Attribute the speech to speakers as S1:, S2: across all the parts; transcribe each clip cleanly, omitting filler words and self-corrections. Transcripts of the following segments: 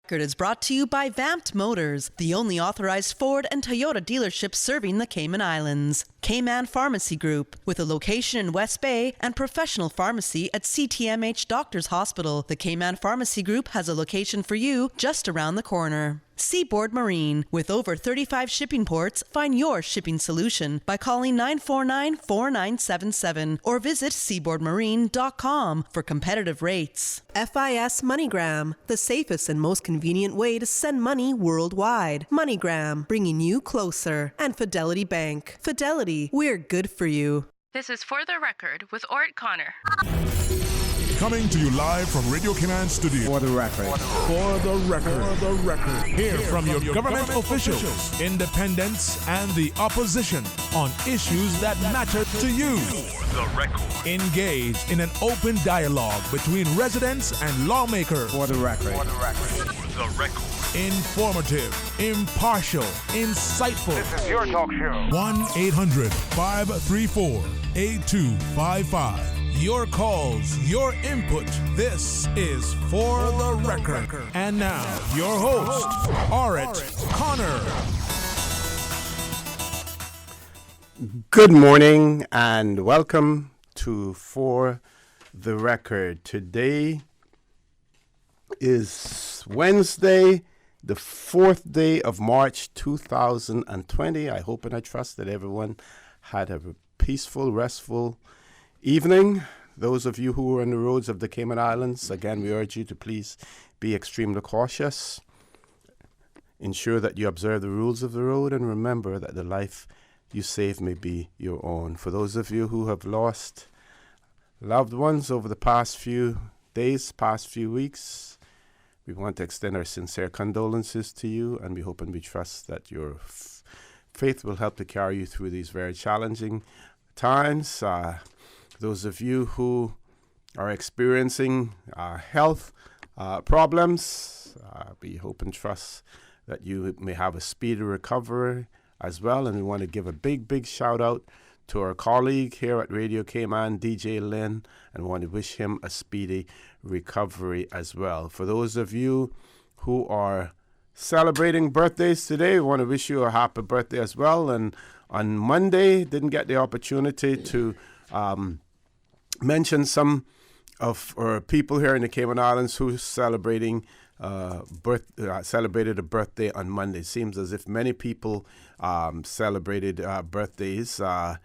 S1: Record is brought to you by Vamped Motors, the only authorized Ford and Toyota dealership serving the Cayman Islands. K-Man Pharmacy Group, with a location in West Bay and professional pharmacy at CTMH Doctors Hospital. The K-Man Pharmacy Group has a location for you just around the corner. Seaboard Marine, with over 35 shipping ports, find your shipping solution by calling 949-4977 or visit seaboardmarine.com for competitive rates. FIS MoneyGram, the safest and most convenient way to send money worldwide. MoneyGram, bringing you closer. And Fidelity Bank. Fidelity, we're good for you.
S2: This is For the Record with Orrett Connor.
S3: Coming to you live from Radio Cayman Studio.
S4: For the record.
S3: For the record. For the record. Hear from your government officials, independents, and the opposition on issues that matter to you. For the record. Engage in an open dialogue between residents and lawmakers.
S4: For the record.
S3: For the record. For the record. Informative, impartial, insightful.
S5: This is your talk show.
S3: 1-800-534-8255. Your calls, your input. This is For the Record. And now, your host, Orrett Connor.
S4: Good morning and welcome to For the Record. Today is Wednesday, the 4th day of March 2020. I hope and I trust that everyone had a peaceful, restful evening. Those of you who are on the roads of the Cayman Islands, again, we urge you to please be extremely cautious. Ensure that you observe the rules of the road and remember that the life you save may be your own. For those of you who have lost loved ones over the past few days, past few weeks, we want to extend our sincere condolences to you, and we hope and we trust that your faith will help to carry you through these very challenging times. Those of you who are experiencing health problems, we hope and trust that you may have a speedy recovery as well. And we want to give a big shout out to our colleague here at Radio Cayman, DJ Lynn, and want to wish him a speedy recovery as well. For those of you who are celebrating birthdays today, we want to wish you a happy birthday as well. And on Monday, didn't get the opportunity to mention some of our people here in the Cayman Islands who celebrated a birthday on Monday. It seems as if many people celebrated birthdays. A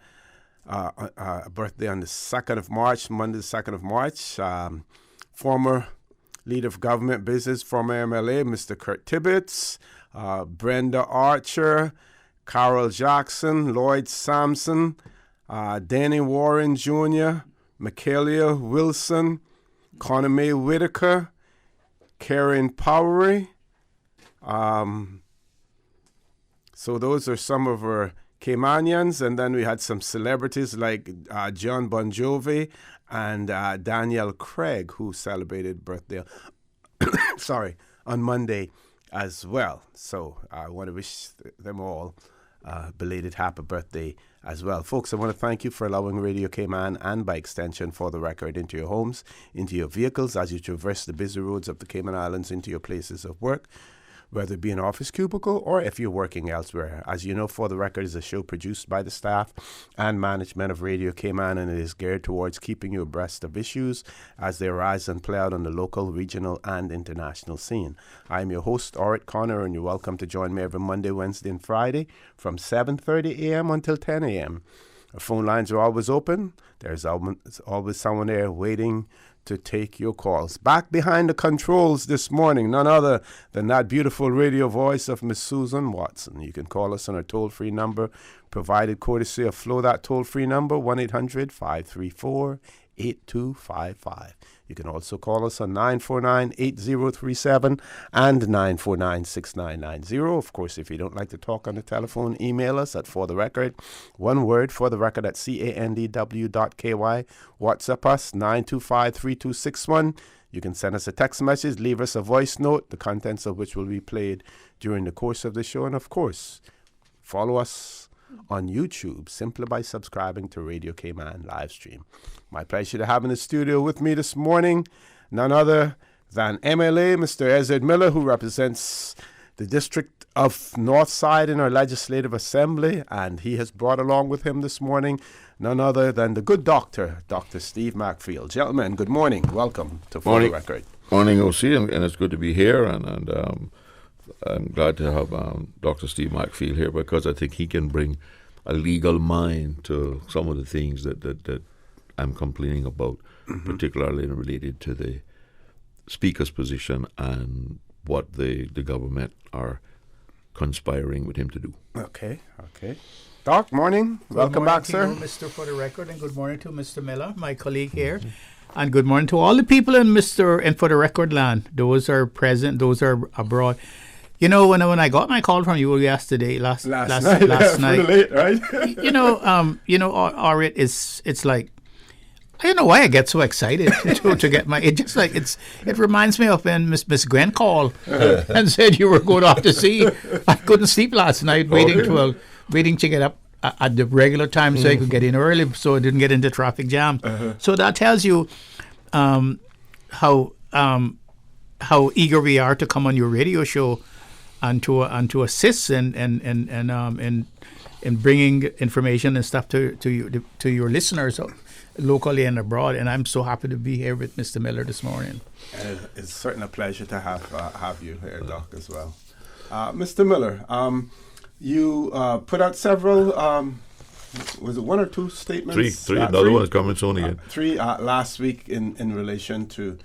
S4: birthday on the 2nd of March, Monday the 2nd of March. Former leader of government business, former MLA, Mr. Kurt Tibbetts, Brenda Archer, Carol Jackson, Lloyd Sampson, Danny Warren Jr., Michaelia Wilson, Conor May Whitaker, Karen Powery. So those are some of our Caymanians. And then we had some celebrities like John Bon Jovi and Danielle Craig, who celebrated birthday on Monday as well. So I want to wish them all belated happy birthday as well. Folks, I want to thank you for allowing Radio Cayman and by extension For the Record into your homes, into your vehicles as you traverse the busy roads of the Cayman Islands into your places of work, whether it be an office cubicle or if you're working elsewhere. As you know, For the Record is a show produced by the staff and management of Radio Cayman, and it is geared towards keeping you abreast of issues as they arise and play out on the local, regional, and international scene. I'm your host, Orrett Connor, and you're welcome to join me every Monday, Wednesday, and Friday from 7:30 a.m. until 10 a.m. Our phone lines are always open. There's always someone there waiting to take your calls. Back behind the controls this morning, none other than that beautiful radio voice of Miss Susan Watson. You can call us on our toll-free number, provided courtesy of Flow. That toll-free number, 1-800-534-8255. You can also call us on 949-8037 and 949-6990. Of course, if you don't like to talk on the telephone, email us at For the Record, one word, For the Record at CANDW.KY. WhatsApp us, 925-3261. You can send us a text message, leave us a voice note, the contents of which will be played during the course of the show. And of course, follow us on YouTube simply by subscribing to Radio Cayman live stream. My pleasure to have in the studio with me this morning none other than MLA, Mr. Ezard Miller, who represents the District of Northside in our Legislative Assembly, and he has brought along with him this morning none other than the good doctor, Dr. Steve Macfield. Gentlemen, good morning. Welcome to For the Record.
S5: Morning, OC, and it's good to be here, and I'm glad to have Dr. Steve Macfield here because I think he can bring a legal mind to some of the things that I'm complaining about, particularly related to the Speaker's position and what the government are conspiring with him to do.
S4: Okay. Doc, morning. Welcome back, sir.
S6: You, Mr. For the Record, and good morning to Mr. Miller, my colleague here. And good morning to all the people in For the Record land. Those are present, those are abroad. You know, when I got my call from you yesterday, last night,
S4: late, right?
S6: Orrett, it's like, I don't know why I get so excited to get my. It just like it reminds me of when Miss Gwen called and said you were going off to sea. I couldn't sleep last night waiting to get up at the regular time so I could get in early so I didn't get into traffic jam. So that tells you how eager we are to come on your radio show and to assist in bringing information and stuff to your listeners locally and abroad. And I'm so happy to be here with Mr. Miller this morning.
S4: It's certainly a pleasure to have you here, Doc, as well. Mr. Miller, you put out several, was it one or two statements?
S5: Three. Another one is coming soon again.
S4: Three last week in relation to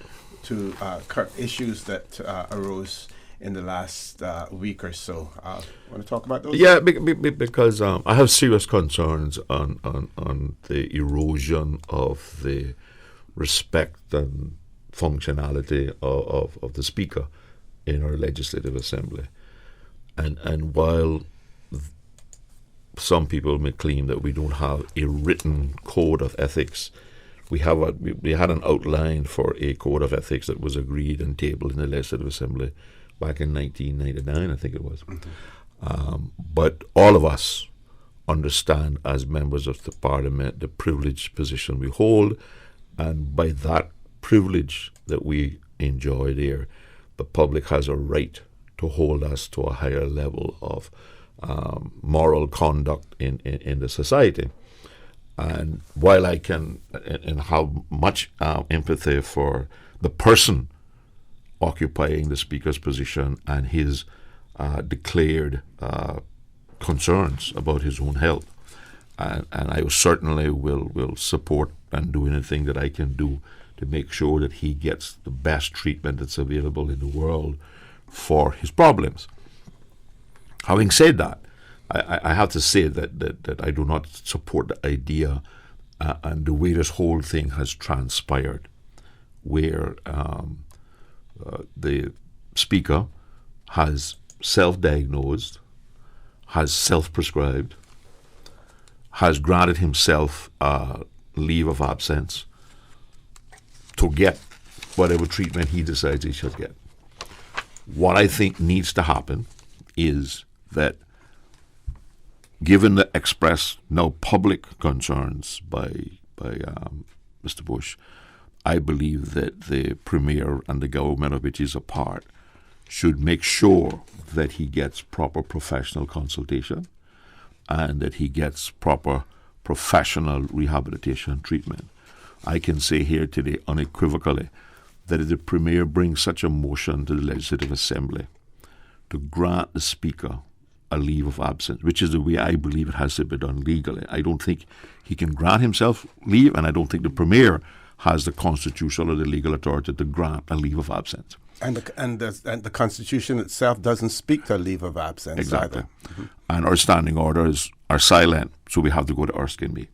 S4: issues that arose in the last week or so. Want to talk about those?
S5: Yeah, because I have serious concerns on the erosion of the respect and functionality of the Speaker in our Legislative Assembly. And while some people may claim that we don't have a written code of ethics, we had an outline for a code of ethics that was agreed and tabled in the Legislative Assembly back in 1999, I think it was. But all of us understand as members of the Parliament the privileged position we hold, and by that privilege that we enjoy there, the public has a right to hold us to a higher level of moral conduct in the society. And while I can and have much empathy for the person occupying the Speaker's position and his declared concerns about his own health, and I certainly will support and do anything that I can do to make sure that he gets the best treatment that's available in the world for his problems. Having said that, I have to say that I do not support the idea and the way this whole thing has transpired, where the Speaker has self-diagnosed, has self-prescribed, has granted himself leave of absence to get whatever treatment he decides he should get. What I think needs to happen is that, given the express, now public concerns by Mr. Bush, I believe that the Premier and the government of which he's a part should make sure that he gets proper professional consultation and that he gets proper professional rehabilitation treatment. I can say here today unequivocally that if the Premier brings such a motion to the Legislative Assembly to grant the Speaker a leave of absence, which is the way I believe it has to be done legally. I don't think he can grant himself leave, and I don't think the Premier has the constitutional or the legal authority to grant a leave of absence.
S4: And the Constitution itself doesn't speak to a leave of absence
S5: exactly.
S4: either. Mm-hmm.
S5: And our standing orders are silent, so we have to go to Erskine.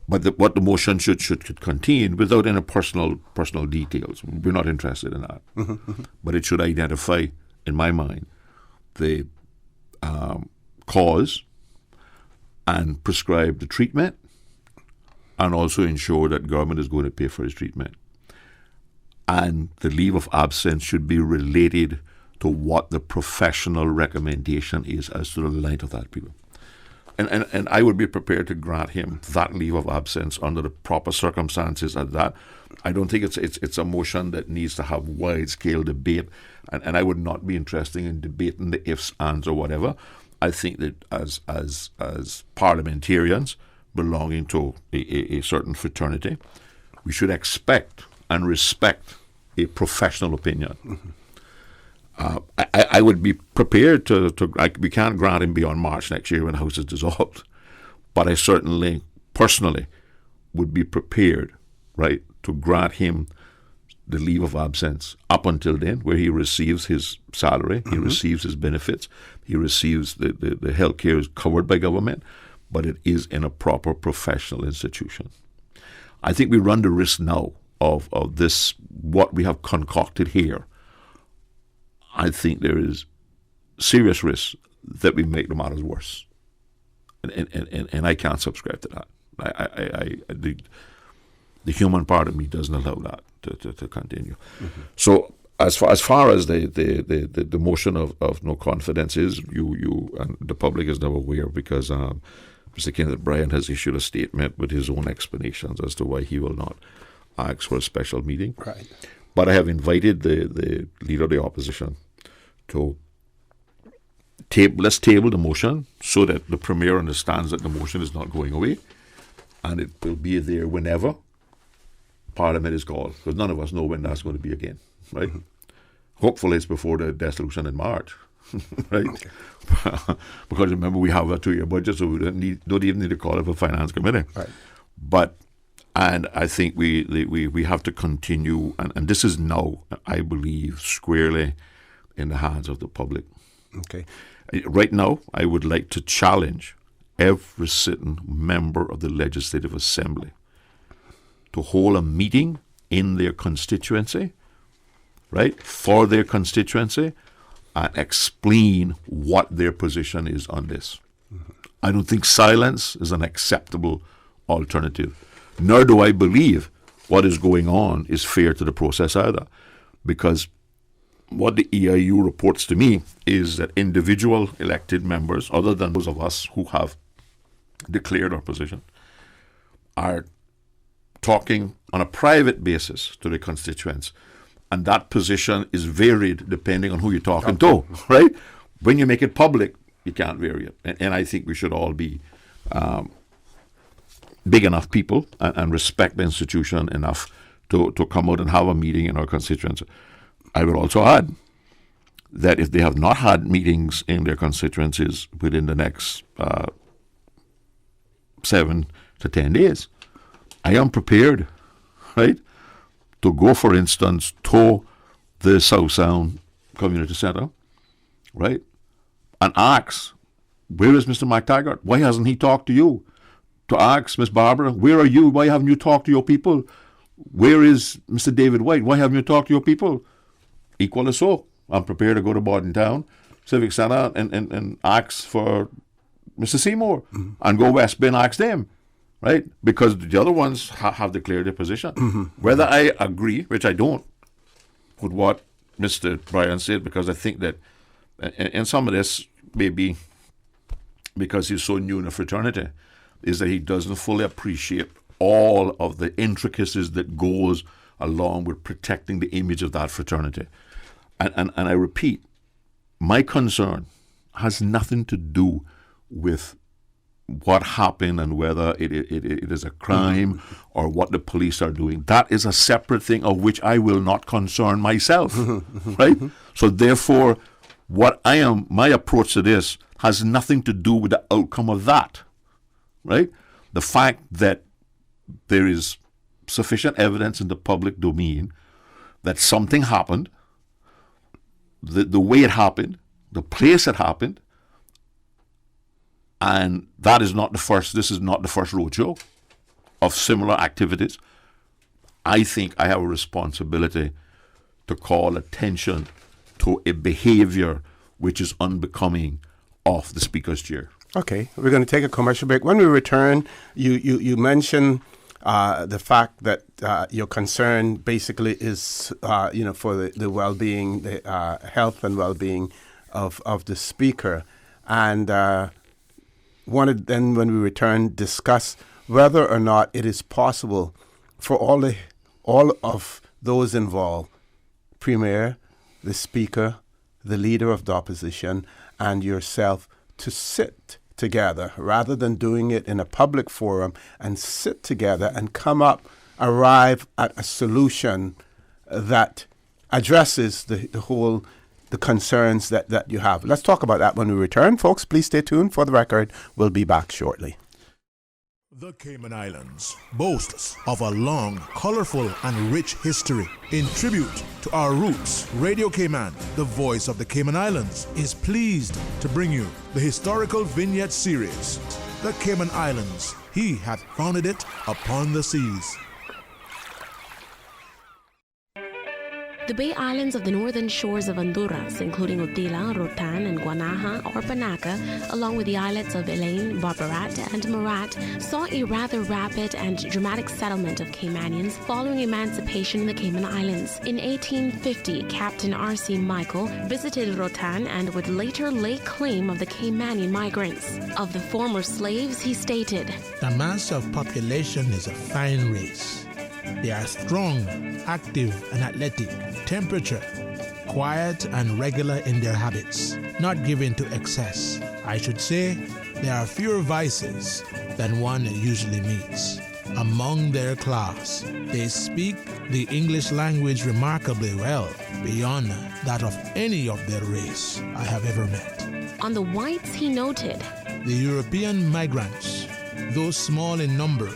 S5: But what the motion should contain, without any personal details, we're not interested in that.
S4: Mm-hmm.
S5: But it should identify, in my mind, the cause and prescribe the treatment, and also ensure that government is going to pay for his treatment. And the leave of absence should be related to what the professional recommendation is as to the length of that period. And I would be prepared to grant him that leave of absence under the proper circumstances at that. I don't think it's a motion that needs to have wide-scale debate, and I would not be interested in debating the ifs, ands, or whatever. I think that as parliamentarians belonging to a certain fraternity, we should expect and respect a professional opinion. I would be prepared to we can't grant him beyond March next year when the House is dissolved, but I certainly, personally, would be prepared, right, to grant him the leave of absence up until then, where he receives his salary, he receives his benefits, he receives the health care is covered by government, but it is in a proper professional institution. I think we run the risk now of this, what we have concocted here. I think there is serious risk that we make the matters worse. And I can't subscribe to that. The human part of me doesn't allow that to continue. So as far as the motion of no confidence is, you and the public is now aware because Mr. Kenneth Bryan has issued a statement with his own explanations as to why he will not ask for a special meeting.
S4: Right.
S5: But I have invited the leader of the opposition to let's table the motion so that the Premier understands that the motion is not going away, and it will be there whenever Parliament is called, because none of us know when that's going to be again, right? Hopefully it's before the dissolution in March, right? Because remember, we have a 2-year budget, so we don't even need to call it for Finance Committee.
S4: Right.
S5: And I think we have to continue, and this is now, I believe, squarely in the hands of the public.
S4: Okay.
S5: Right now, I would like to challenge every sitting member of the Legislative Assembly to hold a meeting in their constituency, right, for their constituency, and explain what their position is on this. I don't think silence is an acceptable alternative, nor do I believe what is going on is fair to the process either, because what the EIU reports to me is that individual elected members, other than those of us who have declared our position, are talking on a private basis to the constituents, and that position is varied depending on who you're talking to, right? When you make it public, you can't vary it. And I think we should all be big enough people and respect the institution enough to come out and have a meeting in our constituency. I would also add that if they have not had meetings in their constituencies within the next 7 to 10 days, I am prepared, right, to go, for instance, to the South Sound Community Centre, right, and ask, where is Mr. McTaggart? Why hasn't he talked to you? To ask Miss Barbara, where are you? Why haven't you talked to your people? Where is Mr. David White? Why haven't you talked to your people? Equally so, I'm prepared to go to Bordentown Civic Centre and ask for Mr. Seymour and go West Bay and ask them, right? Because the other ones have declared their position. Whether I agree, which I don't, with what Mr. Bryan said, because I think that, and some of this may be because he's so new in a fraternity, is that he doesn't fully appreciate all of the intricacies that goes along with protecting the image of that fraternity. And I repeat, my concern has nothing to do with what happened and whether it is a crime or what the police are doing. That is a separate thing of which I will not concern myself, right? So therefore, my approach to this has nothing to do with the outcome of that, right? The fact that there is sufficient evidence in the public domain that something happened, the way it happened, the place it happened, and that is not the first. This is not the first roadshow of similar activities. I think I have a responsibility to call attention to a behavior which is unbecoming of the Speaker's chair.
S4: Okay, we're going to take a commercial break. When we return, you mentioned the fact that your concern basically is, for the well-being, the health and well-being of the Speaker, and wanted then, when we return, discuss whether or not it is possible for all all of those involved, Premier, the Speaker, the Leader of the Opposition, and yourself, to sit together rather than doing it in a public forum, and sit together and arrive at a solution that addresses the concerns that you have. Let's talk about that when we return. Folks, please stay tuned. For the record, we'll be back shortly.
S3: The Cayman Islands boasts of a long, colorful, and rich history. In tribute to our roots, Radio Cayman, the voice of the Cayman Islands, is pleased to bring you the historical vignette series, The Cayman Islands, He Hath Founded It Upon the Seas.
S7: The Bay Islands of the northern shores of Honduras, including Utila, Rotan, and Guanaja or Panaca, along with the islets of Elaine, Barbarat, and Murat, saw a rather rapid and dramatic settlement of Caymanians following emancipation in the Cayman Islands. In 1850, Captain R.C. Michael visited Rotan and would later lay claim of the Caymanian migrants. Of the former slaves, he stated,
S8: "The mass of population is a fine race. They are strong, active, and athletic, temperature, quiet and regular in their habits, not given to excess. I should say there are fewer vices than one usually meets. Among their class, they speak the English language remarkably well, beyond that of any of their race I have ever met."
S7: On the whites, he noted,
S8: "The European migrants, though small in number,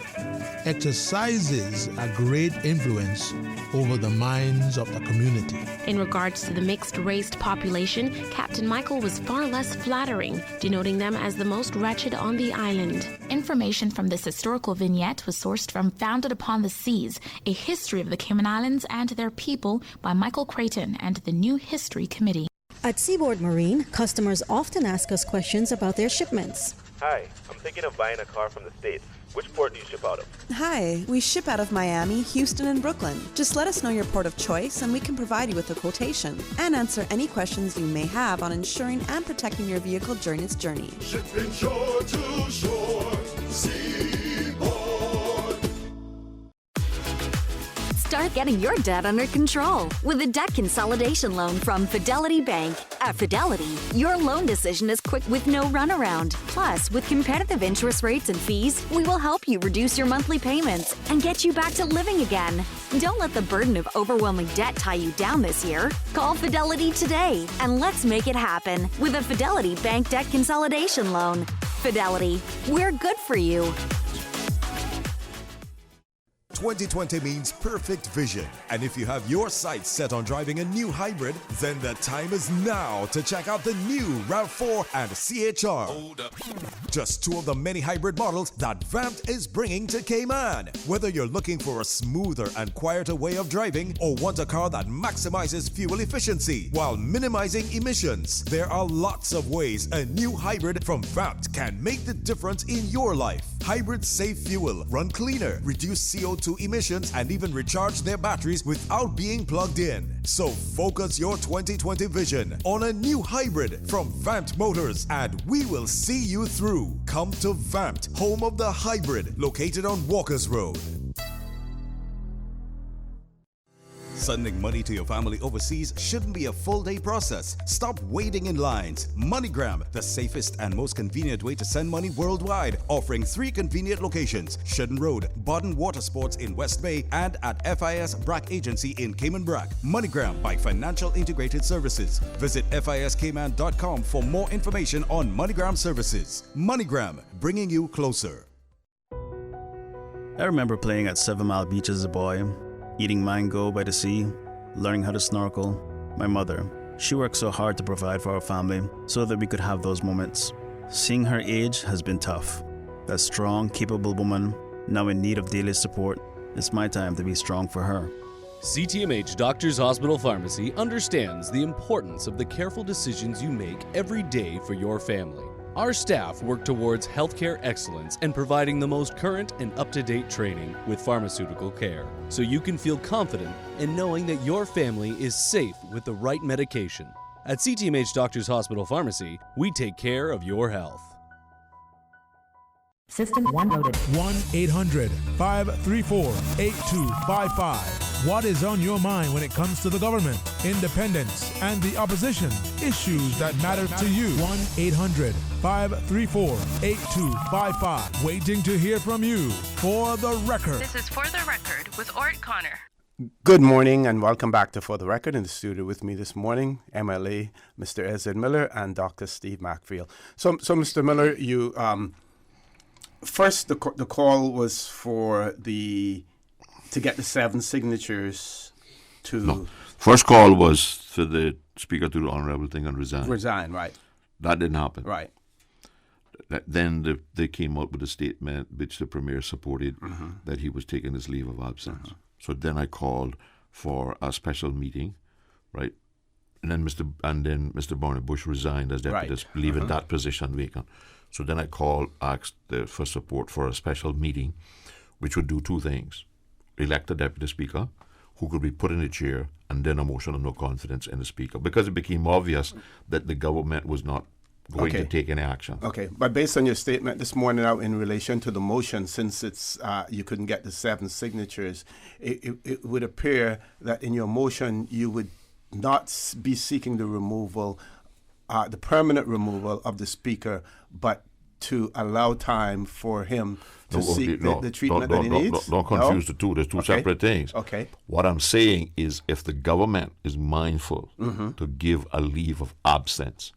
S8: exercises a great influence over the minds of the community."
S7: In regards to the mixed-raced population, Captain Michael was far less flattering, denoting them as the most wretched on the island.
S9: Information from this historical vignette was sourced from Founded Upon the Seas, A History of the Cayman Islands and Their People by Michael Creighton and the New History Committee.
S10: At Seaboard Marine, customers often ask us questions about their shipments.
S11: Hi, I'm thinking of buying a car from the States. Which port do you ship out of?
S1: Hi, we ship out of Miami, Houston, and Brooklyn. Just let us know your port of choice and we can provide you with a quotation and answer any questions you may have on insuring and protecting your vehicle during its journey.
S12: Shipping shore to shore, Seaboard.
S13: Start getting your debt under control with a debt consolidation loan from Fidelity Bank. At Fidelity, your loan decision is quick with no runaround. Plus, with competitive interest rates and fees, we will help you reduce your monthly payments and get you back to living again. Don't let the burden of overwhelming debt tie you down this year. Call Fidelity today and let's make it happen with a Fidelity Bank debt consolidation loan. Fidelity, we're good for you.
S14: 2020 means perfect vision. And if you have your sights set on driving a new hybrid, then the time is now to check out the new RAV4 and CHR. Just two of the many hybrid models that Vamped is bringing to Cayman. Whether you're looking for a smoother and quieter way of driving or want a car that maximizes fuel efficiency while minimizing emissions, there are lots of ways a new hybrid from Vamped can make the difference in your life. Hybrids save fuel, run cleaner, reduce CO2 emissions, and even recharge their batteries without being plugged in. So focus your 2020 vision on a new hybrid from Vamped Motors and we will see you through. Come to Vamped, home of the hybrid, located on Walkers Road. Sending money to your family overseas shouldn't be a full-day process. Stop waiting in lines. MoneyGram, the safest and most convenient way to send money worldwide, offering 3 convenient locations: Shedden Road, Baden Water Sports in West Bay, and at FIS Brack Agency in Cayman Brack. MoneyGram by Financial Integrated Services. Visit fiscayman.com for more information on MoneyGram services. MoneyGram, bringing you closer.
S15: I remember playing at 7 Mile Beach as a boy, eating mango by the sea, learning how to snorkel. My mother, she worked so hard to provide for our family so that we could have those moments. Seeing her age has been tough. That strong, capable woman, now in need of daily support, it's my time to be strong for her.
S16: CTMH Doctors Hospital Pharmacy understands the importance of the careful decisions you make every day for your family. Our staff work towards healthcare excellence and providing the most current and up-to-date training with pharmaceutical care, so you can feel confident in knowing that your family is safe with the right medication. At CTMH Doctors Hospital Pharmacy, we take care of your health.
S17: System 1 loaded.
S3: 1-800-534-8255. What is on your mind when it comes to the government, independence, and the opposition? Issues that matter to you. 1-800-534-8255. Waiting to hear from you. For the Record.
S2: This is For the Record with Orrett Connor.
S4: Good morning and welcome back to For the Record. In the studio with me this morning, MLA Mr. Ezra Miller and Dr. Steve Macfield. So Mr. Miller, you first the call was for to get the 7 signatures to.
S5: No, first call was for the Speaker to do the honourable thing and resign.
S4: Resign, right?
S5: That didn't happen.
S4: Right.
S5: Then they came out with a statement which the Premier supported, that he was taking his leave of absence. So then I called for a special meeting, right? And then Mr. Barnett Bush resigned as deputy, leaving that position vacant. So then I asked for support for a special meeting, which would do 2 things: elect a deputy speaker, who could be put in a chair, and then a motion of no confidence in the speaker, because it became obvious that the government was not going to take any action.
S4: Okay, but based on your statement this morning out in relation to the motion, since it's you couldn't get the 7 signatures, it would appear that in your motion you would not be seeking the removal, the permanent removal of the speaker, but to allow time for him to seek the treatment that he needs?
S5: Don't confuse the two. There's 2 separate things.
S4: Okay.
S5: What I'm saying is, if the government is mindful to give a leave of absence,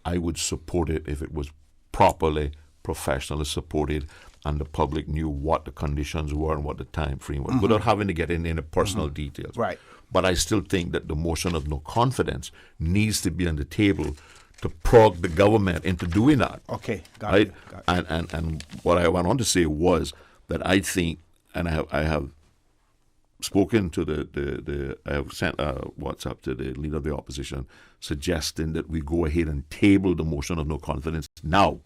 S5: I would support it if it was properly, professionally supported, and the public knew what the conditions were and what the time frame was, without having to get into personal details.
S4: Right.
S5: But I still think that the motion of no confidence needs to be on the table to prod the government into doing that.
S4: Okay, got
S5: right?
S4: it.
S5: And what I went on to say was that I think, and I have spoken to I have sent a WhatsApp to the leader of the opposition suggesting that we go ahead and table the motion of no confidence now,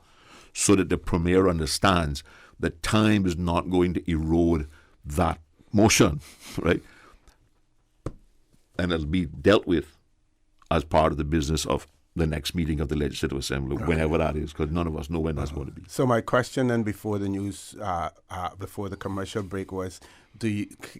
S5: so that the Premier understands that time is not going to erode that motion, right? And it'll be dealt with as part of the business of the next meeting of the Legislative Assembly, whenever that is, because none of us know when that's going to be.
S4: So my question then before the news, before the commercial break was,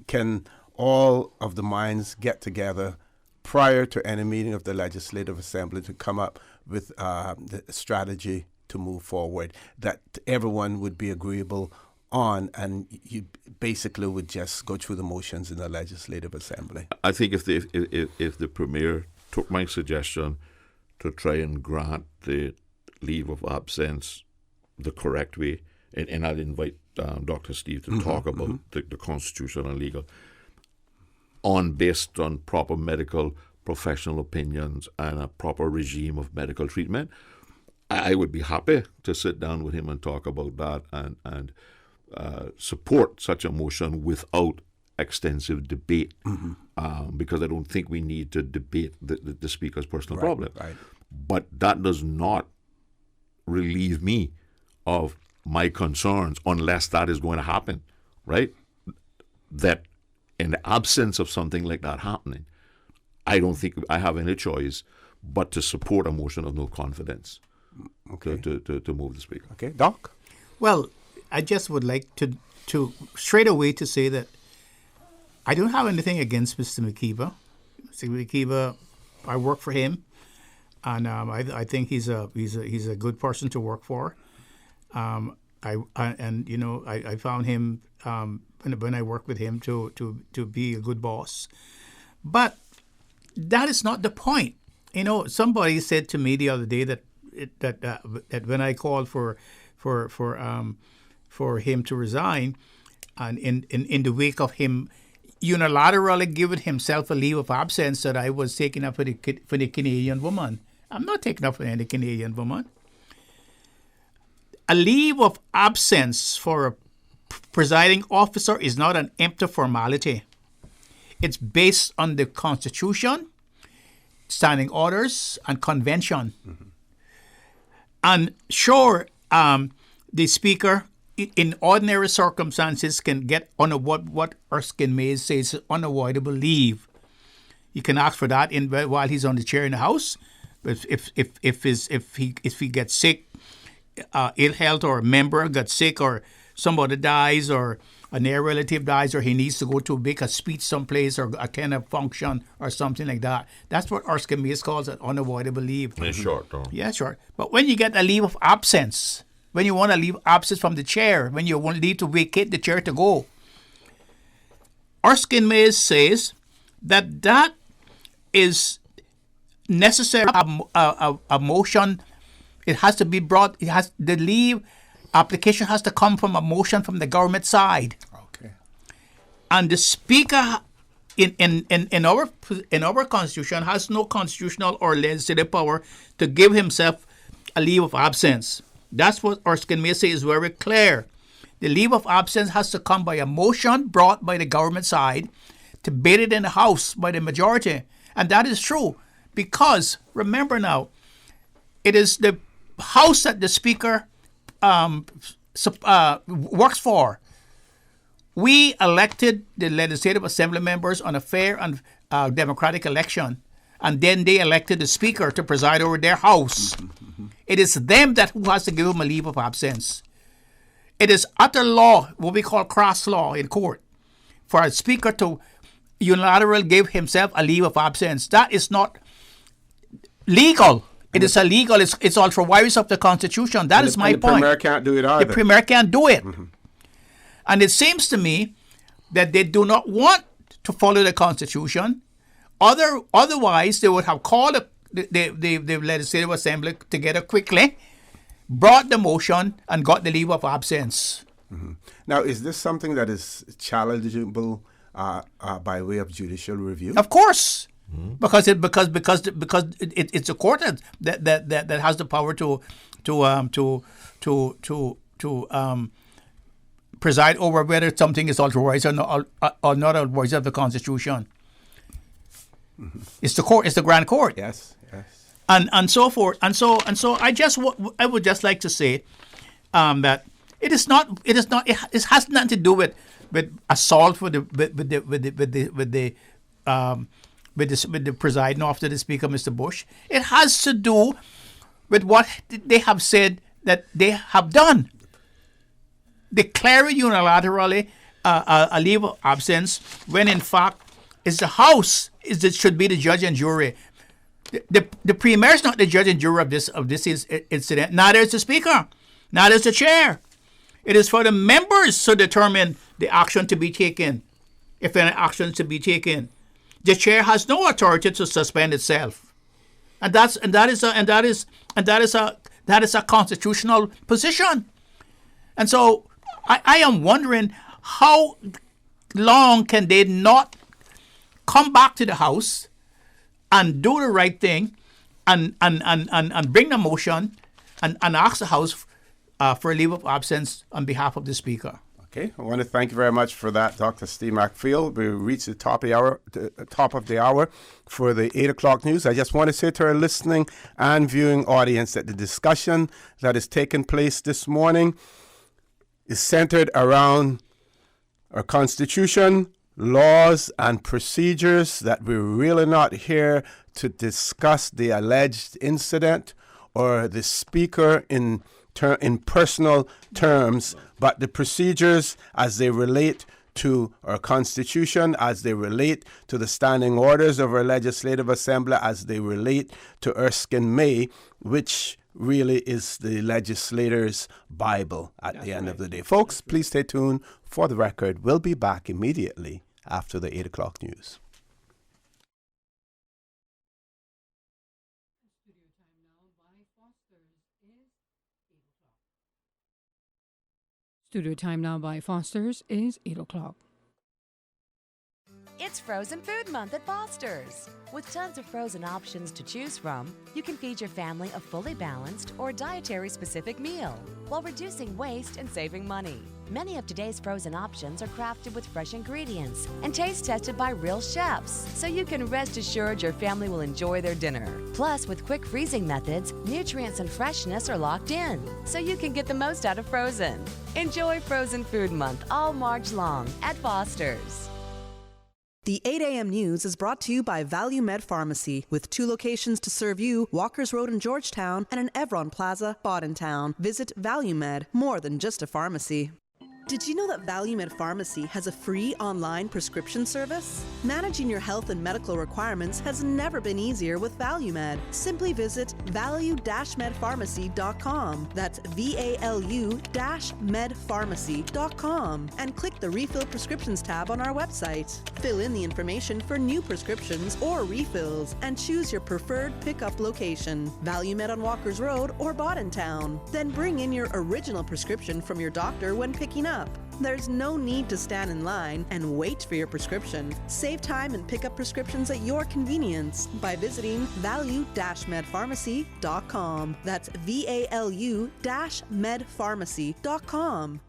S4: can all of the minds get together prior to any meeting of the Legislative Assembly to come up with the strategy to move forward that everyone would be agreeable on, and you basically would just go through the motions in the Legislative Assembly?
S5: I think if the Premier took my suggestion to try and grant the leave of absence the correct way, and I'll invite Dr. Steve to talk about the constitutional and legal, based on proper medical professional opinions and a proper regime of medical treatment, I would be happy to sit down with him and talk about that and support such a motion without extensive debate, because I don't think we need to debate the Speaker's personal problem.
S4: Right.
S5: But that does not relieve me of my concerns unless that is going to happen, right? That in the absence of something like that happening, I don't think I have any choice but to support a motion of no confidence to move the Speaker.
S4: Okay, Doc?
S6: Well, I just would like to straight away to say that I don't have anything against Mr. McKeever. Mr. McKeever, I work for him, and I think he's a good person to work for. I found him when I worked with him to be a good boss, but that is not the point. Somebody said to me the other day that when I called for him to resign, and in the wake of him unilaterally giving himself a leave of absence, that I was taking up for the Canadian woman. I'm not taking up for any Canadian woman. A leave of absence for a presiding officer is not an empty formality. It's based on the Constitution, standing orders, and convention. And sure, the Speaker, in ordinary circumstances, can get on what Erskine Mays says unavoidable leave. He can ask for that while he's on the chair in the House. But if he gets sick, ill health, or a member gets sick, or somebody dies, or a near relative dies or he needs to go to make a speech someplace or attend a function or something like that. That's what Erskine Mays calls an unavoidable leave.
S5: It's short term.
S6: Yeah, short. But when you get a leave of absence, when you want to leave absence from the chair, when you want to leave to vacate the chair to go, Erskine Mays says that is necessary. A motion, it has to be brought. The leave application has to come from a motion from the government side.
S4: Okay.
S6: And the speaker in our constitution has no constitutional or legislative power to give himself a leave of absence. That's what Erskine Mays says is very clear. The leave of absence has to come by a motion brought by the government side, debated in the House by the majority. And that is true because, remember now, it is the House that the Speaker works for. We elected the Legislative Assembly members on a fair and democratic election, and then they elected the Speaker to preside over their House. It is them who has to give them a leave of absence. It is utter law, what we call cross law in court, for a Speaker to unilaterally give himself a leave of absence. That is not legal. It is illegal. It's ultra vires of the Constitution. That is my point.
S4: The Premier can't do it either.
S6: The Premier can't do it. And it seems to me that they do not want to follow the Constitution. Otherwise, they would have called the Legislative Assembly together quickly, brought the motion, and got the leave of absence.
S4: Now, is this something that is challengeable by way of judicial review?
S6: Of course. Because it's a court that has the power to preside over whether something is authorized or not authorized of the Constitution. It's the court. It's the Grand Court.
S4: Yes.
S6: And so forth. And so I would just like to say that it has nothing to do with assault with the presiding officer, the Speaker, Mr. Bush. It has to do with what they have said that they have done. Declaring unilaterally a leave of absence when in fact it's the House should be the judge and jury. The Premier is not the judge and jury of this incident. Neither is the Speaker. Neither is the Chair. It is for the members to determine the action to be taken, if any action is to be taken. The Chair has no authority to suspend itself, and that is a constitutional position. And so I am wondering how long can they not come back to the House and do the right thing and bring the motion and ask the House for a leave of absence on behalf of the Speaker.
S4: Okay, I want to thank you very much for that, Dr. Steve McPhail. We reached the top of the hour for the 8 o'clock news. I just want to say to our listening and viewing audience that the discussion that is taking place this morning is centered around our Constitution, laws, and procedures, that we're really not here to discuss the alleged incident or the Speaker in personal terms, but the procedures as they relate to our Constitution, as they relate to the standing orders of our Legislative Assembly, as they relate to Erskine May, which really is the legislator's Bible at the end of the day. Folks, please stay tuned for the record. We'll be back immediately after the 8 o'clock news.
S17: Studio time now by Foster's is 8 o'clock.
S18: It's Frozen Food Month at Foster's. With tons of frozen options to choose from, you can feed your family a fully balanced or dietary-specific meal while reducing waste and saving money. Many of today's frozen options are crafted with fresh ingredients and taste-tested by real chefs, so you can rest assured your family will enjoy their dinner. Plus, with quick freezing methods, nutrients and freshness are locked in, so you can get the most out of frozen. Enjoy Frozen Food Month all March long at Foster's.
S1: The 8 a.m. news is brought to you by Value Med Pharmacy, with 2 locations to serve you, Walkers Road in Georgetown and an Evron Plaza, Boddentown. Visit Value Med, more than just a pharmacy. Did you know that ValueMed Pharmacy has a free online prescription service? Managing your health and medical requirements has never been easier with ValueMed. Simply visit value-medpharmacy.com. That's VALU-medpharmacy.com and click the Refill Prescriptions tab on our website. Fill in the information for new prescriptions or refills and choose your preferred pickup location. ValueMed on Walker's Road or Town. Then bring in your original prescription from your doctor when picking up. There's no need to stand in line and wait for your prescription. Save time and pick up prescriptions at your convenience by visiting value-medpharmacy.com. That's VALU-medpharmacy.com.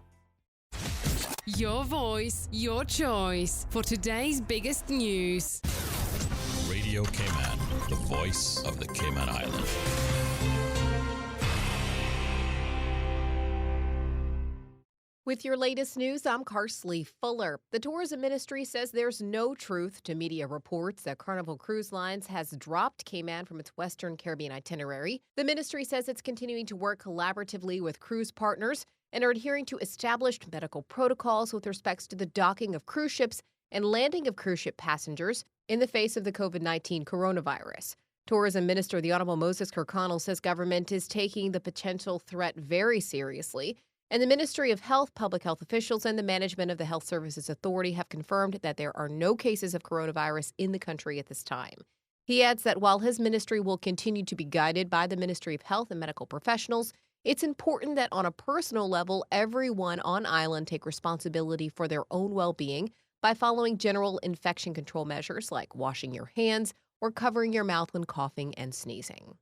S19: Your voice, your choice for today's biggest news.
S20: Radio Cayman, the voice of the Cayman Island.
S21: With your latest news, I'm Carsley Fuller. The tourism ministry says there's no truth to media reports that Carnival Cruise Lines has dropped Cayman from its Western Caribbean itinerary. The ministry says it's continuing to work collaboratively with cruise partners and are adhering to established medical protocols with respect to the docking of cruise ships and landing of cruise ship passengers in the face of the COVID-19 coronavirus. Tourism Minister the Honorable Moses Kirkconnell says government is taking the potential threat very seriously. And the Ministry of Health, public health officials, and the management of the Health Services Authority have confirmed that there are no cases of coronavirus in the country at this time. He adds that while his ministry will continue to be guided by the Ministry of Health and medical professionals, it's important that on a personal level, everyone on island take responsibility for their own well-being by following general infection control measures like washing your hands or covering your mouth when coughing and sneezing.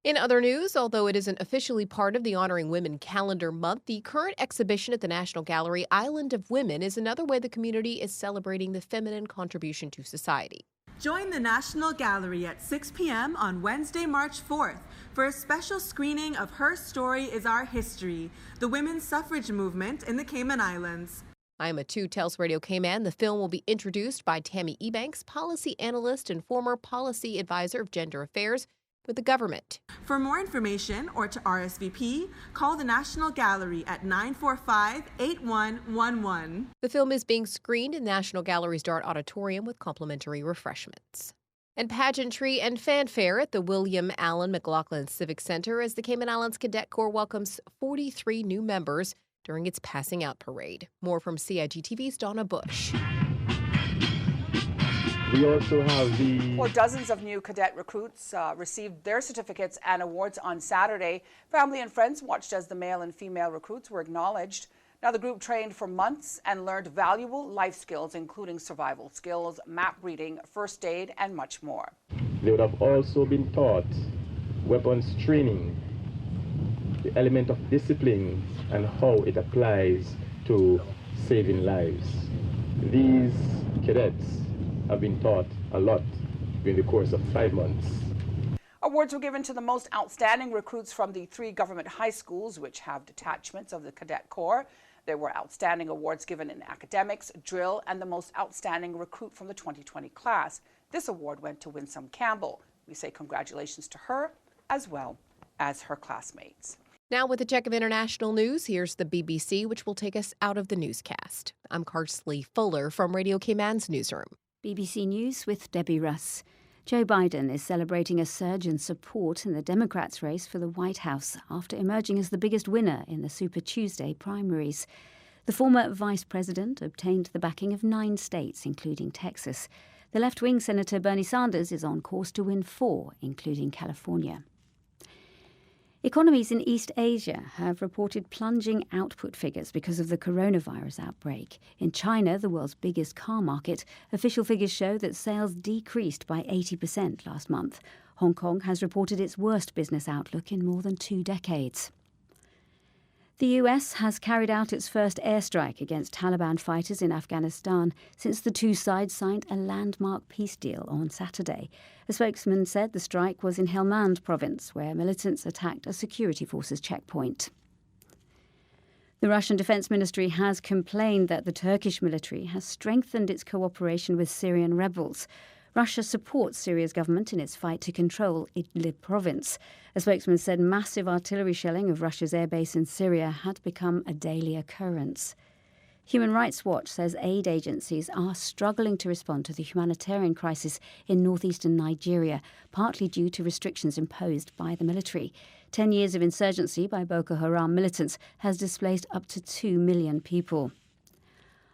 S21: In other news, although it isn't officially part of the Honoring Women calendar month, the current exhibition at the National Gallery, Island of Women, is another way the community is celebrating the feminine contribution to society.
S22: Join the National Gallery at 6 p.m. on Wednesday, March 4th for a special screening of Her Story is Our History, the women's suffrage movement in the Cayman Islands.
S21: I'm Atu tells Radio Cayman. The film will be introduced by Tammy Ebanks, policy analyst and former policy advisor of gender affairs with the government.
S22: For more information or to RSVP, call the National Gallery at 945-8111.
S21: The film is being screened in National Gallery's Dart Auditorium with complimentary refreshments. And pageantry and fanfare at the William Allen McLaughlin Civic Center as the Cayman Islands Cadet Corps welcomes 43 new members during its passing out parade. More from CIGTV's Donna Bush.
S23: We also have dozens of new cadet recruits received their certificates and awards on Saturday. Family and friends watched as the male and female recruits were acknowledged. Now, the group trained for months and learned valuable life skills, including survival skills, map reading, first aid, and much more. They would have also been taught weapons training, the element of discipline, and how it applies to saving lives. These cadets have been taught a lot during the course of 5 months. Awards were given to the most outstanding recruits from the 3 government high schools, which have detachments of the Cadet Corps. There were outstanding awards given in academics, drill, and the most outstanding recruit from the 2020 class. This award went to Winsome Campbell. We say congratulations to her as well as her classmates.
S21: Now with a check of international news, here's the BBC, which will take us out of the newscast. I'm Carsley Fuller from Radio Cayman's newsroom.
S24: BBC News with Debbie Russ. Joe Biden is celebrating a surge in support in the Democrats' race for the White House after emerging as the biggest winner in the Super Tuesday primaries. The former vice president obtained the backing of 9 states, including Texas. The left-wing Senator Bernie Sanders is on course to win 4, including California. Economies in East Asia have reported plunging output figures because of the coronavirus outbreak. In China, the world's biggest car market, official figures show that sales decreased by 80% last month. Hong Kong has reported its worst business outlook in more than 2 decades. The US has carried out its first airstrike against Taliban fighters in Afghanistan since the 2 sides signed a landmark peace deal on Saturday. A spokesman said the strike was in Helmand province, where militants attacked a security forces checkpoint. The Russian Defense Ministry has complained that the Turkish military has strengthened its cooperation with Syrian rebels. Russia supports Syria's government in its fight to control Idlib province. A spokesman said massive artillery shelling of Russia's airbase in Syria had become a daily occurrence. Human Rights Watch says aid agencies are struggling to respond to the humanitarian crisis in northeastern Nigeria, partly due to restrictions imposed by the military. 10 years of insurgency by Boko Haram militants has displaced up to 2 million people.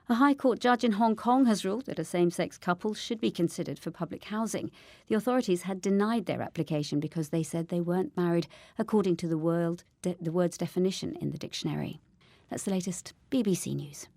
S24: A High Court judge in Hong Kong has ruled that a same-sex couple should be considered for public housing. The authorities had denied their application because they said they weren't married, according to the word's definition in the dictionary. That's the latest BBC News.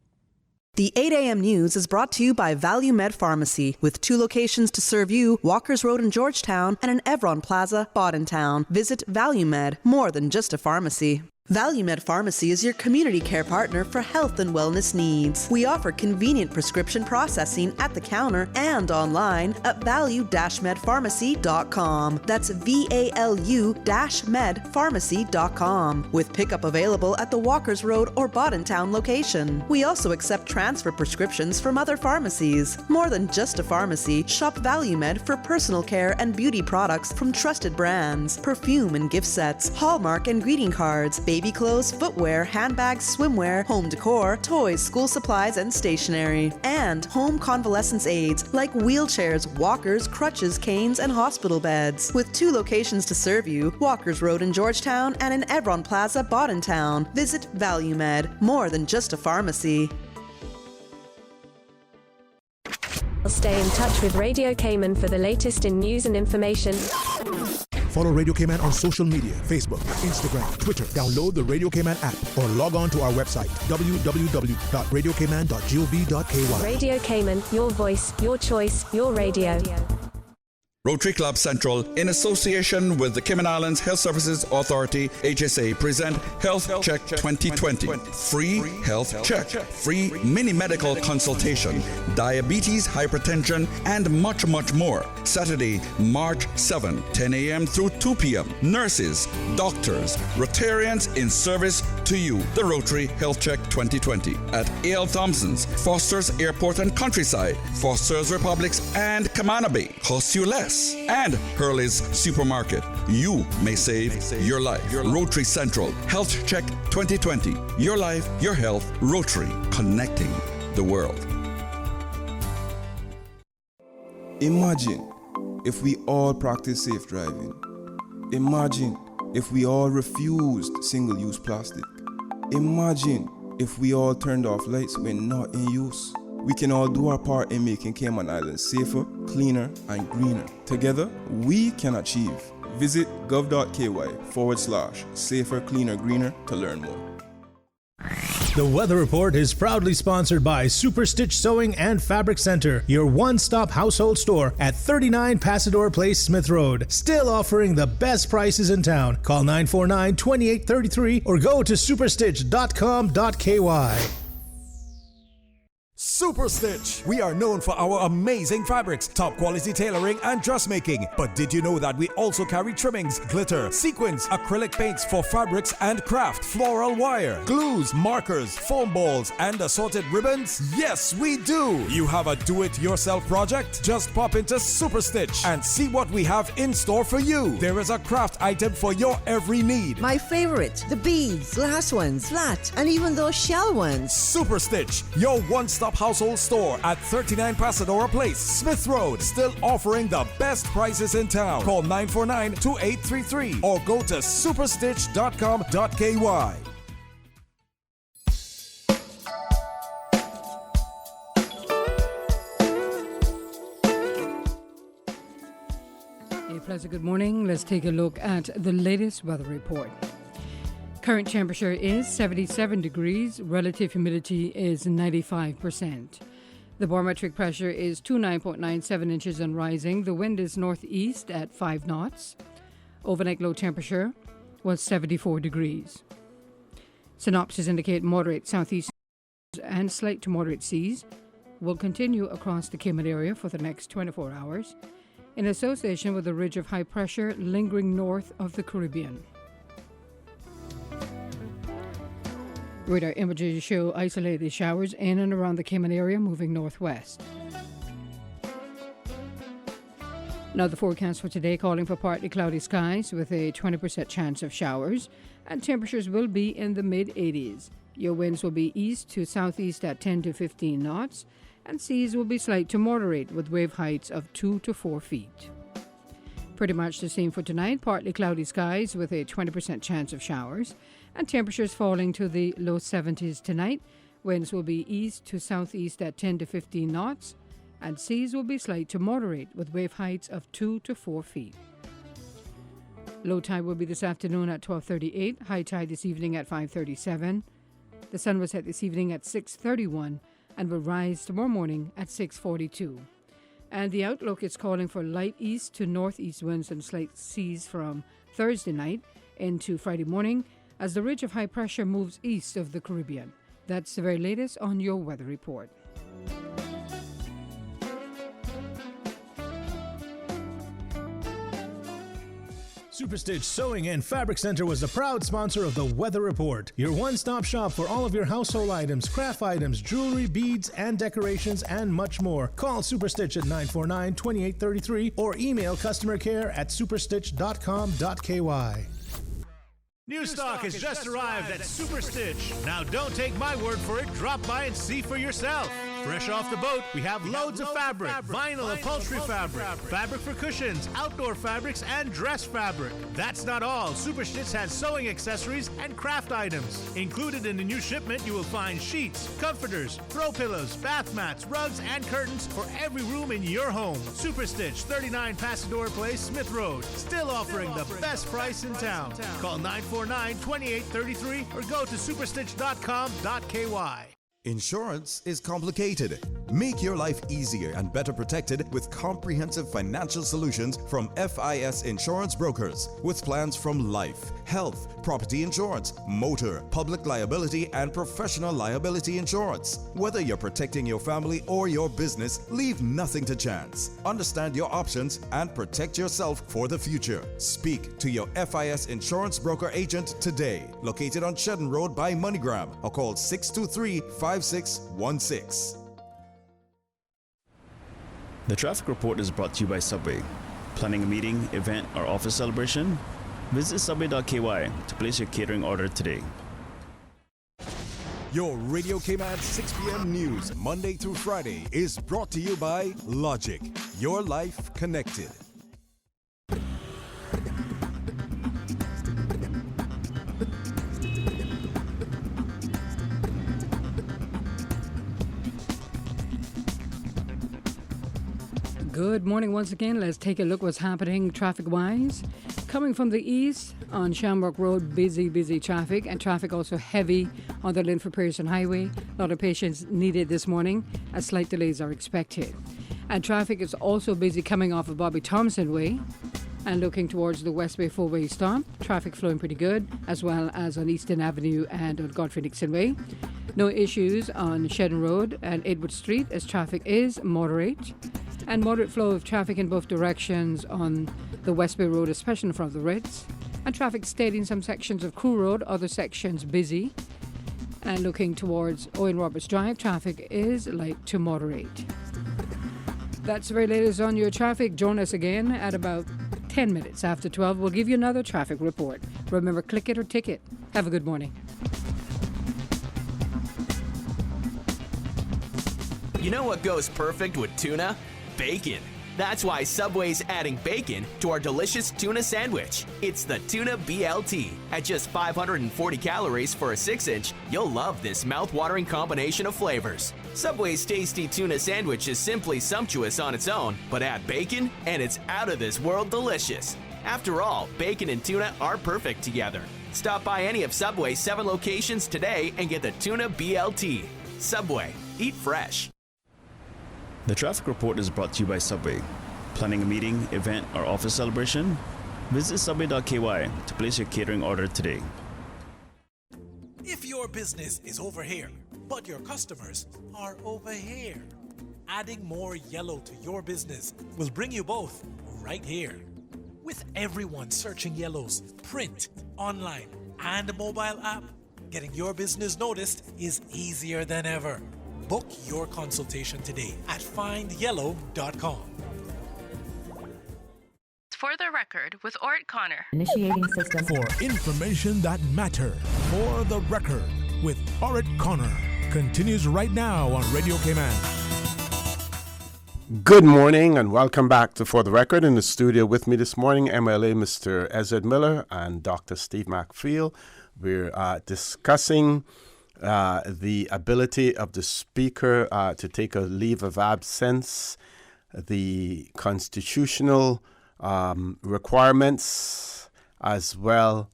S1: The 8 a.m. news is brought to you by Value Med Pharmacy, with 2 locations to serve you, Walkers Road in Georgetown and an Evron Plaza, Boddentown. Visit Value Med, more than just a pharmacy. Value Med Pharmacy is your community care partner for health and wellness needs. We offer convenient prescription processing at the counter and online at value-medpharmacy.com. That's VALU-medpharmacy.com, with pickup available at the Walkers Road or Boddentown location. We also accept transfer prescriptions from other pharmacies. More than just a pharmacy, shop Value Med for personal care and beauty products from trusted brands, perfume and gift sets, Hallmark and greeting cards, baby clothes, footwear, handbags, swimwear, home decor, toys, school supplies, and stationery. And home convalescence aids like wheelchairs, walkers, crutches, canes, and hospital beds. With 2 locations to serve you, Walkers Road in Georgetown and in Evron Plaza, Boddentown. Visit Value Med, more than just a pharmacy.
S7: Stay in touch with Radio Cayman for the latest in news and information.
S3: Follow Radio Cayman on social media, Facebook, Instagram, Twitter. Download the Radio Cayman app or log on to our website, www.radiocayman.gov.ky.
S7: Radio Cayman, your voice, your choice, your radio.
S8: Rotary Club Central, in association with the Cayman Islands Health Services Authority, HSA, present Health Check 2020. Free health check, free mini medical consultation, diabetes, hypertension, and much, much more. Saturday, March 7, 10 a.m. through 2 p.m. Nurses, doctors, Rotarians in service to you. The Rotary Health Check 2020 at A.L. Thompson's, Foster's Airport and Countryside, Foster's Republics, and Camana Bay. Costs you less. And Hurley's Supermarket. You may save your life. Rotary Central Health Check 2020. Your life, your health. Rotary, connecting the world.
S9: Imagine if we all practiced safe driving. Imagine if we all refused single-use plastic. Imagine if we all turned off lights when not in use. We can all do our part in making Cayman Islands safer, cleaner, and greener. Together, we can achieve. Visit gov.ky/safer, cleaner, greener to learn more.
S10: The Weather Report is proudly sponsored by Super Stitch Sewing and Fabric Center, your one-stop household store at 39 Pasador Place, Smith Road. Still offering the best prices in town. Call 949-2833 or go to superstitch.com.ky.
S14: Super Stitch. We are known for our amazing fabrics, top quality tailoring, and dressmaking. But did you know that we also carry trimmings, glitter, sequins, acrylic paints for fabrics and craft, floral wire, glues, markers, foam balls, and assorted ribbons? Yes, we do. You have a do-it-yourself project? Just pop into Super Stitch and see what we have in store for you. There is a craft item for your every need.
S25: My favorite, the beads, glass ones, flat, and even those shell ones.
S14: Super Stitch, your one-stop household store at 39 Pasadora Place, Smith Road. Still offering the best prices in town. Call 949-2833 or go to superstitch.com.ky.
S17: A pleasant good morning. Let's take a look at the latest weather report. Current temperature is 77 degrees. Relative humidity is 95%. The barometric pressure is 29.97 inches and rising. The wind is northeast at 5 knots. Overnight low temperature was 74 degrees. Synopsis indicate moderate southeast and slight to moderate seas will continue across the Cayman area for the next 24 hours in association with a ridge of high pressure lingering north of the Caribbean. Radar images show isolated showers in and around the Cayman area moving northwest. Now the forecast for today calling for partly cloudy skies with a 20% chance of showers, and temperatures will be in the mid-80s. Your winds will be east to southeast at 10 to 15 knots, and seas will be slight to moderate with wave heights of 2 to 4 feet. Pretty much the same for tonight, partly cloudy skies with a 20% chance of showers, and temperatures falling to the low 70s tonight. Winds will be east to southeast at 10 to 15 knots, and seas will be slight to moderate with wave heights of 2 to 4 feet. Low tide will be this afternoon at 12:38, high tide this evening at 5:37. The sun will set this evening at 6:31 and will rise tomorrow morning at 6:42. And the outlook is calling for light east to northeast winds and slight seas from Thursday night into Friday morning as the ridge of high pressure moves east of the Caribbean. That's the very latest on your weather report.
S10: Superstitch Sewing and Fabric Center was the proud sponsor of the Weather Report, your one-stop shop for all of your household items, craft items, jewelry, beads, and decorations, and much more. Call Superstitch at 949-2833 or email customer care at superstitch.com.ky. New stock has just arrived at Superstitch. Now don't take my word for it, drop by and see for yourself. Fresh off the boat, we have loads of fabric, vinyl upholstery fabric, fabric for cushions, outdoor fabrics, and dress fabric. That's not all. Superstitch has sewing accessories and craft items. Included in the new shipment, you will find sheets, comforters, throw pillows, bath mats, rugs, and curtains for every room in your home. Superstitch, 39 Pasador Place, Smith Road. Still offering the best price in town. Call 949-2833 or go to superstitch.com.ky.
S14: Insurance is complicated. Make your life easier and better protected with comprehensive financial solutions from FIS Insurance Brokers. With plans from life, health, property insurance, motor, public liability, and professional liability insurance. Whether you're protecting your family or your business, leave nothing to chance. Understand your options and protect yourself for the future. Speak to your FIS Insurance Broker agent today. Located on Shedden Road by MoneyGram, or call 623-5616.
S11: The traffic report is brought to you by Subway. Planning a meeting, event, or office celebration? Visit subway.ky to place your catering order today.
S14: Your Radio Cayman 6 p.m. news, Monday through Friday, is brought to you by Logic. Your life connected.
S17: Good morning once again. Let's take a look what's happening traffic-wise. Coming from the east on Shamrock Road, busy traffic, and traffic also heavy on the Linford Pearson Highway. A lot of patience needed this morning as slight delays are expected. And traffic is also busy coming off of Bobby Thompson Way and looking towards the West Bay four-way stop. Traffic flowing pretty good, as well as on Eastern Avenue and on Godfrey Dixon Way. No issues on Shedden Road and Edward Street as traffic is moderate. And moderate flow of traffic in both directions on the West Bay Road, especially in front of the Ritz. And traffic steady in some sections of Crew Road, other sections busy. And looking towards Owen Roberts Drive, traffic is light to moderate. That's the very latest on your traffic. Join us again at about 10 minutes after 12. We'll give you another traffic report. Remember, click it or ticket. Have a good morning.
S12: You know what goes perfect with tuna? Bacon. That's why Subway's adding bacon to our delicious tuna sandwich. It's the Tuna BLT. At just 540 calories for a 6-inch, you'll love this mouth-watering combination of flavors. Subway's tasty tuna sandwich is simply sumptuous on its own, but add bacon and it's out of this world delicious. After all, bacon and tuna are perfect together. Stop by any of Subway's 7 locations today and get the Tuna BLT. Subway. Eat fresh.
S11: The traffic report is brought to you by Subway. Planning a meeting, event, or office celebration? Visit subway.ky to place your catering order today.
S13: If your business is over here, but your customers are over here, adding more yellow to your business will bring you both right here. With everyone searching yellows, print, online, and mobile app, getting your business noticed is easier than ever. Book your consultation today at findyellow.com.
S2: For the record, with Orrett Connor.
S3: Initiating system. For information that matter. For the record. with Orrett Connor continues right now on Radio Cayman.
S4: Good morning and welcome back to For the Record. In the studio with me this morning, MLA Mr. Ezra Miller and Dr. Steve McFeel. We're discussing the ability of the Speaker to take a leave of absence, the constitutional requirements, as well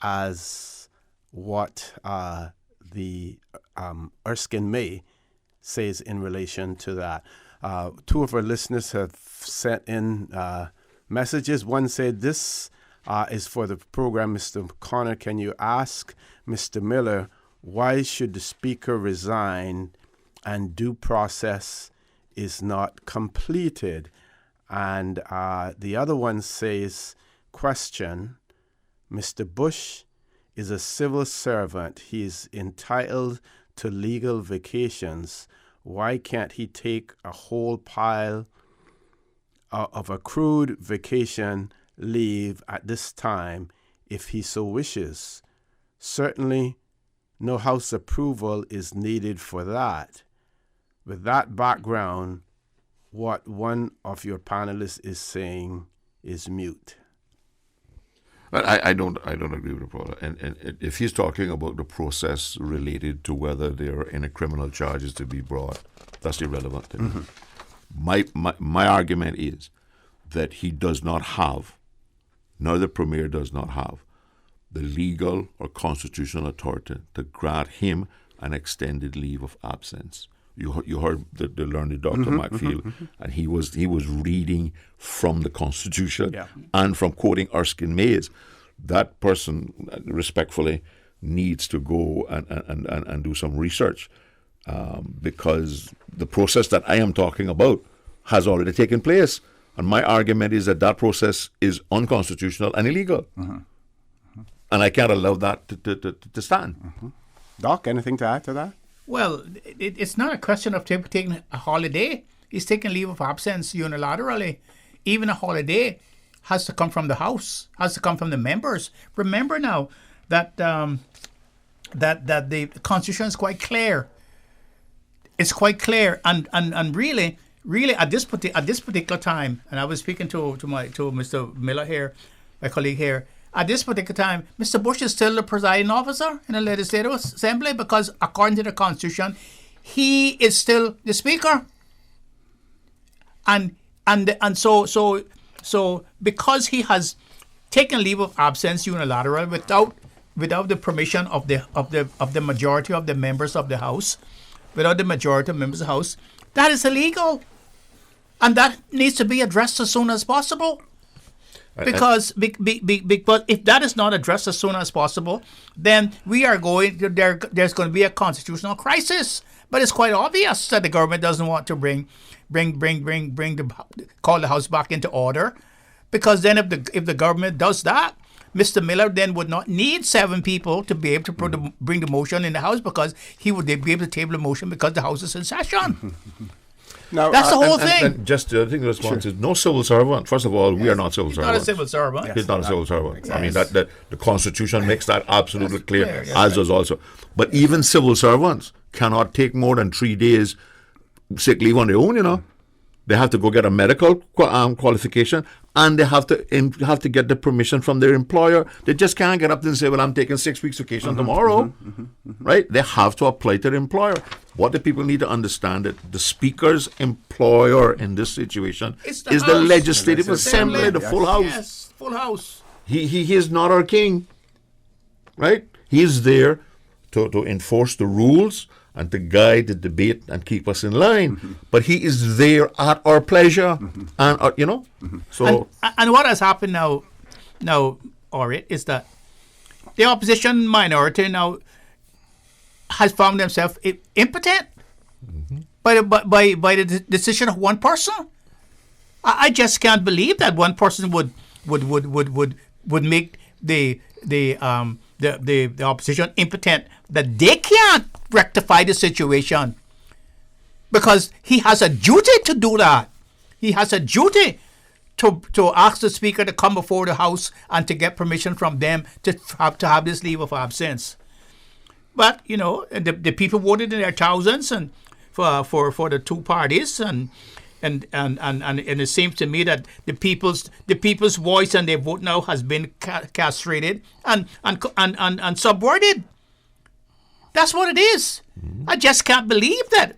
S4: as what the Erskine May says in relation to that. Two of our listeners have sent in messages. One said, this is for the program, Mr. Connor. Can you ask Mr. Miller, why should the Speaker resign and due process is not completed? And the other one says, question, Mr. Bush is a civil servant. He is entitled to legal vacations. Why can't he take a whole pile of accrued vacation leave at this time if he so wishes? Certainly, no House approval is needed for that. With that background, what one of your panelists is saying is mute.
S5: But I don't agree with the brother. And if he's talking about the process related to whether there are any criminal charges to be brought, that's irrelevant to me. My argument is that he does not have, nor the Premier does not have, the legal or constitutional authority to grant him an extended leave of absence. You heard the learned Dr. McFeel, and he was reading from the Constitution and from quoting Erskine Mays. That person, respectfully, needs to go and do some research because the process that I am talking about has already taken place. And my argument is that process is unconstitutional and illegal. And I can't allow that to stand.
S4: Doc, anything to add to that?
S6: Well, it's not a question of taking a holiday. He's taking leave of absence unilaterally. Even a holiday has to come from the House, has to come from the members. Remember now that that the Constitution is quite clear. It's quite clear, and really at this particular time, and I was speaking to Mr. Miller here, my colleague here. At this particular time, Mr. Bush is still the presiding officer in the Legislative Assembly because, according to the Constitution, he is still the Speaker. And so because he has taken leave of absence unilaterally without the permission of the majority of the members of the House, without the majority of members of the House, that is illegal, and that needs to be addressed as soon as possible. Because if that is not addressed as soon as possible, then there's going to be a constitutional crisis. But it's quite obvious that the government doesn't want to call the House back into order, because then if the government does that, Mr. Miller then would not need 7 people to be able to bring the motion in the House, because he would be able to table the motion because the House is in session.
S5: Now,
S6: that's the whole thing.
S5: And just I think the response is no civil servant. First of all, we are not civil servants.
S6: Not a civil servant.
S5: He's not a civil servant. Exactly. I mean that the Constitution makes that absolutely clear, as does also. But even civil servants cannot take more than 3 days sick leave on their own. You know, they have to go get a medical qualification, and they have to get the permission from their employer. They just can't get up and say, "Well, I'm taking 6 weeks vacation tomorrow," right? They have to apply to their employer. What the people need to understand that the Speaker's employer in this situation is the Legislative Assembly, the full House.
S6: Yes, full House.
S5: He is not our king, right? He is there to enforce the rules and to guide the debate and keep us in line. But he is there at our pleasure, and So
S6: and what has happened now, Orrett, is that the opposition minority now has found themselves impotent by the decision of one person. I just can't believe that one person would make the opposition impotent, that they can't rectify the situation, because he has a duty to do that. He has a duty to ask the Speaker to come before the House and to get permission from them to have this leave of absence. But the people voted in their thousands and for the two parties, and it seems to me that the people's voice and their vote now has been castrated and subverted. That's what it is. I just can't believe that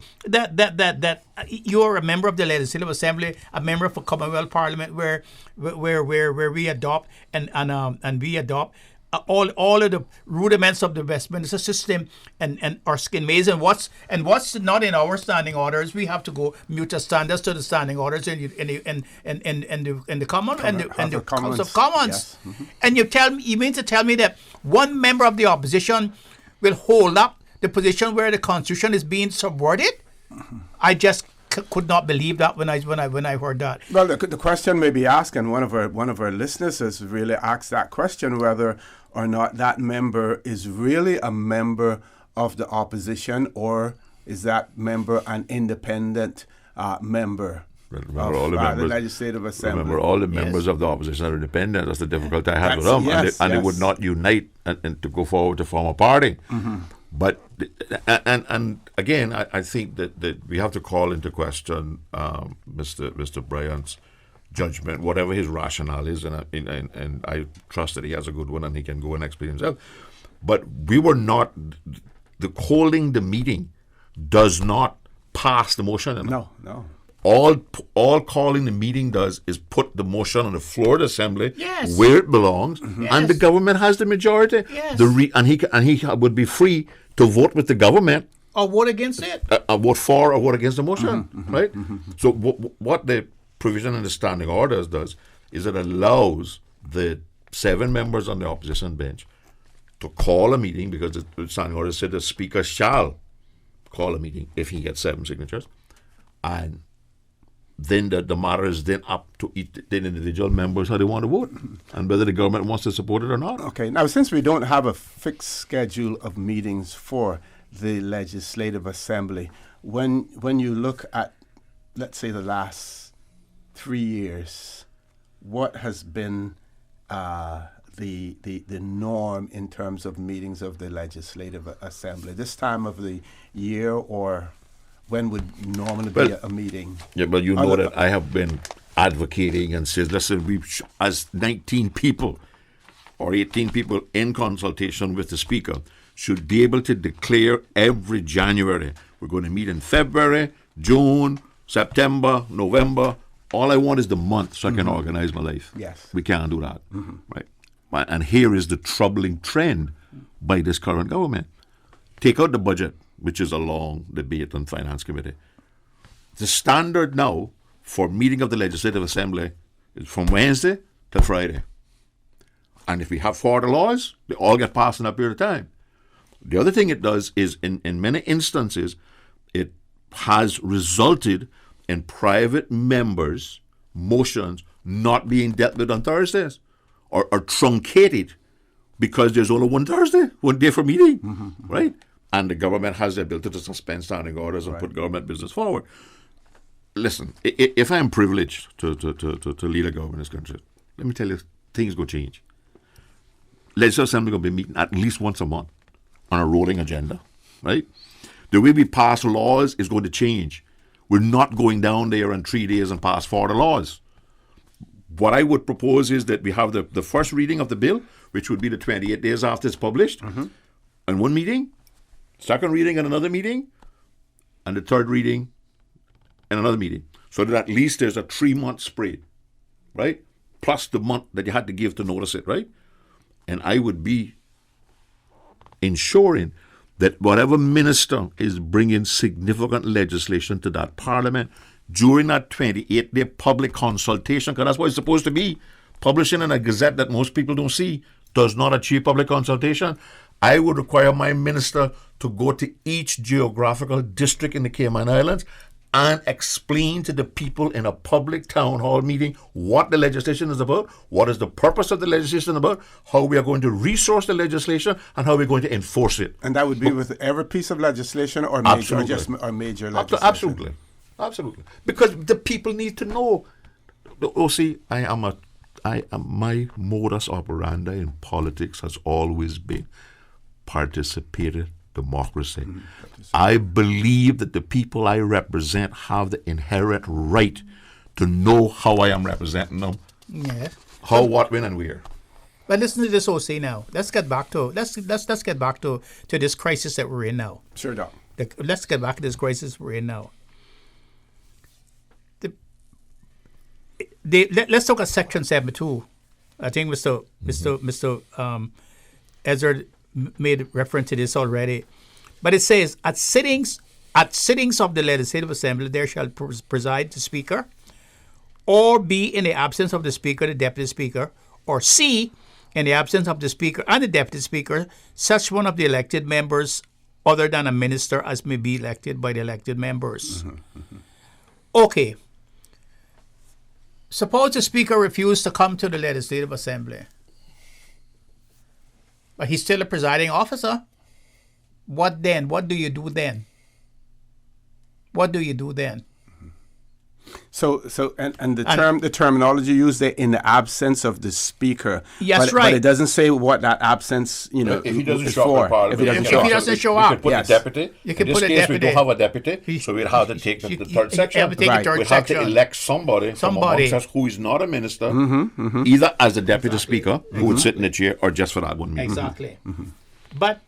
S6: you're a member of the Legislative Assembly, a member of a Commonwealth Parliament, where we adopt and we adopt all of the rudiments of the Westminster system and Erskine Mays and what's not in our standing orders. We have to go mute the standards to the standing orders in the Common and the House of Commons.
S4: Yes. Mm-hmm.
S6: And you mean to tell me that one member of the opposition will hold up the position where the Constitution is being subverted? I just could not believe that when I heard that.
S4: Well, the question may be asked, and one of our listeners has really asked that question, whether or not that member is really a member of the opposition, or is that member an independent member?
S5: Remember, all the members,
S4: the Legislative Assembly.
S5: Remember, all the members of the opposition are independent. That's the difficulty I had with them. They would not unite and to go forward to form a party.
S4: Mm-hmm.
S5: But and again, I think that we have to call into question Mr. Bryant's judgment, whatever his rationale is, and I trust that he has a good one and he can go and explain himself. But we were not holding the meeting does not pass the motion.
S4: No.
S5: All calling the meeting does is put the motion on the floor of the Assembly where it belongs, and the government has the majority.
S6: Yes.
S5: And he would be free to vote with the government
S6: or vote against it,
S5: vote for or vote against the motion, right?
S4: Mm-hmm.
S5: So what the provision in the standing orders does is it allows the 7 members on the opposition bench to call a meeting, because the standing order said the Speaker shall call a meeting if he gets 7 signatures, and then the matter is then up to the individual members how they want to vote and whether the government wants to support it or not.
S4: Okay, now since we don't have a fixed schedule of meetings for the Legislative Assembly, when you look at, let's say, the last 3 years, what has been the norm in terms of meetings of the Legislative Assembly this time of the year, or when would normally be a meeting?
S5: Yeah, but you know that I have been advocating and says, listen, we as 19 people or 18 people in consultation with the Speaker should be able to declare every January, we're going to meet in February, June, September, November. All I want is the month so I can organize my life.
S4: Yes.
S5: We can't do that. Right? And here is the troubling trend by this current government. Take out the budget, which is a long debate on Finance Committee. The standard now for meeting of the Legislative Assembly is from Wednesday to Friday. And if we have 40 laws, they all get passed in a period of time. The other thing it does is, in many instances, it has resulted in private members' motions not being dealt with on Thursdays or truncated because there's only one day for meeting, right? And the government has the ability to suspend standing orders and put government business forward. Listen, if I'm privileged to lead a government in this country, let me tell you, things go change. Legislative Assembly going to be meeting at least once a month on a rolling agenda, right? The way we pass laws is going to change. We're not going down there in 3 days and pass 40 laws. What I would propose is that we have the first reading of the bill, which would be the 28 days after it's published, and one meeting, second reading and another meeting, and the third reading and another meeting. So that at least there's a 3-month spread, right? Plus the month that you had to give to notice it, right? And I would be ensuring that whatever minister is bringing significant legislation to that parliament during that 28-day public consultation, because that's what it's supposed to be, publishing in a gazette that most people don't see, does not achieve public consultation. I would require my minister to go to each geographical district in the Cayman Islands and explain to the people in a public town hall meeting what the legislation is about, what is the purpose of the legislation about, how we are going to resource the legislation, and how we're going to enforce it.
S4: And that would be with every piece of legislation or major legislation?
S5: Absolutely. Because the people need to know. See, my modus operandi in politics has always been participatory democracy. I believe that the people I represent have the inherent right to know how I am representing them.
S6: Yes.
S5: How, what, when, and where.
S6: But listen to this OC now. Let's get back to this crisis that we're in now.
S4: Sure, Doc.
S6: Let's get back to this crisis we're in now. Let's look at Section 72. I think Mr. Ezra made reference to this already. But it says, at sittings of the Legislative Assembly, there shall preside the Speaker, or B, in the absence of the Speaker, the Deputy Speaker, or C, in the absence of the Speaker and the Deputy Speaker, such one of the elected members other than a minister as may be elected by the elected members. Okay. Suppose the Speaker refused to come to the Legislative Assembly, but he's still a presiding officer. What then? What do you do then? What do you do then?
S4: So the terminology used there, in the absence of the Speaker.
S6: Yes,
S4: but it doesn't say what that absence,
S5: if he doesn't
S4: is
S5: show
S4: for.
S5: up,
S4: If he doesn't show
S5: we
S4: up,
S5: could put a deputy.
S6: You can
S5: in
S6: put
S5: this
S6: a
S5: case,
S6: deputy.
S5: we don't have a deputy, so we'd have to take the third section. We'd have to elect somebody from amongst us who is not a minister, either as the deputy speaker, who would sit in the chair, or just for that one meeting.
S6: Exactly. But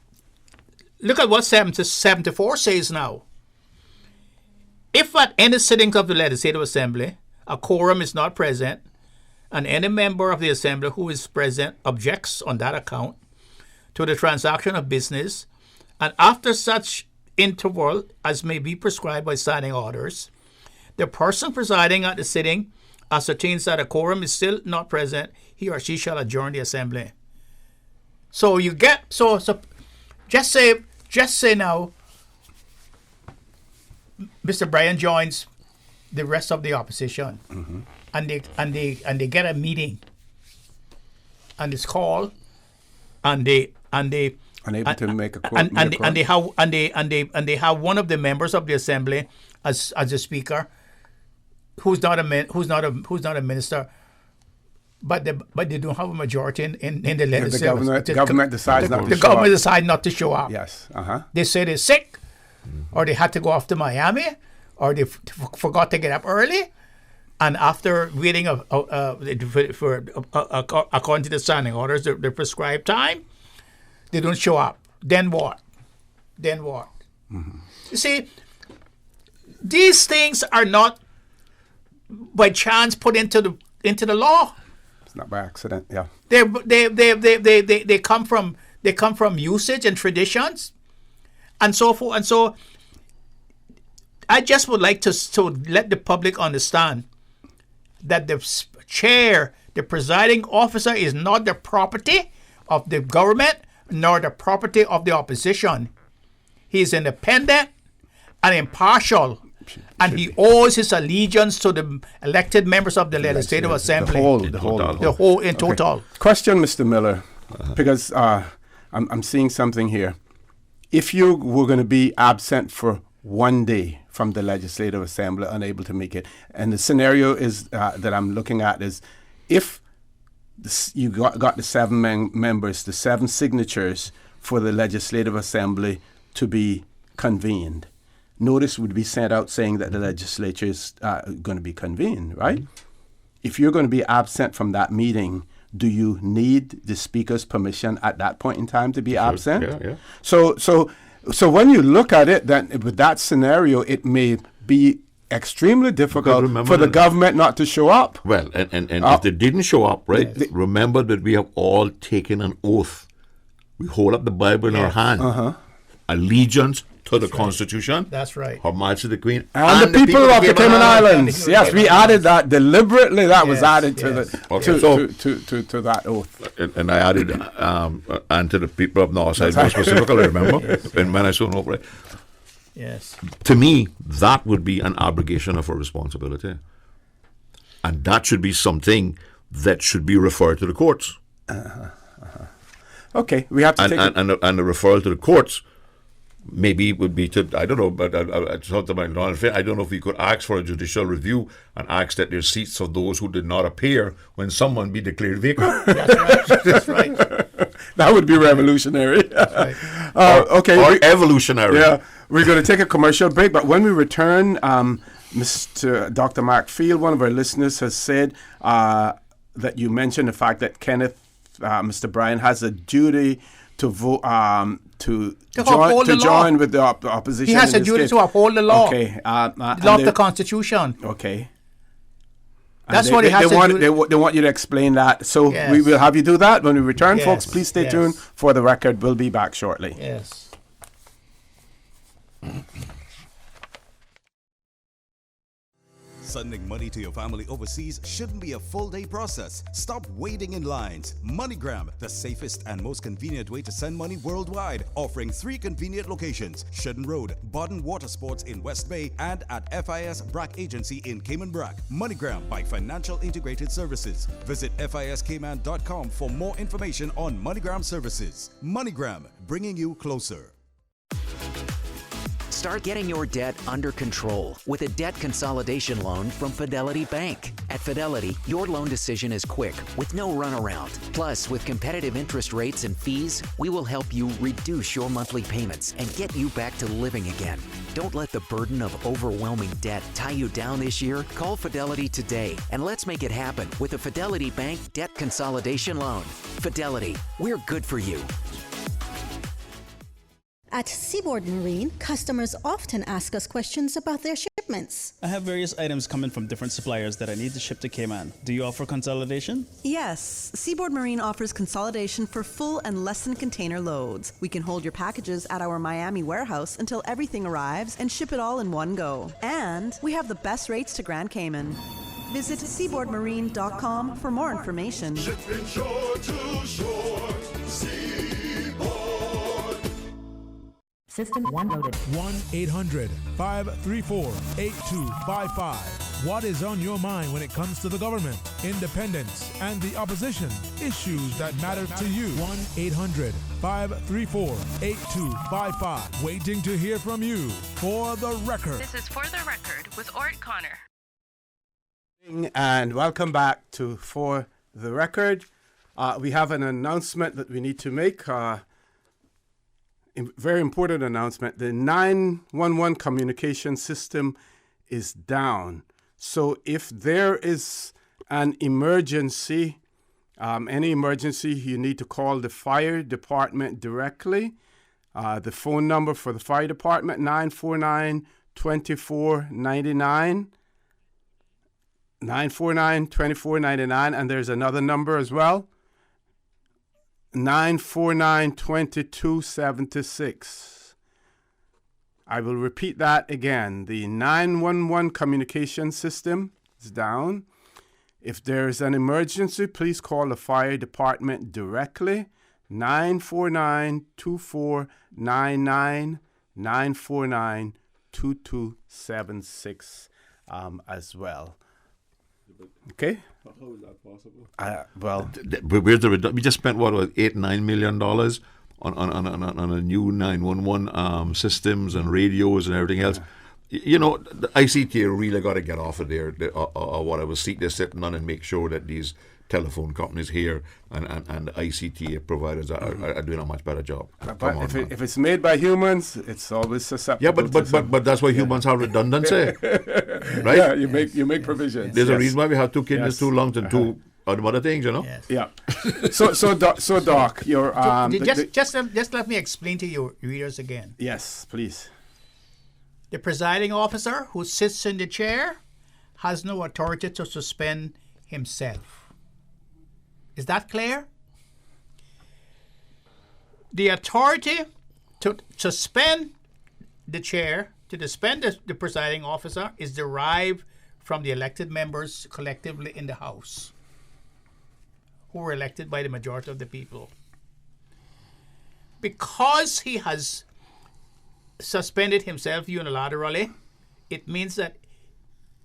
S6: look at what 74 says now. If at any sittings of the Legislative Assembly a quorum is not present, and any member of the Assembly who is present objects on that account to the transaction of business, and after such interval as may be prescribed by signing orders, the person presiding at the sitting ascertains that a quorum is still not present, he or she shall adjourn the Assembly. So you get just say now Mr. Bryan joins the rest of the opposition, and they get a meeting, and it's called, and they
S4: unable to make a quorum,
S6: and they have one of the members of the Assembly as a speaker, who's not a minister. But they don't have a majority in the legislature.
S4: The government decides not to show up.
S6: The government decides not to show up.
S4: Yes.
S6: They say they're sick, or they had to go off to Miami, or they forgot to get up early, and after waiting for according to the standing orders, the prescribed time, they don't show up. Then what? You see, these things are not by chance put into the law.
S4: It's not by accident, yeah.
S6: They come from usage and traditions, and so forth. And so, I just would like to let the public understand that the chair, the presiding officer, is not the property of the government nor the property of the opposition. He is independent and impartial. And he owes his allegiance to the elected members of the Legislative Assembly.
S4: The whole in
S6: total.
S4: Question, Mr. Miller, because I'm seeing something here. If you were going to be absent for one day from the Legislative Assembly, unable to make it, and the scenario is that I'm looking at is, if you got the 7 members, the 7 signatures for the Legislative Assembly to be convened, notice would be sent out saying that the legislature is going to be convened, right? If you're going to be absent from that meeting, do you need the speaker's permission at that point in time to be absent?
S5: Yeah.
S4: So when you look at it, then with that scenario, it may be extremely difficult for the government not to show up.
S5: Well, and if they didn't show up, right, remember that we have all taken an oath. We hold up the Bible in our hand. Allegiance to the Constitution.
S6: That's right.
S5: Her Majesty the Queen.
S4: And the people of the Cayman Islands. Yes, we added that deliberately. That was added to that oath.
S5: And I added and to the people of Northside more specifically, remember? And when I saw no right.
S6: Yes.
S5: To me, that would be an abrogation of a responsibility. And that should be something that should be referred to the courts.
S4: Okay, we have to take
S5: and the referral to the courts maybe it would be to, I don't know, but I thought to my knowledge, I don't know if we could ask for a judicial review and ask that there's seats of those who did not appear when someone be declared vacant.
S6: That's right.
S4: That would be revolutionary.
S6: That's right.
S4: Okay.
S5: Or evolutionary.
S4: Yeah. We're going to take a commercial break, but when we return, Mr. Dr. Mark Field, one of our listeners, has said that you mentioned the fact that Kenneth, Mr. Bryan, has a duty to vote, to join with the opposition.
S6: He has a duty to uphold the law.
S4: Okay.
S6: The law of the Constitution.
S4: Okay.
S6: That's what he has to do.
S4: They want you to explain that. So
S6: Yes.
S4: we will have you do that when we return,
S6: Yes,
S4: folks. Please stay
S6: yes.
S4: tuned for the record. We'll be back shortly.
S6: Yes.
S14: Sending money to your family overseas shouldn't be a full-day process. Stop waiting in lines. MoneyGram, the safest and most convenient way to send money worldwide, offering 3 convenient locations: Shedden Road, Baden Water Sports in West Bay, and at FIS Brack Agency in Cayman Brack. MoneyGram by Financial Integrated Services. Visit fiscayman.com for more information on MoneyGram services. MoneyGram, bringing you closer.
S15: Start getting your debt under control with a debt consolidation loan from Fidelity Bank. At Fidelity, your loan decision is quick with no runaround. Plus, with competitive interest rates and fees, we will help you reduce your monthly payments and get you back to living again. Don't let the burden of overwhelming debt tie you down this year. Call Fidelity today and let's make it happen with a Fidelity Bank debt consolidation loan. Fidelity, we're good for you.
S16: At Seaboard Marine, customers often ask us questions about their shipments.
S11: I have various items coming from different suppliers that I need to ship to Cayman. Do you offer consolidation?
S1: Yes, Seaboard Marine offers consolidation for full and less than container loads. We can hold your packages at our Miami warehouse until everything arrives and ship it all in one go. And we have the best rates to Grand Cayman. Visit seaboardmarine.com for more information.
S18: Shipping shore to shore, Seaboard.
S3: System 1 loaded. 1-800-534-8255. What is on your mind when it comes to the government, independence, and the opposition? Issues that matter to you. 1-800-534-8255. Waiting to hear from you. For the record.
S2: This is For the Record with Orrett Connor.
S4: And welcome back to For the Record. We have an announcement that we need to make. Very important announcement. The 911 communication system is down. So if there is an emergency, any emergency, you need to call the fire department directly. The phone number for the fire department, 949-2499. 949-2499. And there's another number as well. 949-2276. I will repeat that again. The 911 communication system is down. If there is an emergency, please call the fire department directly. 949-2499, 949-2276 as well. Okay.
S5: How is that possible?
S4: Well,
S5: where's the we just spent what was $8-9 million on a new 911 systems and radios and everything else. You know, the ICTA really got to get off of there, or whatever seat they're sitting on, and make sure that these telephone companies here and the ICTA providers are doing a much better job.
S4: But if it's made by humans, it's always susceptible.
S5: Yeah, but that's why humans have redundancy, right?
S4: Yeah, you make provisions.
S5: There's a reason why we have 2 kidneys, 2 lungs, and 2 other things, you know.
S6: Yes.
S4: Yeah. So Doc, you're
S6: just let me explain to your readers again.
S4: Yes, please.
S6: The presiding officer who sits in the chair has no authority to suspend himself. Is that clear? The authority to suspend the chair, to suspend the presiding officer, is derived from the elected members collectively in the House, who were elected by the majority of the people. Because he has suspended himself unilaterally, it means that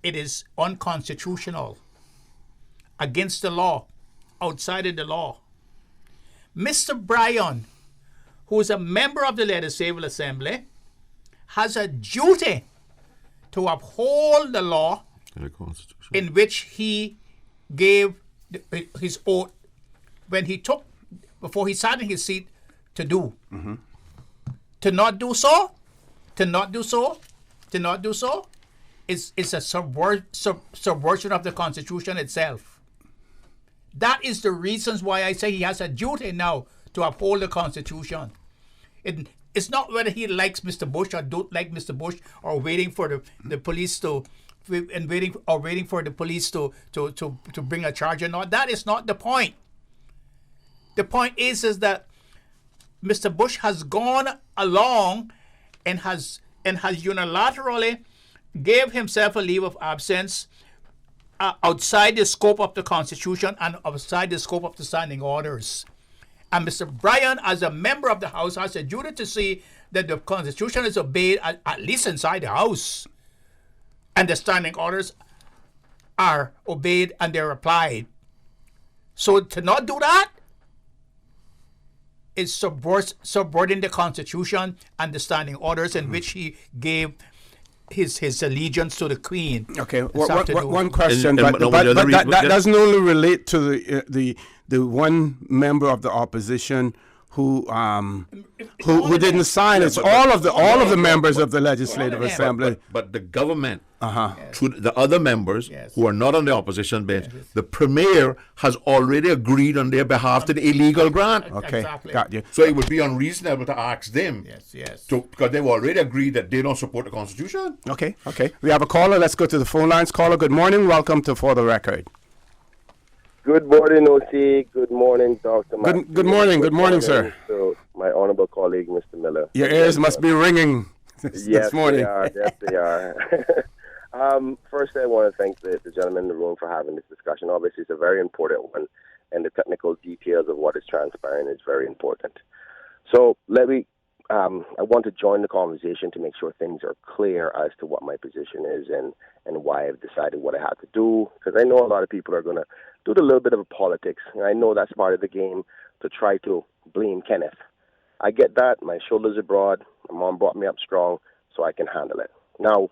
S6: it is unconstitutional, against the law, outside of the law. Mr. Bryan, who is a member of the Legislative Assembly, has a duty to uphold the law in which he gave his oath before he sat in his seat to do.
S4: Mm-hmm.
S6: To not do so is a subversion of the Constitution itself. That is the reasons why I say he has a duty now to uphold the Constitution. It's not whether he likes Mr. Bush or don't like Mr. Bush, or waiting for the police to bring a charge or not. That is not the point. The point is that Mr. Bush has gone along and has unilaterally gave himself a leave of absence outside the scope of the Constitution and outside the scope of the standing orders. And Mr. Bryan, as a member of the House, has a duty to see that the Constitution is obeyed, at least inside the House, and the standing orders are obeyed and they're applied. So to not do that is subverting the Constitution and the standing orders in which he gave his allegiance to the Queen.
S4: Okay, one question, but that doesn't only relate to the one member of the opposition who didn't sign. It's all of the members of the Legislative Assembly.
S5: But the government, through the other members who are not on the opposition bench, the Premier has already agreed on their behalf to the illegal grant.
S4: Okay,
S6: exactly.
S4: Got you.
S5: So it would be unreasonable to ask them. Because they've already agreed that they don't support the Constitution.
S4: Okay. We have a caller. Let's go to the phone lines. Caller, good morning. Welcome to For the Record.
S19: Good morning, OC. Good morning, Dr.
S4: Good morning, sir.
S19: So, my honorable colleague, Mr. Miller.
S4: Your ears must be ringing this morning.
S19: Yes, they are. First, I want to thank the gentleman in the room for having this discussion. Obviously, it's a very important one, and the technical details of what is transpiring is very important. So, I want to join the conversation to make sure things are clear as to what my position is and why I've decided what I have to do. Because I know a lot of people are going to do a little bit of politics. And I know that's part of the game to try to blame Kenneth. I get that. My shoulders are broad. My mom brought me up strong, so I can handle it. Now,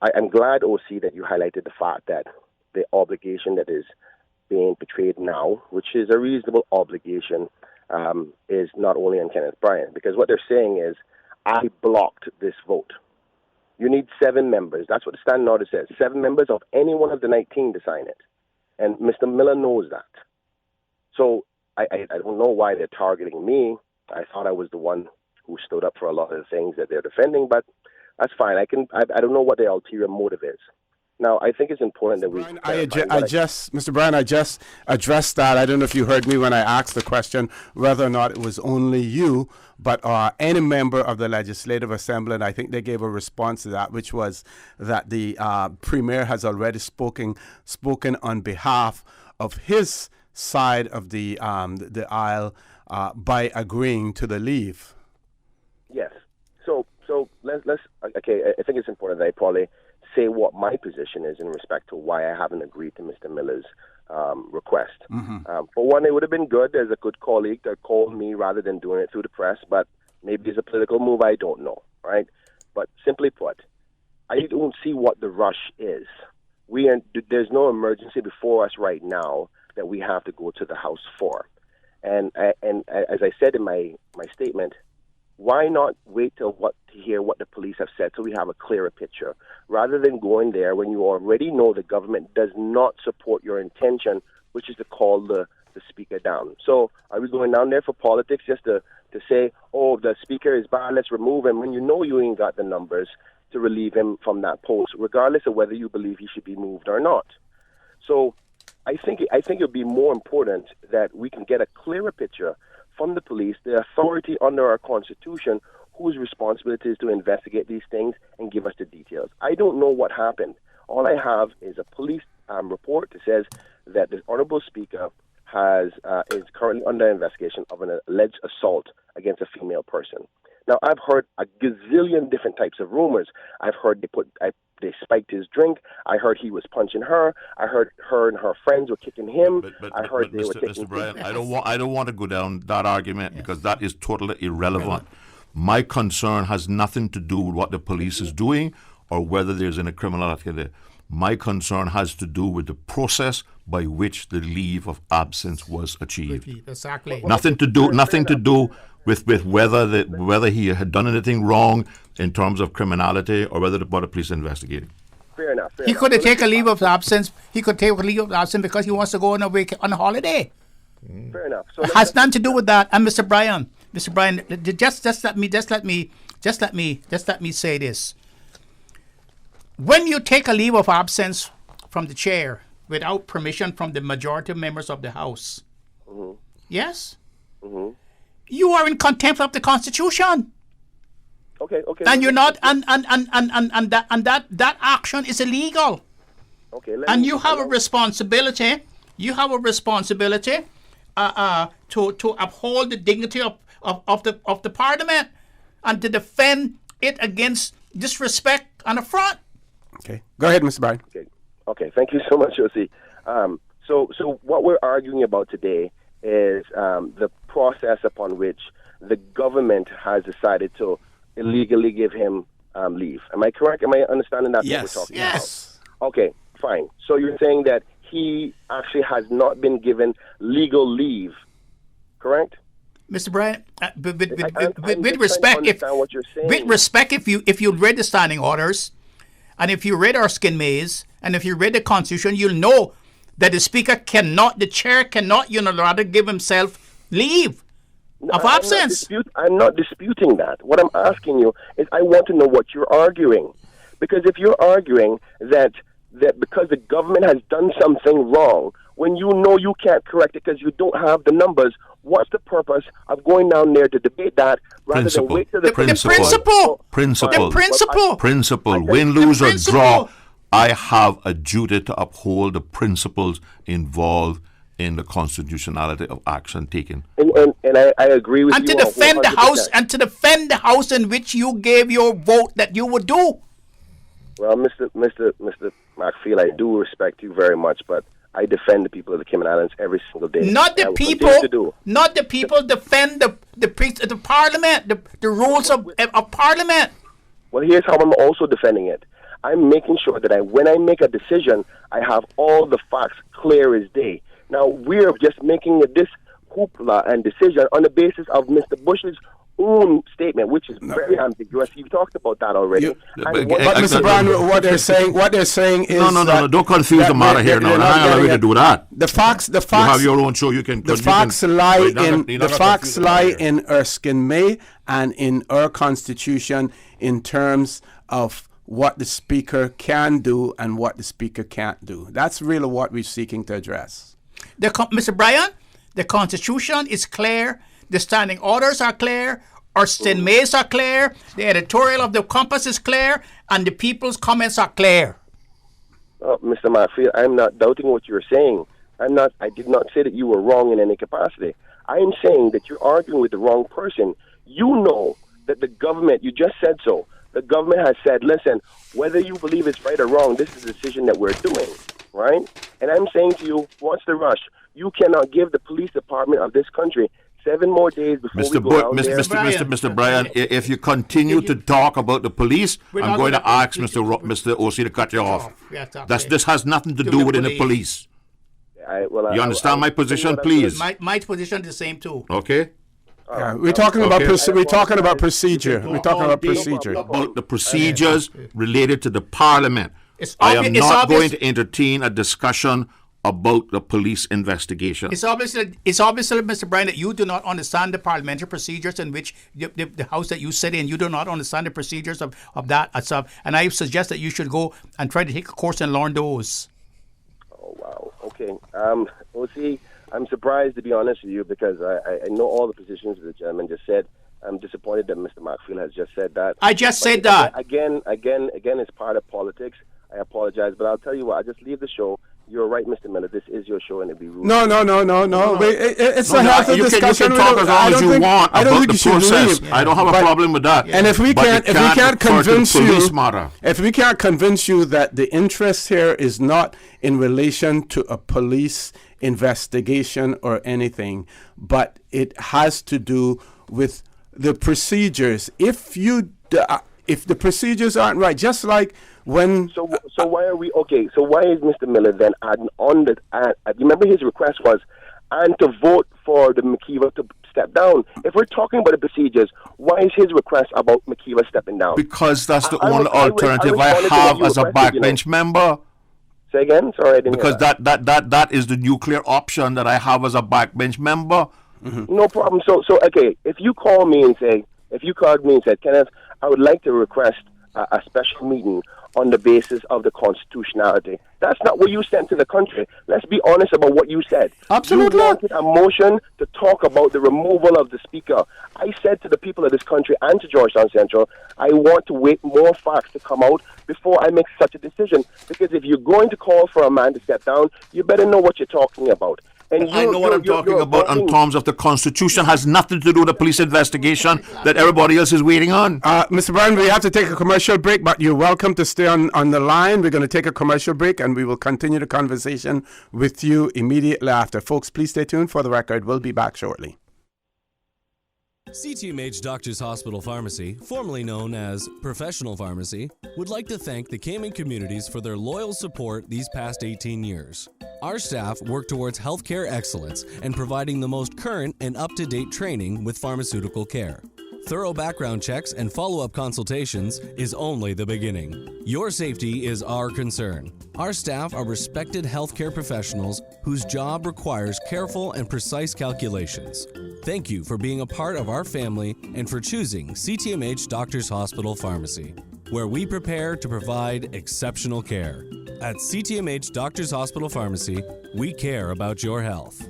S19: I'm glad, OC, that you highlighted the fact that the obligation that is being portrayed now, which is a reasonable obligation, is not only on Kenneth Bryan, because what they're saying is, I blocked this vote. You need 7 members. That's what the standing order says. 7 members of any one of the 19 to sign it. And Mr. Miller knows that. So I don't know why they're targeting me. I thought I was the one who stood up for a lot of the things that they're defending, but that's fine. I don't know what their ulterior motive is. Now, I think it's important that
S4: Mr. Bryan, I just addressed that. I don't know if you heard me when I asked the question whether or not it was only you, but any member of the Legislative Assembly, and I think they gave a response to that, which was that the Premier has already spoken on behalf of his side of the aisle by agreeing to the leave.
S19: Yes. So let's okay. I think it's important that I probably say what my position is in respect to why I haven't agreed to Mr. Miller's request. For one, it would have been good as a good colleague to call me rather than doing it through the press, but maybe it's a political move, I don't know, right? But simply put, I don't see what the rush is. There's no emergency before us right now that we have to go to the House for. And as I said in my statement, why not wait to hear what the police have said so we have a clearer picture, rather than going there when you already know the government does not support your intention, which is to call the speaker down. So are we going down there for politics just to say, oh, the speaker is bad, let's remove him, when you know you ain't got the numbers to relieve him from that post, regardless of whether you believe he should be moved or not? So I think it would be more important that we can get a clearer picture from the police, the authority under our Constitution, whose responsibility is to investigate these things and give us the details. I don't know what happened. All I have is a police report that says that the Honorable Speaker is currently under investigation of an alleged assault against a female person. Now, I've heard a gazillion different types of rumors. I've heard they spiked his drink. I heard he was punching her. I heard her and her friends were kicking him. I heard they were taking.
S5: Mr. Bryan, I don't want to go down that argument because that is totally irrelevant. My concern has nothing to do with what the police is doing or whether there's any criminal activity. My concern has to do with the process by which the leave of absence was achieved.
S6: Exactly.
S5: Nothing to do with whether he had done anything wrong in terms of criminality or whether the Border Police investigating.
S19: Fair enough.
S6: He could have taken a leave of absence. He could take a leave of absence because he wants to go on a holiday.
S19: Fair enough. So
S6: It has nothing to do with that. And Mr. Bryan, just let me say this. When you take a leave of absence from the chair without permission from the majority of members of the House, yes, you are in contempt of the Constitution.
S19: Okay.
S6: And you're not, and that action is illegal.
S19: Okay.
S6: And you have a responsibility. You have a responsibility to uphold the dignity of the Parliament and to defend it against disrespect and affront.
S4: Okay. Go ahead, Mr. Bryan.
S19: Okay. Thank you so much, Josie. So what we're arguing about today is the process upon which the government has decided to illegally give him leave. Am I correct? Am I understanding that?
S4: Yes.
S19: What we're talking
S6: Yes.
S19: about? Okay, fine. So you're saying that he actually has not been given legal leave, correct?
S6: Mr. Bryan,
S19: I'm
S6: with
S19: just
S6: respect,
S19: trying to understand what you're saying.
S6: with respect, if you read the standing orders, and if you read Erskine Mays, and if you read the Constitution, you'll know that the chair cannot unilaterally give himself leave of absence.
S19: I'm not disputing that. What I'm asking you is I want to know what you're arguing. Because if you're arguing that because the government has done something wrong, when you know you can't correct it because you don't have the numbers, what's the purpose of going down there to debate that rather than wait till the
S5: Principle. Win, lose, or draw. I have a duty to uphold the principles involved in the constitutionality of action taken.
S19: And I agree with you.
S6: And to defend the House, and to defend the House in which you gave your vote that you would do.
S19: Well, Mr. McFeel, I do respect you very much, but I defend the people of the Cayman Islands every single day.
S6: Not the people. Not the people. Defend the Parliament, the rules of Parliament.
S19: Well, here's how I'm also defending it. I'm making sure that when I make a decision, I have all the facts clear as day. Now, we're just making this hoopla and decision on the basis of Mr. Bush's own statement, which is very ambiguous. You talked about that already.
S4: But Mr. Brown, what they're saying is
S5: no. Don't confuse the matter here. Now, I'm not going to do that.
S4: The facts.
S5: You have your own show. You can.
S4: The facts lie in Erskine May and in our Constitution in terms of what the Speaker can do and what the Speaker can't do. That's really what we're seeking to address.
S6: Mr. Bryan, the Constitution is clear. The standing orders are clear. Erskine Mays are clear. The editorial of the Compass is clear. And the people's comments are clear.
S19: Mr. McFeel, I'm not doubting what you're saying. I did not say that you were wrong in any capacity. I am saying that you're arguing with the wrong person. You know that the government, you just said so, the government has said, listen, whether you believe it's right or wrong, this is the decision that we're doing, right? And I'm saying to you, what's the rush? You cannot give the police department of this country 7 more days before we go out there.
S5: Mr. Bryan, if you continue to talk about the police, I'm going to ask Mr. O.C. to cut you off. This has nothing to do with the police. You understand my position, please?
S6: My position is the same too.
S5: Okay.
S4: We're talking about procedure. We're talking about procedure.
S5: About the procedures related to the Parliament. I am not going to entertain a discussion about the police investigation.
S6: It's obviously, Mr. Bryan, that you do not understand the parliamentary procedures in which the House that you sit in, you do not understand the procedures of that. And I suggest that you should go and try to take a course and learn those.
S19: Oh, wow. Okay. Well, see, I'm surprised, to be honest with you, because I know all the positions that the gentleman just said. I'm disappointed that Mr. McFeel has just said that.
S6: I just said that.
S19: Again, it's part of politics. I apologize, but I'll tell you what, I'll just leave the show. You're right, Mr. Miller. This is your show, and it'd be rude.
S4: No. It's a healthy discussion.
S5: You can talk as long as you want about the process. I don't have a problem with that.
S4: And if we can't convince you that the interest here is not in relation to a police investigation or anything, but it has to do with the procedures. If the procedures aren't right, just like when.
S19: So why are we okay? So why is Mr. Miller then adding on that? Remember his request was, and to vote for the McKeever to step down. If we're talking about the procedures, why is his request about Makiwa stepping down?
S5: Because that's the only alternative I have as a backbench member.
S19: Say again? Sorry, I didn't
S5: Because
S19: hear
S5: that is the nuclear option that I have as a backbench member.
S19: No problem. So okay, if you called me and said, Kenneth, I would like to request a special meeting on the basis of the constitutionality. That's not what you sent to the country. Let's be honest about what you said.
S5: Absolutely.
S19: You wanted a motion to talk about the removal of the speaker. I said to the people of this country and to Georgetown Central, I want to wait more facts to come out before I make such a decision. Because if you're going to call for a man to step down, you better know what you're talking about. And
S5: I know what I'm talking about in terms of the Constitution. Has nothing to do with the police investigation that everybody else is waiting on.
S4: Mr. Brown, we have to take a commercial break, but you're welcome to stay on the line. We're going to take a commercial break, and we will continue the conversation with you immediately after. Folks, please stay tuned. For the record, we'll be back shortly.
S20: CTMH Doctors Hospital Pharmacy, formerly known as Professional Pharmacy, would like to thank the Cayman communities for their loyal support these past 18 years. Our staff work towards healthcare excellence and providing the most current and up-to-date training with pharmaceutical care. Thorough background checks and follow-up consultations is only the beginning. Your safety is our concern. Our staff are respected healthcare professionals whose job requires careful and precise calculations. Thank you for being a part of our family and for choosing CTMH Doctors Hospital Pharmacy, where we prepare to provide exceptional care. At CTMH Doctors Hospital Pharmacy, we care about your health.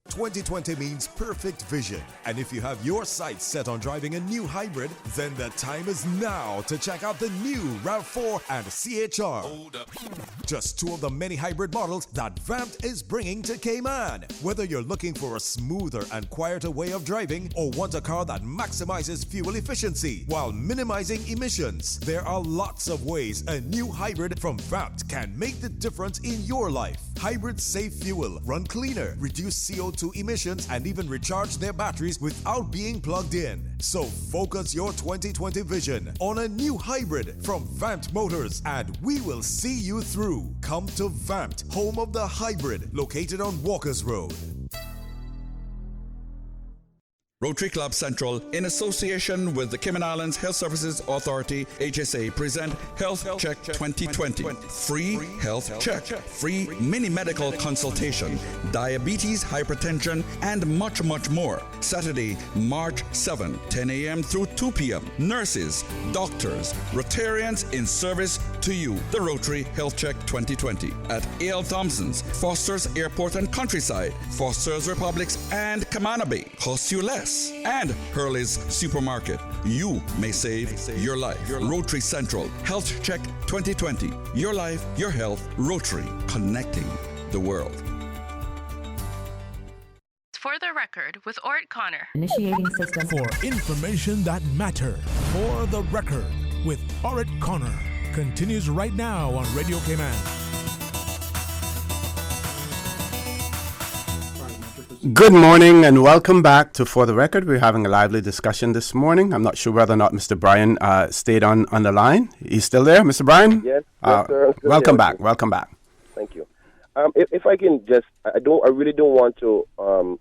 S14: 2020 means perfect vision. And if you have your sights set on driving a new hybrid, then the time is now to check out the new RAV4 and CHR. Just two of the many hybrid models that Vamped is bringing to Cayman. Whether you're looking for a smoother and quieter way of driving or want a car that maximizes fuel efficiency while minimizing emissions, there are lots of ways a new hybrid from Vamped can make the difference in your life. Hybrids save fuel, run cleaner, reduce CO2 emissions, and even recharge their batteries without being plugged in. So focus your 2020 vision on a new hybrid from Vamped Motors, and we will see you through. Come to Vamped, home of the hybrid, located on Walkers Road.
S8: Rotary Club Central, in association with the Cayman Islands Health Services Authority, HSA, present Health Check 2020. Free health check, free mini medical consultation, diabetes, hypertension, and much, much more. Saturday, March 7, 10 a.m. through 2 p.m. Nurses, doctors, Rotarians in service to you. The Rotary Health Check 2020 at A.L. Thompson's, Foster's Airport and Countryside, Foster's Republics, and Kamana Bay. Costs you less. And Hurley's Supermarket. You may save your life. Rotary Central Health Check 2020. Your life, your health. Rotary, connecting the world.
S2: For the record, with Orrett Connor.
S3: Initiating system. For information that matter. For the record, with Orrett Connor. Continues right now on Radio Cayman.
S4: Good morning and welcome back to For the Record. We're having a lively discussion this morning. I'm not sure whether or not Mr. Bryan stayed on the line. He's still there, Mr. Bryan?
S19: Yes, sir.
S4: Welcome back. Welcome back.
S19: Thank you. If I can just, I really don't want to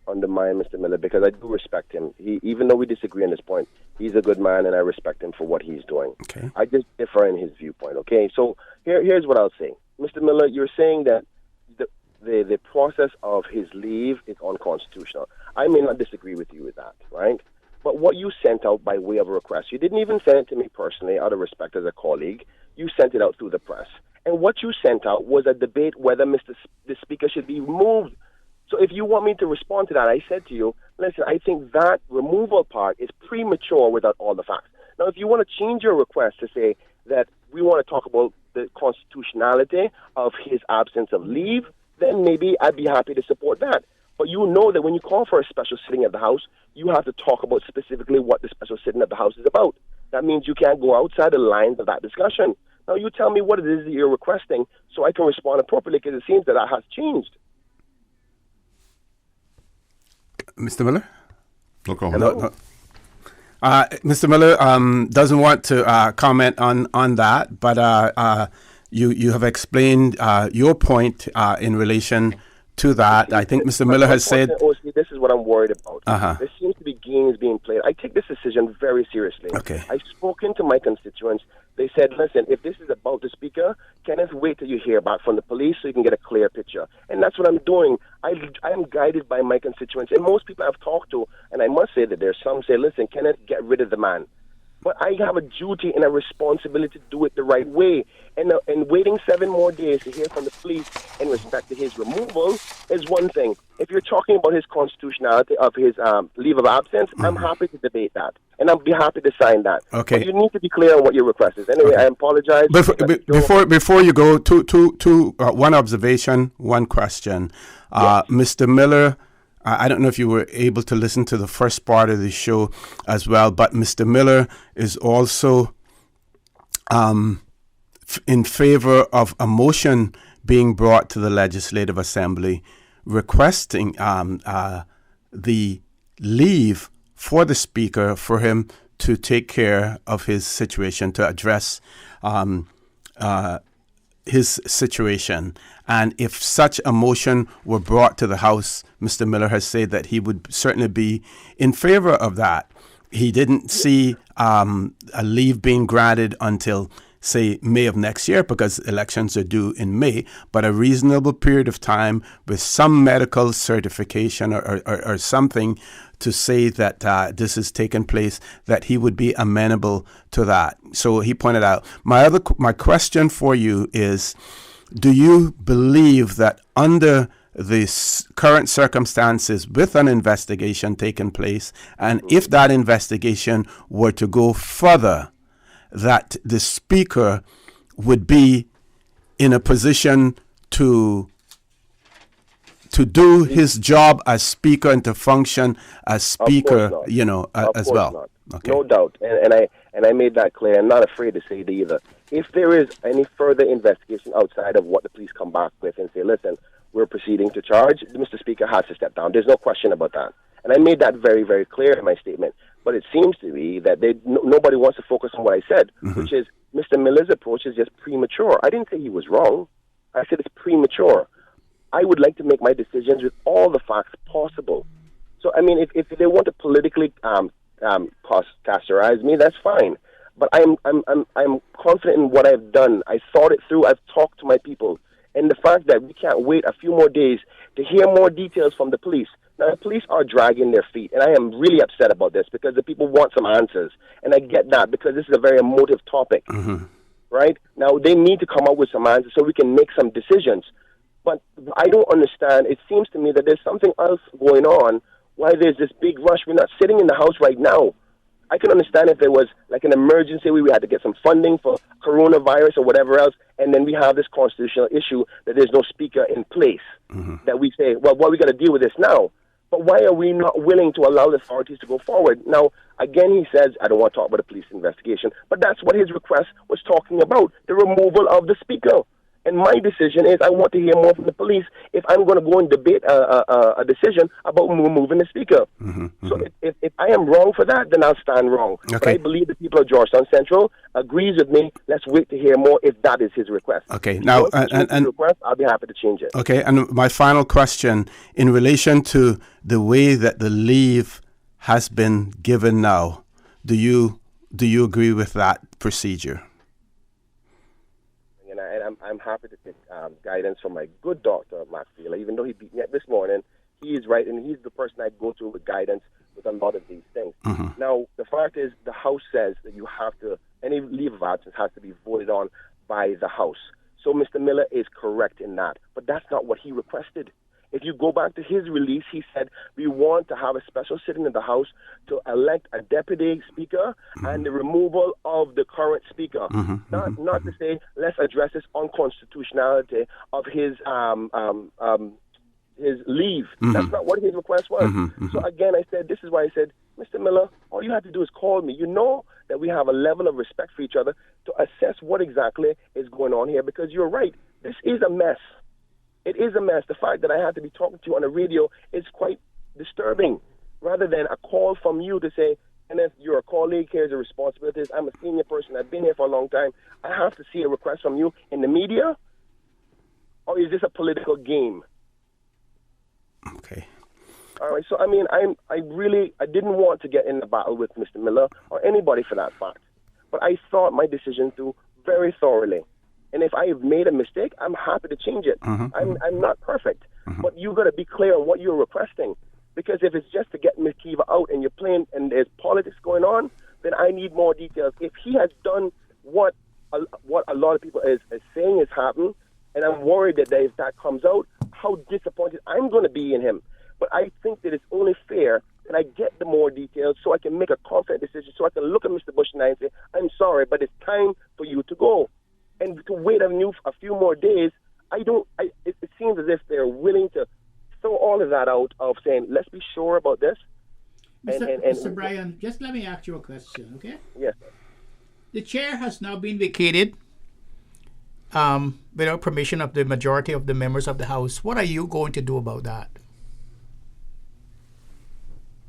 S19: undermine Mr. Miller because I do respect him. Even though we disagree on this point, he's a good man and I respect him for what he's doing.
S4: Okay.
S19: I just differ in his viewpoint. Okay, so here's what I'll say, Mr. Miller. You're saying that the process of his leave is unconstitutional. I may not disagree with you with that, right? But what you sent out by way of a request, you didn't even send it to me personally, out of respect as a colleague. You sent it out through the press. And what you sent out was a debate whether the Speaker should be removed. So if you want me to respond to that, I said to you, listen, I think that removal part is premature without all the facts. Now, if you want to change your request to say that we want to talk about the constitutionality of his absence of leave, then maybe I'd be happy to support that. But you know that when you call for a special sitting of the House, you have to talk about specifically what the special sitting of the House is about. That means you can't go outside the lines of that discussion. Now, you tell me what it is that you're requesting so I can respond appropriately, because it seems that has changed. Mr. Miller?
S5: No comment.
S19: Hello?
S4: Mr. Miller doesn't want to comment on that, but you have explained your point in relation to that. I think Mr. Miller has said...
S19: OC, this is what I'm worried about.
S4: Uh-huh.
S19: There seems to be games being played. I take this decision very seriously.
S4: Okay.
S19: I've spoken to my constituents. They said, listen, if this is about the speaker, Kenneth, wait till you hear back from the police so you can get a clear picture. And that's what I'm doing. I'm guided by my constituents. And most people I've talked to, and I must say that there's some say, listen, Kenneth, get rid of the man. But I have a duty and a responsibility to do it the right way. And waiting 7 more days to hear from the police in respect to his removal is one thing. If you're talking about his constitutionality of his leave of absence, I'm happy to debate that. And I'll be happy to sign that.
S4: Okay.
S19: But you need to be clear on what your request is. Anyway, I apologize.
S4: Before you go, one observation, one question. Mr. Miller... I don't know if you were able to listen to the first part of the show as well, but Mr. Miller is also in favor of a motion being brought to the Legislative Assembly requesting the leave for the Speaker for him to take care of his situation, to address his situation. And if such a motion were brought to the House, Mr. Miller has said that he would certainly be in favor of that. He didn't see a leave being granted until, say, May of next year, because elections are due in May, but a reasonable period of time with some medical certification or something to say that this has taken place, that he would be amenable to that. So he pointed out. My question for you is, do you believe that under the current circumstances with an investigation taking place, and if that investigation were to go further, that the Speaker would be in a position to do his job as Speaker and to function as Speaker, as well?
S19: Okay. No doubt, and I made that clear. I'm not afraid to say it either. If there is any further investigation outside of what the police come back with and say, listen, we're proceeding to charge, Mr. Speaker has to step down. There's no question about that. And I made that very, very clear in my statement. But it seems to be that nobody wants to focus on what I said, which is Mr. Miller's approach is just premature. I didn't say he was wrong. I said it's premature. I would like to make my decisions with all the facts possible. So, I mean, if they want to politically categorize me, that's fine. But I'm confident in what I've done. I thought it through. I've talked to my people. And the fact that we can't wait a few more days to hear more details from the police. Now, the police are dragging their feet, and I am really upset about this because the people want some answers. And I get that because this is a very emotive topic, right? Now, they need to come up with some answers so we can make some decisions. But I don't understand. It seems to me that there's something else going on why there's this big rush. We're not sitting in the House right now. I can understand if there was like an emergency where we had to get some funding for coronavirus or whatever else, and then we have this constitutional issue that there's no Speaker in place, that we say, well, we got to deal with this now. But why are we not willing to allow the authorities to go forward? Now, again, he says, I don't want to talk about a police investigation, but that's what his request was talking about, the removal of the Speaker. And my decision is I want to hear more from the police if I'm going to go and debate a decision about removing the Speaker. So if I am wrong for that, then I'll stand wrong.
S4: Okay.
S19: But I believe the people of Georgetown Central agrees with me. Let's wait to hear more if that is his request.
S4: Okay. Now,
S19: request, I'll be happy to change it.
S4: Okay. And my final question, in relation to the way that the leave has been given now, do you agree with that procedure?
S19: And I'm happy to take guidance from my good doctor, Matt Fiela. Even though he beat me up this morning, he is right, and he's the person I go to with guidance with a lot of these things. Now, the fact is, the House says that you have to, any leave of absence has to be voted on by the House. So Mr. Miller is correct in that. But that's not what he requested. If you go back to his release, he said, we want to have a special sitting in the House to elect a deputy speaker and the removal of the current speaker. Not to say, let's address this unconstitutionality of his leave. That's not what his request was. So again, I said, this is why I said, Mr. Miller, all you have to do is call me. You know that we have a level of respect for each other to assess what exactly is going on here, because you're right. This is a mess. It is a mess. The fact that I have to be talking to you on the radio is quite disturbing, rather than a call from you to say, and if you're a colleague, here's the responsibilities. I'm a senior person. I've been here for a long time. I have to see a request from you in the media? Or is this a political game? All right. So I mean, I didn't want to get in a battle with Mr. Miller or anybody for that fact, but I thought my decision through very thoroughly. And if I have made a mistake, I'm happy to change it. I'm not perfect, but you got to be clear on what you're requesting. Because if it's just to get McKeever out and you're playing and there's politics going on, then I need more details. If he has done what a lot of people is saying has happened, and I'm worried that if that comes out, how disappointed I'm going to be in him. But I think that it's only fair that I get the more details so I can make a confident decision, so I can look at Mr. Bush and say, I'm sorry, but it's time for you to go. And to wait a few more days, it seems as if they're willing to throw all of that out of saying, let's be sure about this.
S6: Mr. Bryan, just let me ask you a question, okay?
S19: Yes.
S6: The chair has now been vacated without permission of the majority of the members of the House. What are you going to do about that?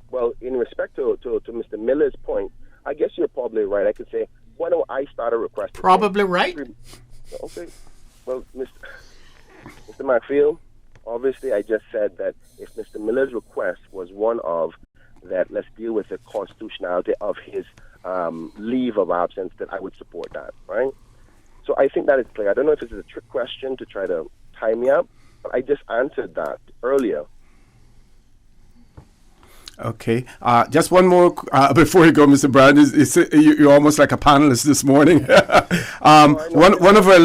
S19: Well, in respect to Mr. Miller's point, I guess you're probably right. I could say, why don't I start a request?
S6: Probably right.
S19: Okay. Well, Mr. McField, obviously I just said that if Mr. Miller's request was one of that, let's deal with the constitutionality of his leave of absence, that I would support that, right? So I think that is clear. I don't know if this is a trick question to try to tie me up, but I just answered that earlier.
S4: Okay. Just one more before you go, Mr. Bryan. You're almost like a panelist this morning. One of our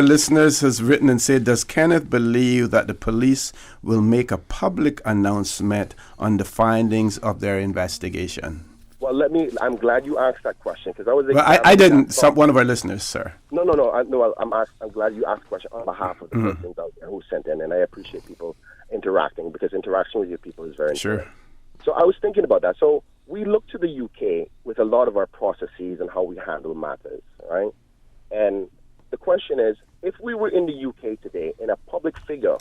S4: listeners has written and said, does Kenneth believe that the police will make a public announcement on the findings of their investigation?
S19: Well, I'm glad you asked that question, because I was.
S4: Well, I didn't. One of our listeners, sir.
S19: No. I'm glad you asked the question on behalf of the persons out there who sent in, and I appreciate people interacting, because interaction with your people is very important.
S4: Sure.
S19: So I was thinking about that. So we look to the UK with a lot of our processes and how we handle matters, right? And the question is, if we were in the UK today and a public figure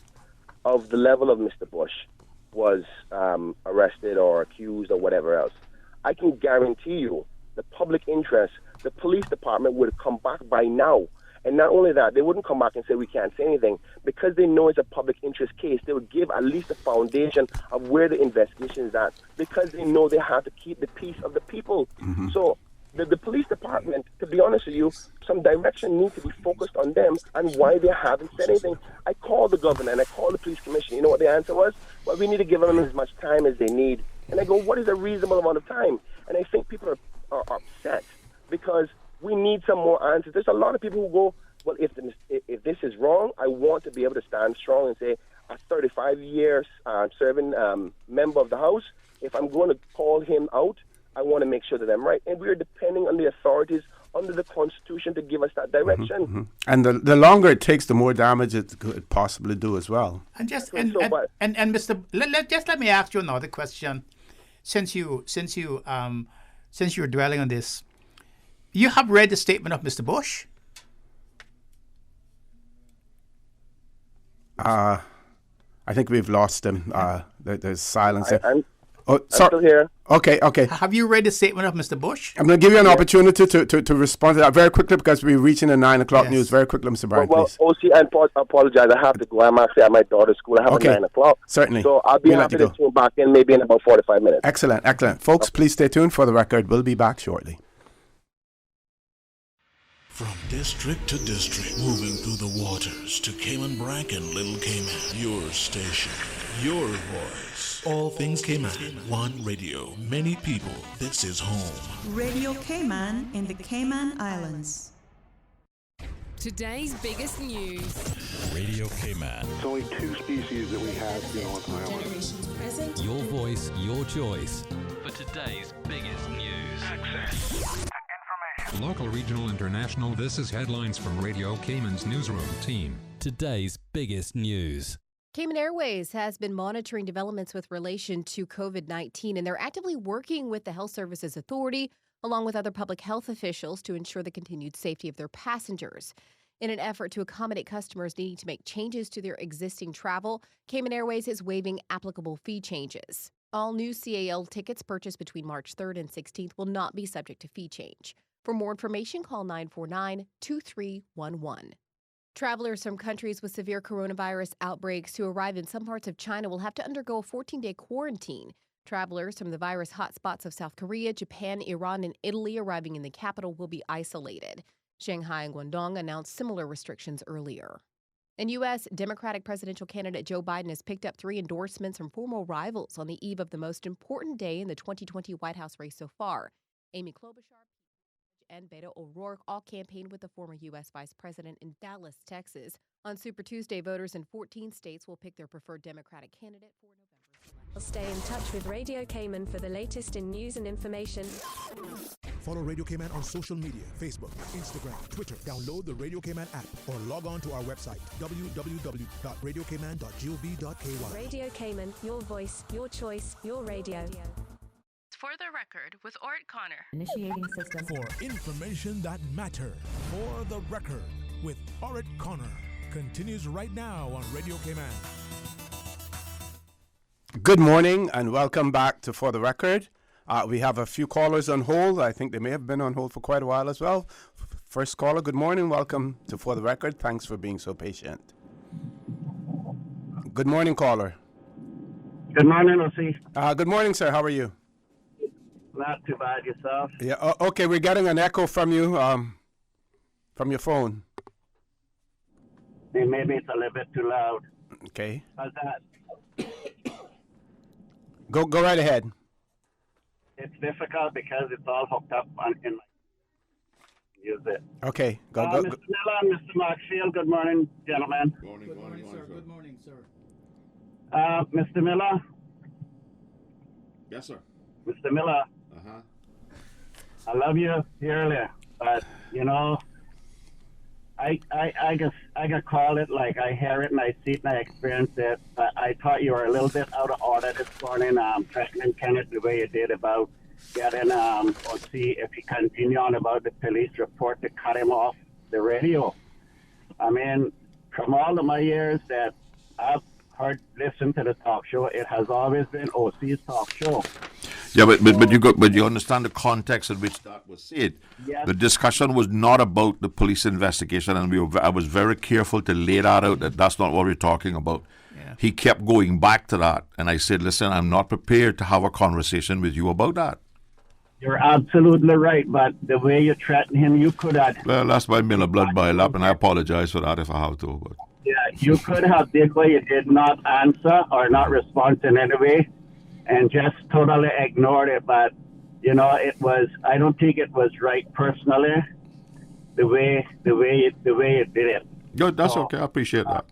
S19: of the level of Mr. Bush was arrested or accused or whatever else, I can guarantee you the public interest, the police department would come back by now. And not only that, they wouldn't come back and say we can't say anything. Because they know it's a public interest case, they would give at least a foundation of where the investigation is at, because they know they have to keep the peace of the people. So the police department, to be honest with you, some direction needs to be focused on them and why they haven't said anything. I called the governor and I called the police commission. You know what the answer was? Well, we need to give them as much time as they need. And I go, what is a reasonable amount of time? And I think people are upset because we need some more answers. There's a lot of people who go, well, if this is wrong, I want to be able to stand strong and say, a 35-year serving member of the House, if I'm going to call him out, I want to make sure that I'm right. And we're depending on the authorities under the Constitution to give us that direction.
S4: And the longer it takes, the more damage it could possibly do as well.
S6: And Mr. Let me ask you another question. Since you're dwelling on this, you have read the statement of Mr. Bush?
S4: I think we've lost him. There's silence.
S19: I'm still here.
S4: Okay.
S6: Have you read the statement of Mr. Bush?
S4: I'm going to give you an opportunity to respond to that very quickly, because we're reaching the 9 o'clock news. Very quickly, Mr. Bryan, please.
S19: OC, I apologize. I have to go. I'm actually at my daughter's school. I have at 9 o'clock.
S4: Certainly.
S19: So I'll be happy to tune back in maybe in about 45 minutes.
S4: Excellent. Folks, please stay tuned for the record. We'll be back shortly.
S7: From district to district, moving through the waters to Cayman Brac and Little Cayman. Your station, your voice. All things Cayman. One radio, many people. This is home.
S21: Radio Cayman in the Cayman Islands.
S22: Today's biggest news.
S7: Radio Cayman.
S23: It's only 2 species that we have, on the island.
S20: Your voice, your choice. For today's biggest news.
S24: Access. Local, regional, international, this is headlines from Radio Cayman's newsroom team.
S20: Today's biggest news.
S26: Cayman Airways has been monitoring developments with relation to COVID-19, and they're actively working with the Health Services Authority, along with other public health officials, to ensure the continued safety of their passengers. In an effort to accommodate customers needing to make changes to their existing travel, Cayman Airways is waiving applicable fee changes. All new CAL tickets purchased between March 3rd and 16th will not be subject to fee change. For more information, call 949-2311. Travelers from countries with severe coronavirus outbreaks who arrive in some parts of China will have to undergo a 14-day quarantine. Travelers from the virus hotspots of South Korea, Japan, Iran, and Italy arriving in the capital will be isolated. Shanghai and Guangdong announced similar restrictions earlier. And U.S. Democratic presidential candidate Joe Biden has picked up 3 endorsements from former rivals on the eve of the most important day in the 2020 White House race so far. Amy Klobuchar and Beto O'Rourke all campaigned with the former U.S. vice president in Dallas, Texas. On Super Tuesday, voters in 14 states will pick their preferred Democratic candidate for November.
S9: Stay in touch with Radio Cayman for the latest in news and information.
S3: Follow Radio Cayman on social media, Facebook, Instagram, Twitter. Download the Radio Cayman app or log on to our website, www.radiocayman.gov.ky.
S9: Radio Cayman, your voice, your choice, your radio.
S2: For the Record with Orrett Connor.
S21: Initiating system.
S3: For information that matters. For the Record with Orrett Connor. Continues right now on Radio Cayman.
S4: Good morning and welcome back to For the Record. We have a few callers on hold. I think they may have been on hold for quite a while as well. First caller, good morning. Welcome to For the Record. Thanks for being so patient. Good morning, caller.
S10: Good morning, O.C.
S4: Good morning, sir. How are you?
S10: Not too bad, yourself?
S4: Yeah. Okay, we're getting an echo from you, from your phone.
S10: Maybe it's a little bit too loud.
S4: Okay.
S10: How's that?
S4: Go right ahead.
S10: It's difficult because it's all hooked up in my use it.
S4: Okay. Go.
S10: Mr. Miller and Mr. Maxfield, good morning, gentlemen.
S6: Good morning, sir. Good morning, sir.
S10: Mr. Miller?
S5: Yes, sir.
S10: Mr. Miller? I love you dearly, but, you know, I can call it like I hear it and I see it and I experience it. But I thought you were a little bit out of order this morning, threatening Kenneth the way you did about getting, or see if he continue on about the police report to cut him off the radio. I mean, from all of my years that I've listened to the talk show, it has always been OC's talk show.
S5: Yeah, but you understand the context in which that was said.
S10: Yes.
S5: The discussion was not about the police investigation, and I was very careful to lay that out, that that's not what we're talking about.
S6: Yeah.
S5: He kept going back to that, and I said, listen, I'm not prepared to have a conversation with you about that.
S10: You're absolutely right, but the way you threatened him, you could have...
S5: Well, that's my Miller blood boil up, and I apologize for that if I have to. But.
S10: Yeah, you could have did what you did not answer or not respond in any way, and just totally ignored it. But, you know, I don't think it was right personally, the way you did it.
S5: Good, that's okay. I appreciate that.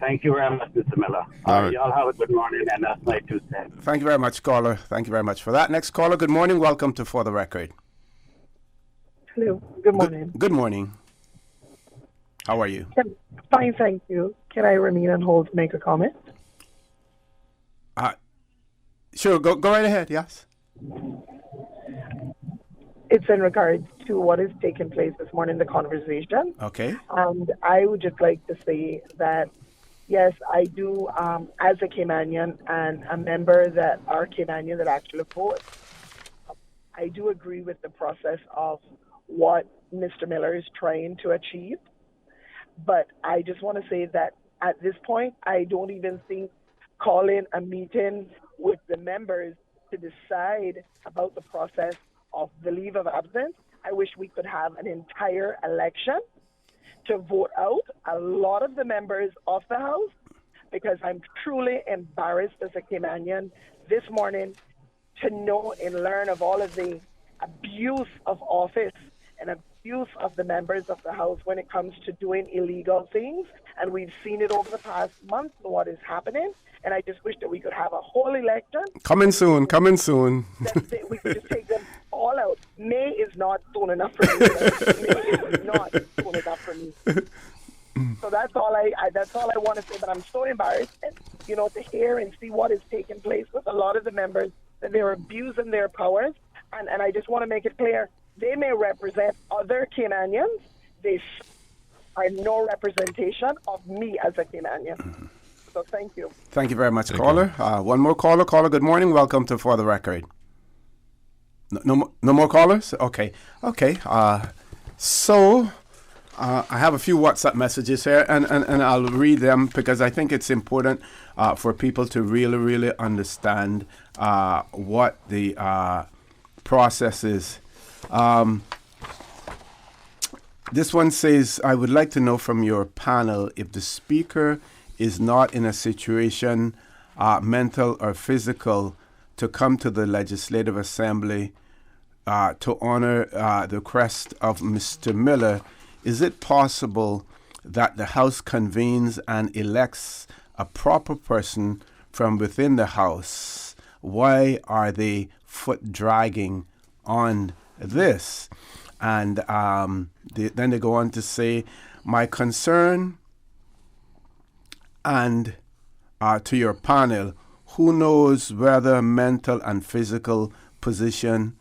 S10: Thank you very much, Mr. Miller.
S5: All right.
S10: Y'all have a good morning, and that's my 2 cents.
S4: Thank you very much, caller. Thank you very much for that. Next caller, good morning. Welcome to For the Record.
S12: Hello. Good morning.
S4: Good morning. How are you?
S12: Fine, thank you. Can I remain on hold to make a comment?
S4: Sure, go right ahead, yes.
S12: It's in regards to what is taking place this morning, the conversation.
S4: Okay.
S12: And I would just like to say that, yes, I do, as a Caymanian and a member that are Caymanian that actually vote, I do agree with the process of what Mr. Miller is trying to achieve. But I just want to say that at this point, I don't even think calling a meeting with the members to decide about the process of the leave of absence. I wish we could have an entire election to vote out a lot of the members of the House, because I'm truly embarrassed as a Caymanian this morning to know and learn of all of the abuse of office and abuse of the members of the House when it comes to doing illegal things. And we've seen it over the past month, what is happening. And I just wish that we could have a whole election.
S4: Coming soon.
S12: We could just take them all out. May is not soon enough for me. May is not soon enough for me. So that's all I want to say. But I'm so embarrassed, you know, to hear and see what is taking place with a lot of the members, that they're abusing their powers. And I just want to make it clear, they may represent other Caymanians. They are no representation of me as a Caymanian. So thank you.
S4: Thank you very much, caller. One more caller. Caller, good morning. Welcome to For the Record. No more callers? Okay. So I have a few WhatsApp messages here, and I'll read them because I think it's important for people to really understand what the process is. This one says, I would like to know from your panel if the speaker is not in a situation, mental or physical, to come to the Legislative Assembly to honor the request of Mr. Miller. Is it possible that the House convenes and elects a proper person from within the House? Why are they foot dragging on this? And then they go on to say, my concern and to your panel, who knows whether mental and physical position,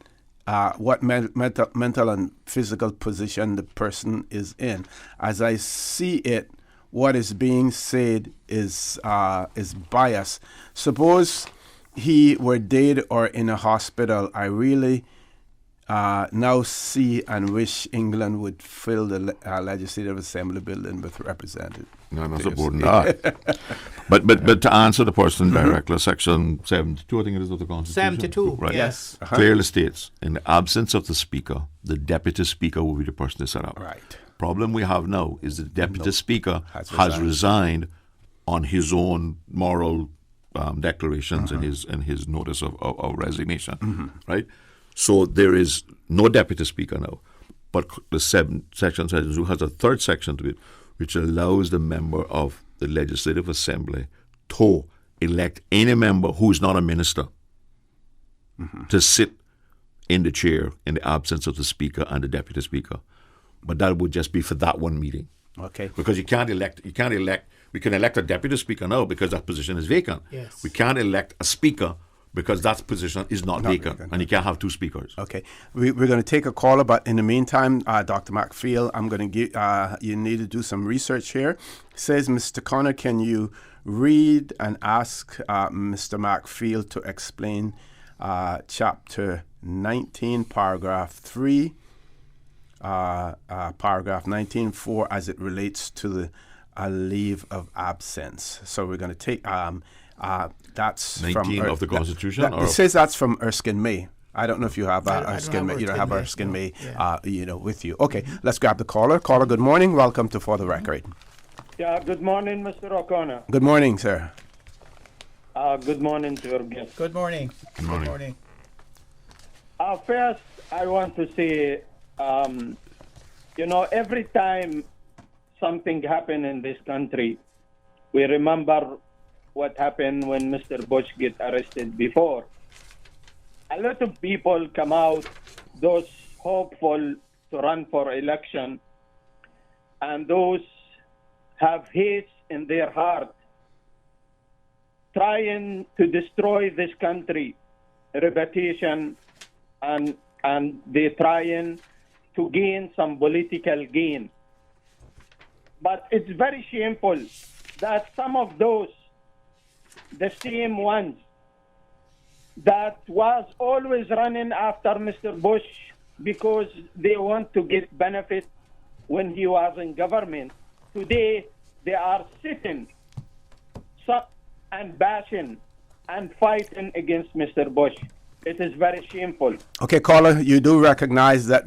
S4: what mental and physical position the person is in. As I see it, what is being said is bias. Suppose he were dead or in a hospital, I really now see and wish England would fill the Legislative Assembly building with representatives.
S5: No, not supporting that. But to answer the person directly, Section 72, I think it is of the Constitution.
S6: 72,
S5: right?
S6: yes.
S5: Clearly states, in the absence of the Speaker, the Deputy Speaker will be the person to set up.
S4: Right.
S5: Problem we have now is the Deputy Speaker has resigned on his own moral declarations and his notice of resignation. Right? So there is no Deputy Speaker now. But the Section 72 has a third section to it, which allows the member of the Legislative Assembly to elect any member who is not a minister to sit in the chair in the absence of the Speaker and the Deputy Speaker. But that would just be for that one meeting.
S4: Okay.
S5: Because we can elect a Deputy Speaker now because that position is vacant.
S6: Yes.
S5: We can't elect a Speaker because that position is not vacant, and you can't have two speakers.
S4: Okay, we're going to take a caller, but in the meantime, Dr. McPhail, I'm going to give you need to do some research here. It says, Mr. Connor, can you read and ask Mr. McPhail to explain Chapter 19, Paragraph 3, Paragraph 19.4 as it relates to the leave of absence. So we're going to take... that's
S5: 19
S4: from
S5: of the Constitution?
S4: It says that's from Erskine May. I don't know if you have Erskine May. You don't have Erskine May, with you. Okay, let's grab the caller. Caller, good morning. Welcome to For the Record.
S13: Yeah, good morning, Mr. O'Connor.
S4: Good morning, sir.
S13: Good morning to your guest.
S6: Good morning.
S5: Good morning.
S13: First, I want to say, every time something happens in this country, we remember what happened when Mr. Bush get arrested before. A lot of people come out, those hopeful to run for election, and those have hate in their heart, trying to destroy this country, reputation, and they're trying to gain some political gain. But it's very shameful that some of those, the same ones that was always running after Mr. Bush because they want to get benefit when he was in government, today they are sitting and bashing and fighting against Mr. Bush. It is very shameful.
S4: Okay, caller, you do recognize that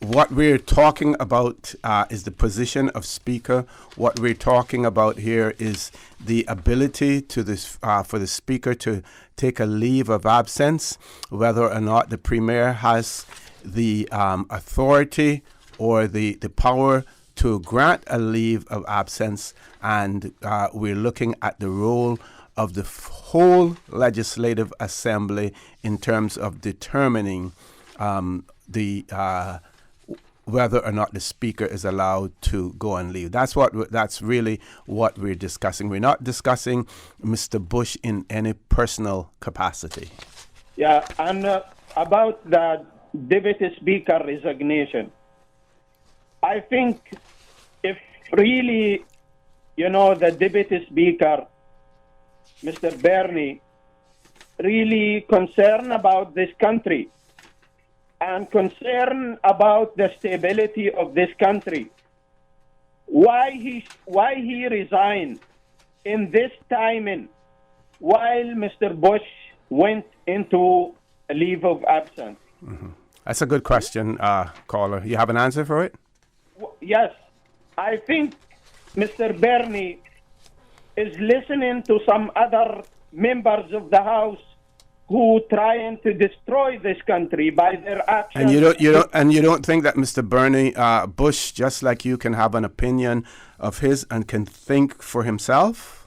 S4: what we're talking about is the position of Speaker. What we're talking about here is the ability for the Speaker to take a leave of absence, whether or not the Premier has the authority or the power to grant a leave of absence. And we're looking at the role of the whole Legislative Assembly in terms of determining whether or not the Speaker is allowed to go on leave. That's really what we're discussing. We're not discussing Mr. Bush in any personal capacity.
S13: Yeah, and about the Deputy Speaker resignation, I think if really, the Deputy Speaker, Mr. Bernie, really concerned about this country, and concern about the stability of this country, why he resigned in this timing while Mr. Bush went into a leave of absence.
S4: That's a good question, caller. You have an answer for it?
S13: Yes, I think Mr. Bernie is listening to some other members of the House who trying to destroy this country by their actions.
S4: And you don't think that Mr. Bernie Bush, just like you, can have an opinion of his and can think for himself?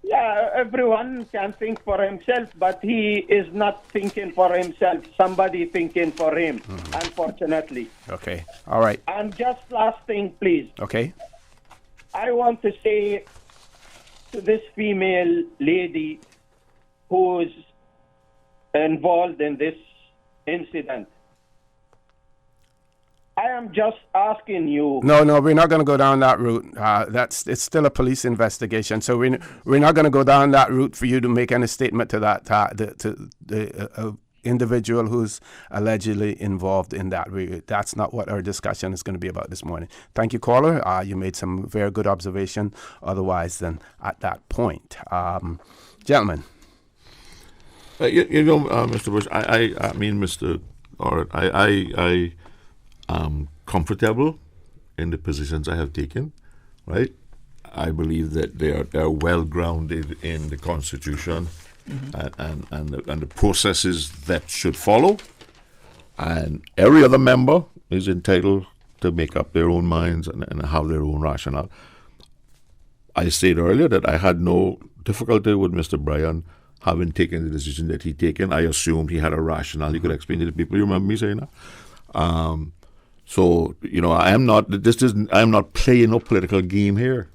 S13: Yeah, everyone can think for himself, but he is not thinking for himself. Somebody thinking for him, unfortunately.
S4: Okay, all right.
S13: And just last thing, please.
S4: Okay.
S13: I want to say to this female lady who is involved in this incident, I am just asking you.
S4: No, we're not going to go down that route. It's still a police investigation, so we're not going to go down that route for you to make any statement to that the individual who's allegedly involved in that. That's not what our discussion is going to be about this morning. Thank you, caller. You made some very good observation. Otherwise, then at that point, gentlemen.
S5: Mr. Bush, I mean, Mr. Orrett, I am comfortable in the positions I have taken, right? I believe that they are well grounded in the Constitution and the processes that should follow. And every other member is entitled to make up their own minds and have their own rationale. I said earlier that I had no difficulty with Mr. Bryan having taken the decision that he taken. I assumed he had a rationale he could explain to the people. You remember me saying that? So, I am not playing a political game here,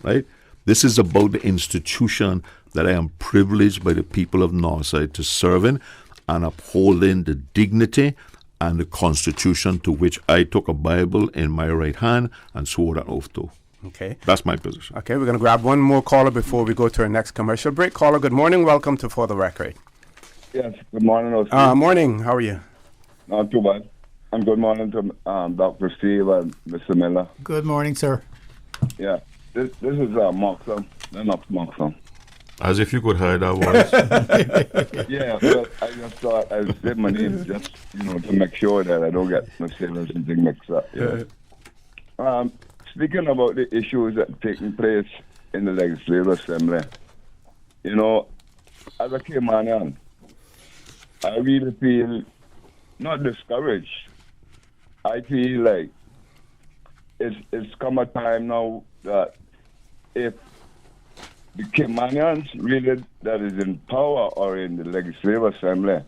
S5: right? This is about the institution that I am privileged by the people of Northside to serve in and upholding the dignity and the Constitution to which I took a Bible in my right hand and swore an oath to.
S4: Okay.
S5: That's my position.
S4: Okay, we're going to grab one more caller before we go to our next commercial break. Caller, good morning. Welcome to For the Record.
S11: Yes, good morning.
S4: Morning. How are you?
S11: Not too bad. And good morning to Dr. Steve and Mr. Miller.
S6: Good morning, sir.
S11: Yeah, this is Moxon. Not Moxon.
S5: As if you could hear that voice.
S11: Yeah, but I just thought I said my name just, to make sure that I don't get my sailors and things mixed up.
S4: Yeah.
S11: Speaking about the issues that are taking place in the Legislative Assembly, as a Caymanian, I really feel not discouraged. I feel like it's come a time now that if the Caymanians really that is in power or in the Legislative Assembly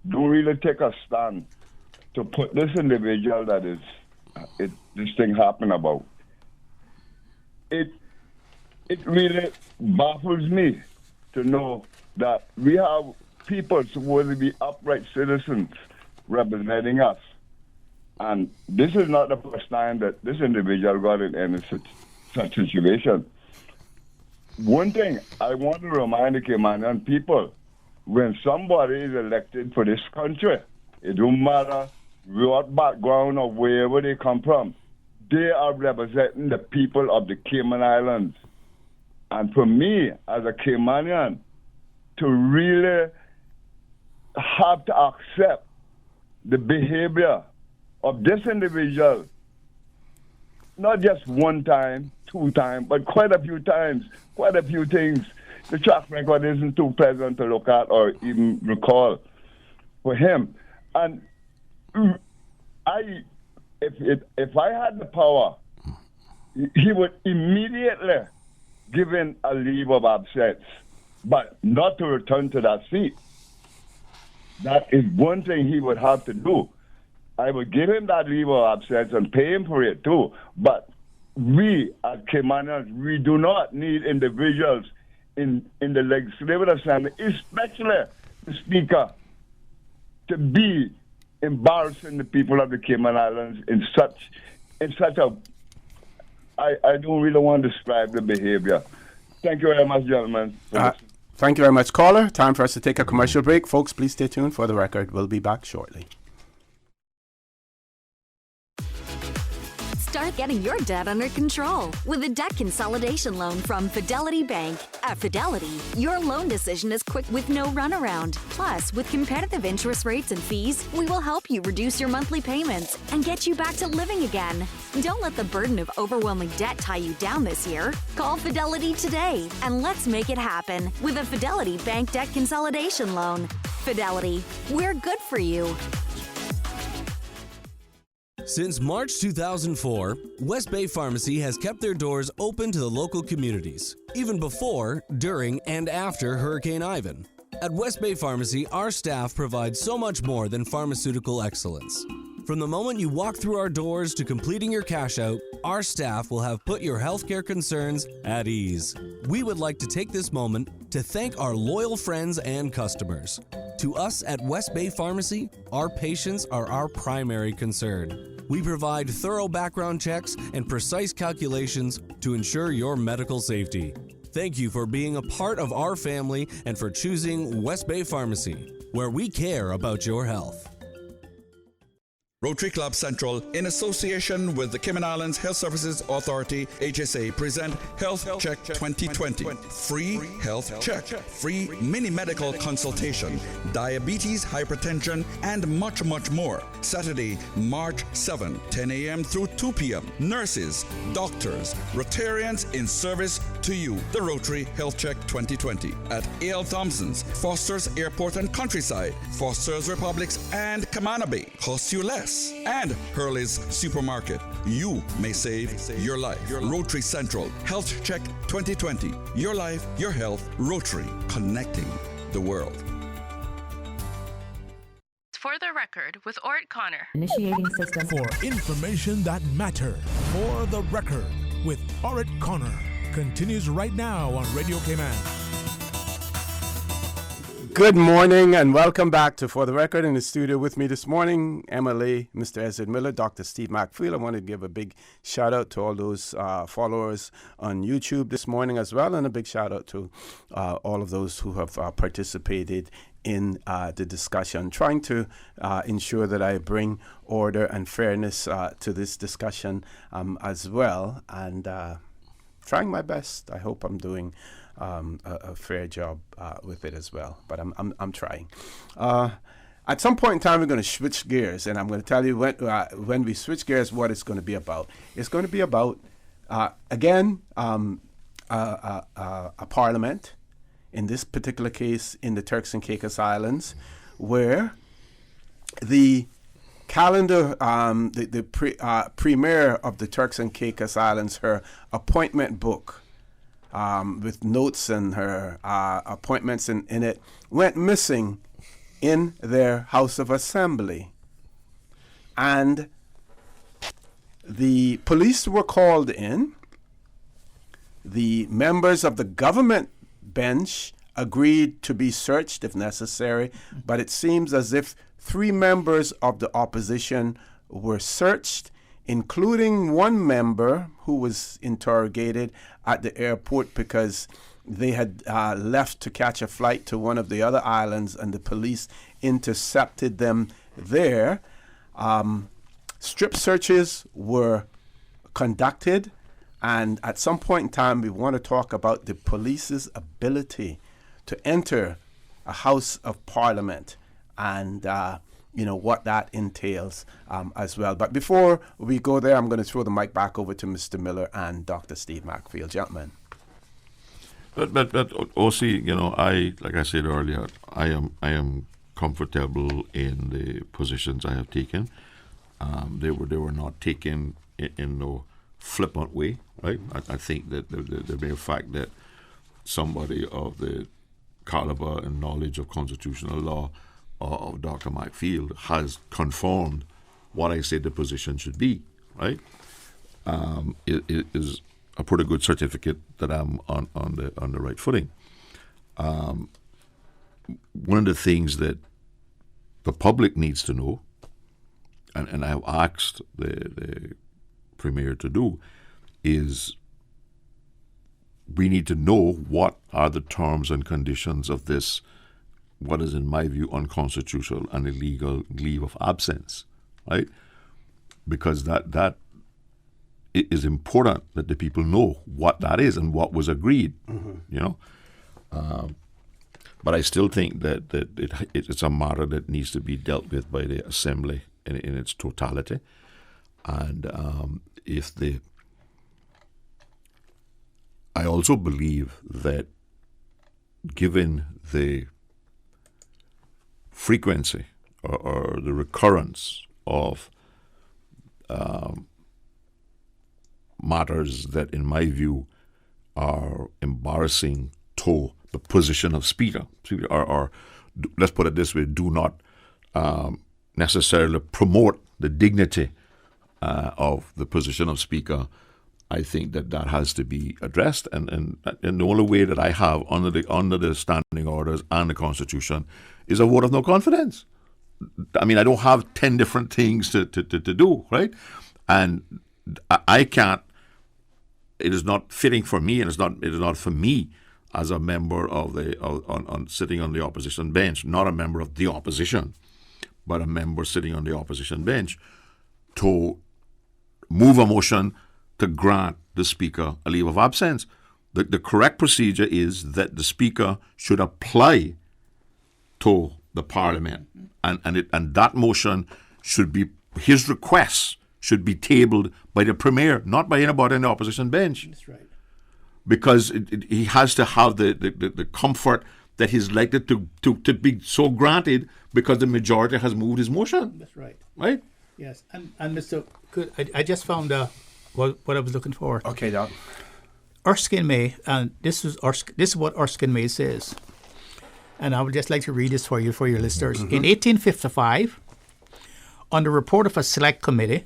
S11: don't really take a stand to put this individual that is this thing happen about. It really baffles me to know that we have people supposed to be upright citizens representing us. And this is not the first time that this individual got in any such situation. One thing I want to remind the Caymanian people, when somebody is elected for this country, it don't matter what background or wherever they come from, they are representing the people of the Cayman Islands. And for me, as a Caymanian, to really have to accept the behavior of this individual, not just one time, two times, but quite a few times, quite a few things. The track record isn't too pleasant to look at or even recall for him. And if I had the power, he would immediately give in a leave of absence, but not to return to that seat. That is one thing he would have to do. I would give him that leave of absence and pay him for it too. But we, as Caymanians, we do not need individuals in the Legislative Assembly, especially the Speaker, to be embarrassing the people of the Cayman Islands in such a, I don't really want to describe the behavior. Thank you very much, gentlemen.
S4: Thank you very much, caller. Time for us to take a commercial break. Folks, please stay tuned for the record. We'll be back shortly.
S1: Start getting your debt under control with a debt consolidation loan from Fidelity Bank. At Fidelity, your loan decision is quick with no runaround. Plus, with competitive interest rates and fees, we will help you reduce your monthly payments and get you back to living again. Don't let the burden of overwhelming debt tie you down this year. Call Fidelity today and let's make it happen with a Fidelity Bank debt consolidation loan. Fidelity, we're good for you.
S20: Since March 2004, West Bay Pharmacy has kept their doors open to the local communities, even before, during, and after Hurricane Ivan. At West Bay Pharmacy, our staff provides so much more than pharmaceutical excellence. From the moment you walk through our doors to completing your cash out, our staff will have put your healthcare concerns at ease. We would like to take this moment to thank our loyal friends and customers. To us at West Bay Pharmacy, our patients are our primary concern. We provide thorough background checks and precise calculations to ensure your medical safety. Thank you for being a part of our family and for choosing West Bay Pharmacy, where we care about your health.
S8: Rotary Club Central, in association with the Cayman Islands Health Services Authority, HSA, present Health Check 2020. Free health check, free mini medical consultation, diabetes, hypertension, and much, much more. Saturday, March 7, 10 a.m. through 2 p.m. Nurses, doctors, Rotarians in service to you. The Rotary Health Check 2020 at A.L. Thompson's, Foster's Airport and Countryside, Foster's Republics, and Kamana Bay. Costs you less. And Hurley's Supermarket. You may save your life. Rotary Central Health Check 2020. Your life, your health. Rotary, connecting the world.
S2: For the record, with Orrett Connor.
S3: Initiating system. For information that matters. For the record, with Orrett Connor. Continues right now on Radio Cayman.
S4: Good morning and welcome back to For the Record. In the studio with me this morning, MLA, Mr. Ezra Miller, Dr. Steve Macfield. I want to give a big shout out to all those followers on YouTube this morning as well, and a big shout out to all of those who have participated in the discussion, trying to ensure that I bring order and fairness to this discussion as well, and trying my best. I hope I'm doing a fair job with it as well, but I'm trying. At some point in time, we're going to switch gears, and I'm going to tell you when we switch gears what it's going to be about. It's going to be about again a parliament, in this particular case in the Turks and Caicos Islands, where the calendar, the premier of the Turks and Caicos Islands, her appointment book, with notes and her appointments in it, went missing in their House of Assembly. And the police were called in. The members of the government bench agreed to be searched if necessary, but it seems as if 3 members of the opposition were searched, including one member who was interrogated at the airport because they had left to catch a flight to one of the other islands, and the police intercepted them there. Strip searches were conducted, and at some point in time, we want to talk about the police's ability to enter a House of Parliament and what that entails as well. But before we go there, I'm going to throw the mic back over to Mr. Miller and Dr. Steve Macfield. Gentlemen.
S5: But OC, like I said earlier, I am comfortable in the positions I have taken. They were not taken in no flippant way, right? I think that the mere fact that somebody of the caliber and knowledge of constitutional law of Dr. Macfield has confirmed what I said the position should be, right? It is a pretty good certificate that I'm on the right footing. One of the things that the public needs to know, and I've asked the Premier to do, is we need to know what are the terms and conditions of this, what is in my view unconstitutional and illegal leave of absence, right? Because that it is important that the people know what that is and what was agreed. You know, but I still think that it's a matter that needs to be dealt with by the Assembly in its totality, and I also believe that given the frequency or the recurrence of matters that, in my view, are embarrassing to the position of Speaker, or let's put it this way, do not necessarily promote the dignity of the position of Speaker, I think that has to be addressed, and the only way that I have under the standing orders and the Constitution is a vote of no confidence. I mean, I don't have 10 different things to do, right? And I can't. It is not fitting for me, and it is not for me as a member of sitting on the opposition bench, not a member of the opposition, but a member sitting on the opposition bench, to move a motion to grant the Speaker a leave of absence. The correct procedure is that the Speaker should apply to the Parliament, and that motion should be, his request should be tabled by the Premier, not by anybody on the opposition bench.
S6: That's right.
S5: Because he has to have the comfort that he's likely to be so granted because the majority has moved his motion.
S6: That's right.
S5: Right?
S6: Yes. And Mr. Good, I just found what I was looking for.
S4: Okay, Doc.
S6: Erskine May, and this is what Erskine May says. And I would just like to read this for your listeners. In 1855, on the report of a select committee,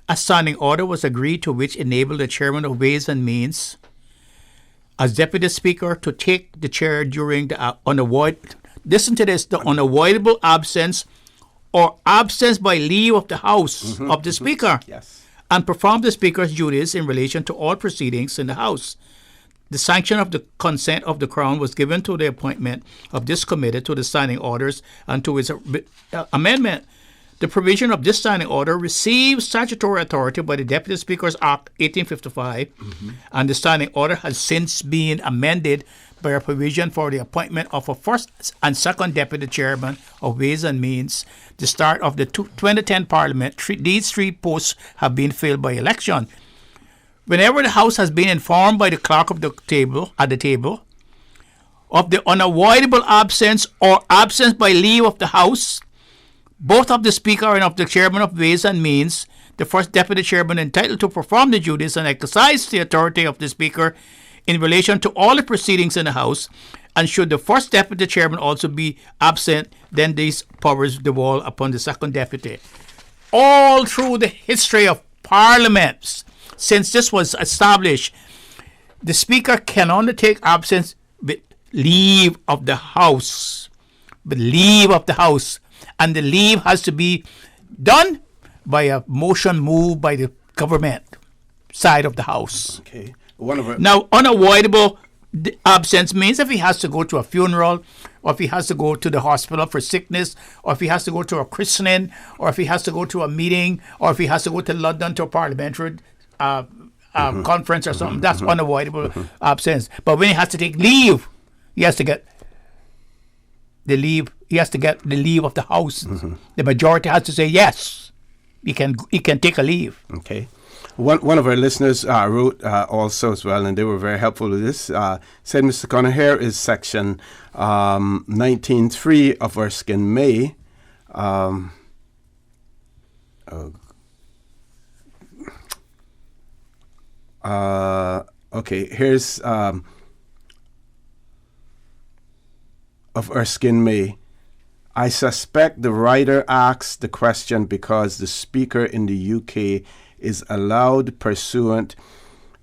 S6: a standing order was agreed to which enabled the chairman of Ways and Means, as deputy speaker, to take the chair during the unavoidable absence or absence by leave of the House of the Speaker, and perform the Speaker's duties in relation to all proceedings in the House. The sanction of the consent of the Crown was given to the appointment of this committee, to the standing orders, and to its amendment. The provision of this standing order received statutory authority by the Deputy Speakers Act 1855, and the standing order has since been amended by a provision for the appointment of a first and second Deputy Chairman of Ways and Means. The start of the 2010 Parliament, these three posts have been filled by election. Whenever the House has been informed by the clerk of the table of the unavoidable absence or absence by leave of the House, both of the Speaker and of the Chairman of Ways and Means, the first Deputy Chairman entitled to perform the duties and exercise the authority of the Speaker in relation to all the proceedings in the House, and should the first Deputy Chairman also be absent, then these powers devolve upon the second Deputy. All through the history of parliaments, since this was established, the Speaker can undertake absence with leave of the House. With leave of the House. And the leave has to be done by a motion moved by the government side of the House.
S4: Okay.
S6: Now, unavoidable absence means if he has to go to a funeral, or if he has to go to the hospital for sickness, or if he has to go to a christening, or if he has to go to a meeting, or if he has to go to London to a parliamentary conference or something, that's unavoidable absence. But when he has to take leave, he has to get the leave. He has to get the leave of the House. The majority has to say yes. He can take a leave.
S4: Okay. One of our listeners wrote also as well, and they were very helpful with this. Said, Mr. Connor, here is section 19.3 of Erskine May. Okay, here's of Erskine May. I suspect the writer asked the question because the Speaker in the UK is allowed pursuant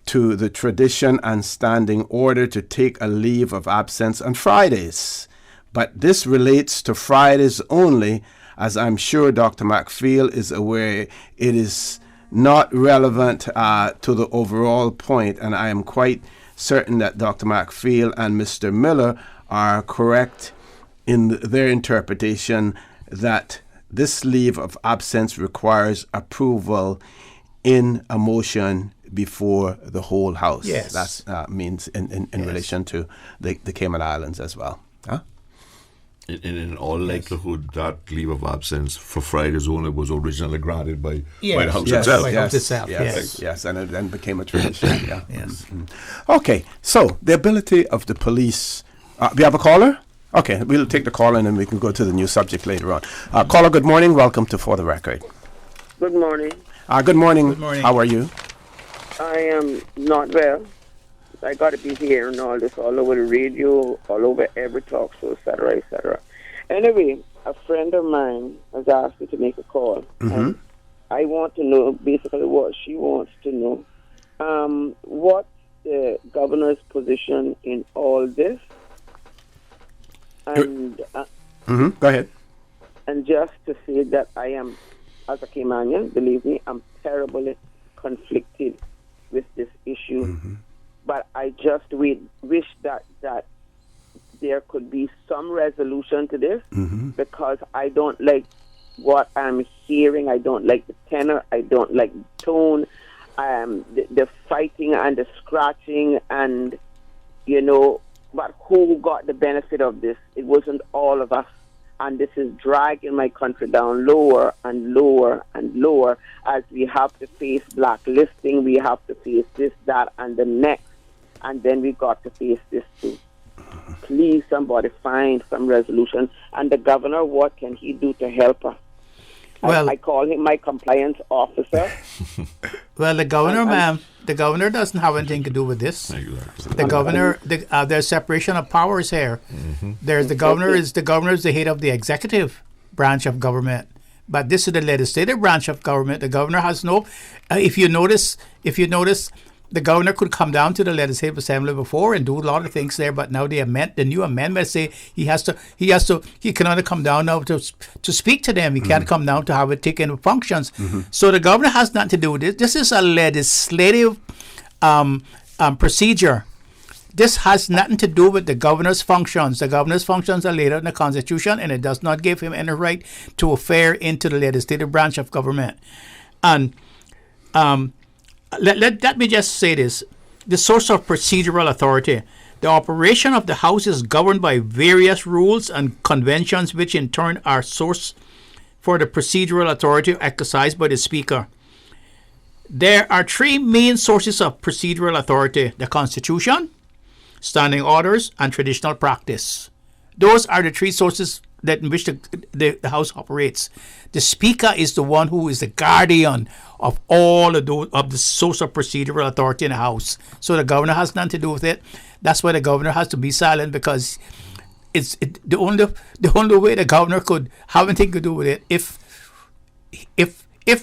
S4: to the tradition and standing order to take a leave of absence on Fridays. But this relates to Fridays only, as I'm sure Dr. McPhail is aware. It is not relevant to the overall point, and I am quite certain that Dr. McPhail and Mr. Miller are correct in their interpretation that this leave of absence requires approval in a motion before the whole House.
S6: Yes.
S4: That means in relation to the Cayman Islands as well. Huh?
S5: In all likelihood, that leave of absence for Friday's only was originally granted by the House itself.
S4: Yes, and it then became a tradition. Yeah. Yes. Okay, so the ability of the police. We have a caller? Okay, we'll take the call and then we can go to the new subject later on. Caller, good morning. Welcome to For the Record.
S15: Good morning.
S4: Good morning.
S15: Good morning.
S4: How are you?
S15: I am not well. I got to be hearing all this all over the radio, all over every talk show, etc., etc. Anyway, a friend of mine has asked me to make a call. And I want to know basically what she wants to know. What's the governor's position in all this? And
S4: Go ahead.
S15: And just to say that I am, as a Caymanian, believe me, I'm terribly conflicted with this issue. But I just wish that there could be some resolution to this because I don't like what I'm hearing. I don't like the tenor. I don't like the tone. The fighting and the scratching and, but who got the benefit of this? It wasn't all of us. And this is dragging my country down lower and lower and lower as we have to face blacklisting, we have to face this, that, and the next. And then we got to face this too. Please, somebody find some resolution. And the governor, what can he do to help us? Well, I call him my compliance officer.
S6: Well, the governor, ma'am, the governor doesn't have anything to do with this.
S5: Exactly.
S6: The governor, there's separation of powers here. There's the governor is the head of the executive branch of government, but this is the legislative branch of government. The governor has no. If you notice, the governor could come down to the legislative assembly before and do a lot of things there, but now the new amendment say he can only come down now to speak to them. He can't come down to have it taken functions. So the governor has nothing to do with it. This is a legislative procedure. This has nothing to do with the governor's functions. The governor's functions are laid out in the Constitution, and it does not give him any right to affair into the legislative branch of government. And let me just say this. The source of procedural authority. The operation of the House is governed by various rules and conventions, which in turn are source for the procedural authority exercised by the Speaker. There are three main sources of procedural authority: the Constitution, standing orders, and traditional practice. Those are the three sources that in which the House operates. The Speaker is the one who is the guardian of all of the source of procedural authority in the House. So the governor has nothing to do with it. That's why the governor has to be silent, because the only way the governor could have anything to do with it if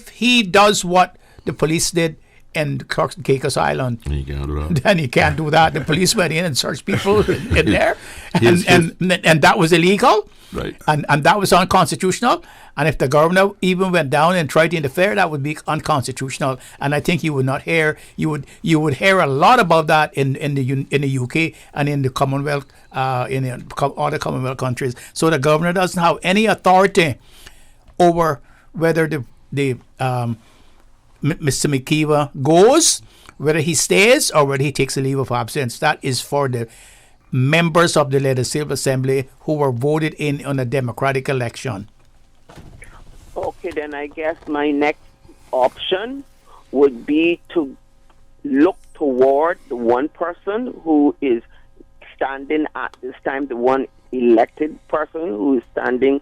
S6: he does what the police did in Caicos Island.
S5: He can't do that.
S6: Then he can't do that. The police went in and searched people in there, and that was illegal.
S5: Right.
S6: And that was unconstitutional. And if the governor even went down and tried to interfere, that would be unconstitutional. And I think you would not hear you would hear a lot about that in the UK and in the Commonwealth, in other Commonwealth countries. So the governor doesn't have any authority over whether the Mr. McKeever goes, whether he stays, or whether he takes a leave of absence. That is for the members of the Legislative Assembly who were voted in on a democratic election.
S15: Okay, then I guess my next option would be to look toward the one person who is standing at this time, the one elected person who is standing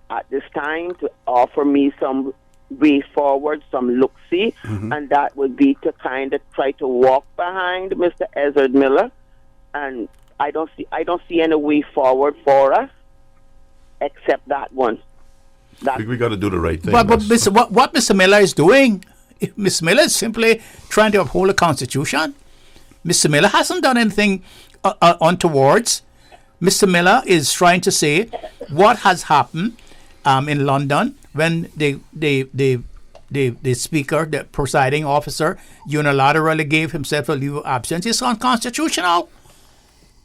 S15: at this time, to offer me some way forward, some look-see, and that would be to kind of try to walk behind Mr. Ezard Miller. And I don't see any way forward for us except that one.
S5: I think we got to do the right thing.
S6: But what Mr. Miller is doing, Mr. Miller is simply trying to uphold the Constitution. Mr. Miller hasn't done anything untowards. Mr. Miller is trying to say what has happened in London when the speaker, the presiding officer, unilaterally gave himself a leave of absence is unconstitutional.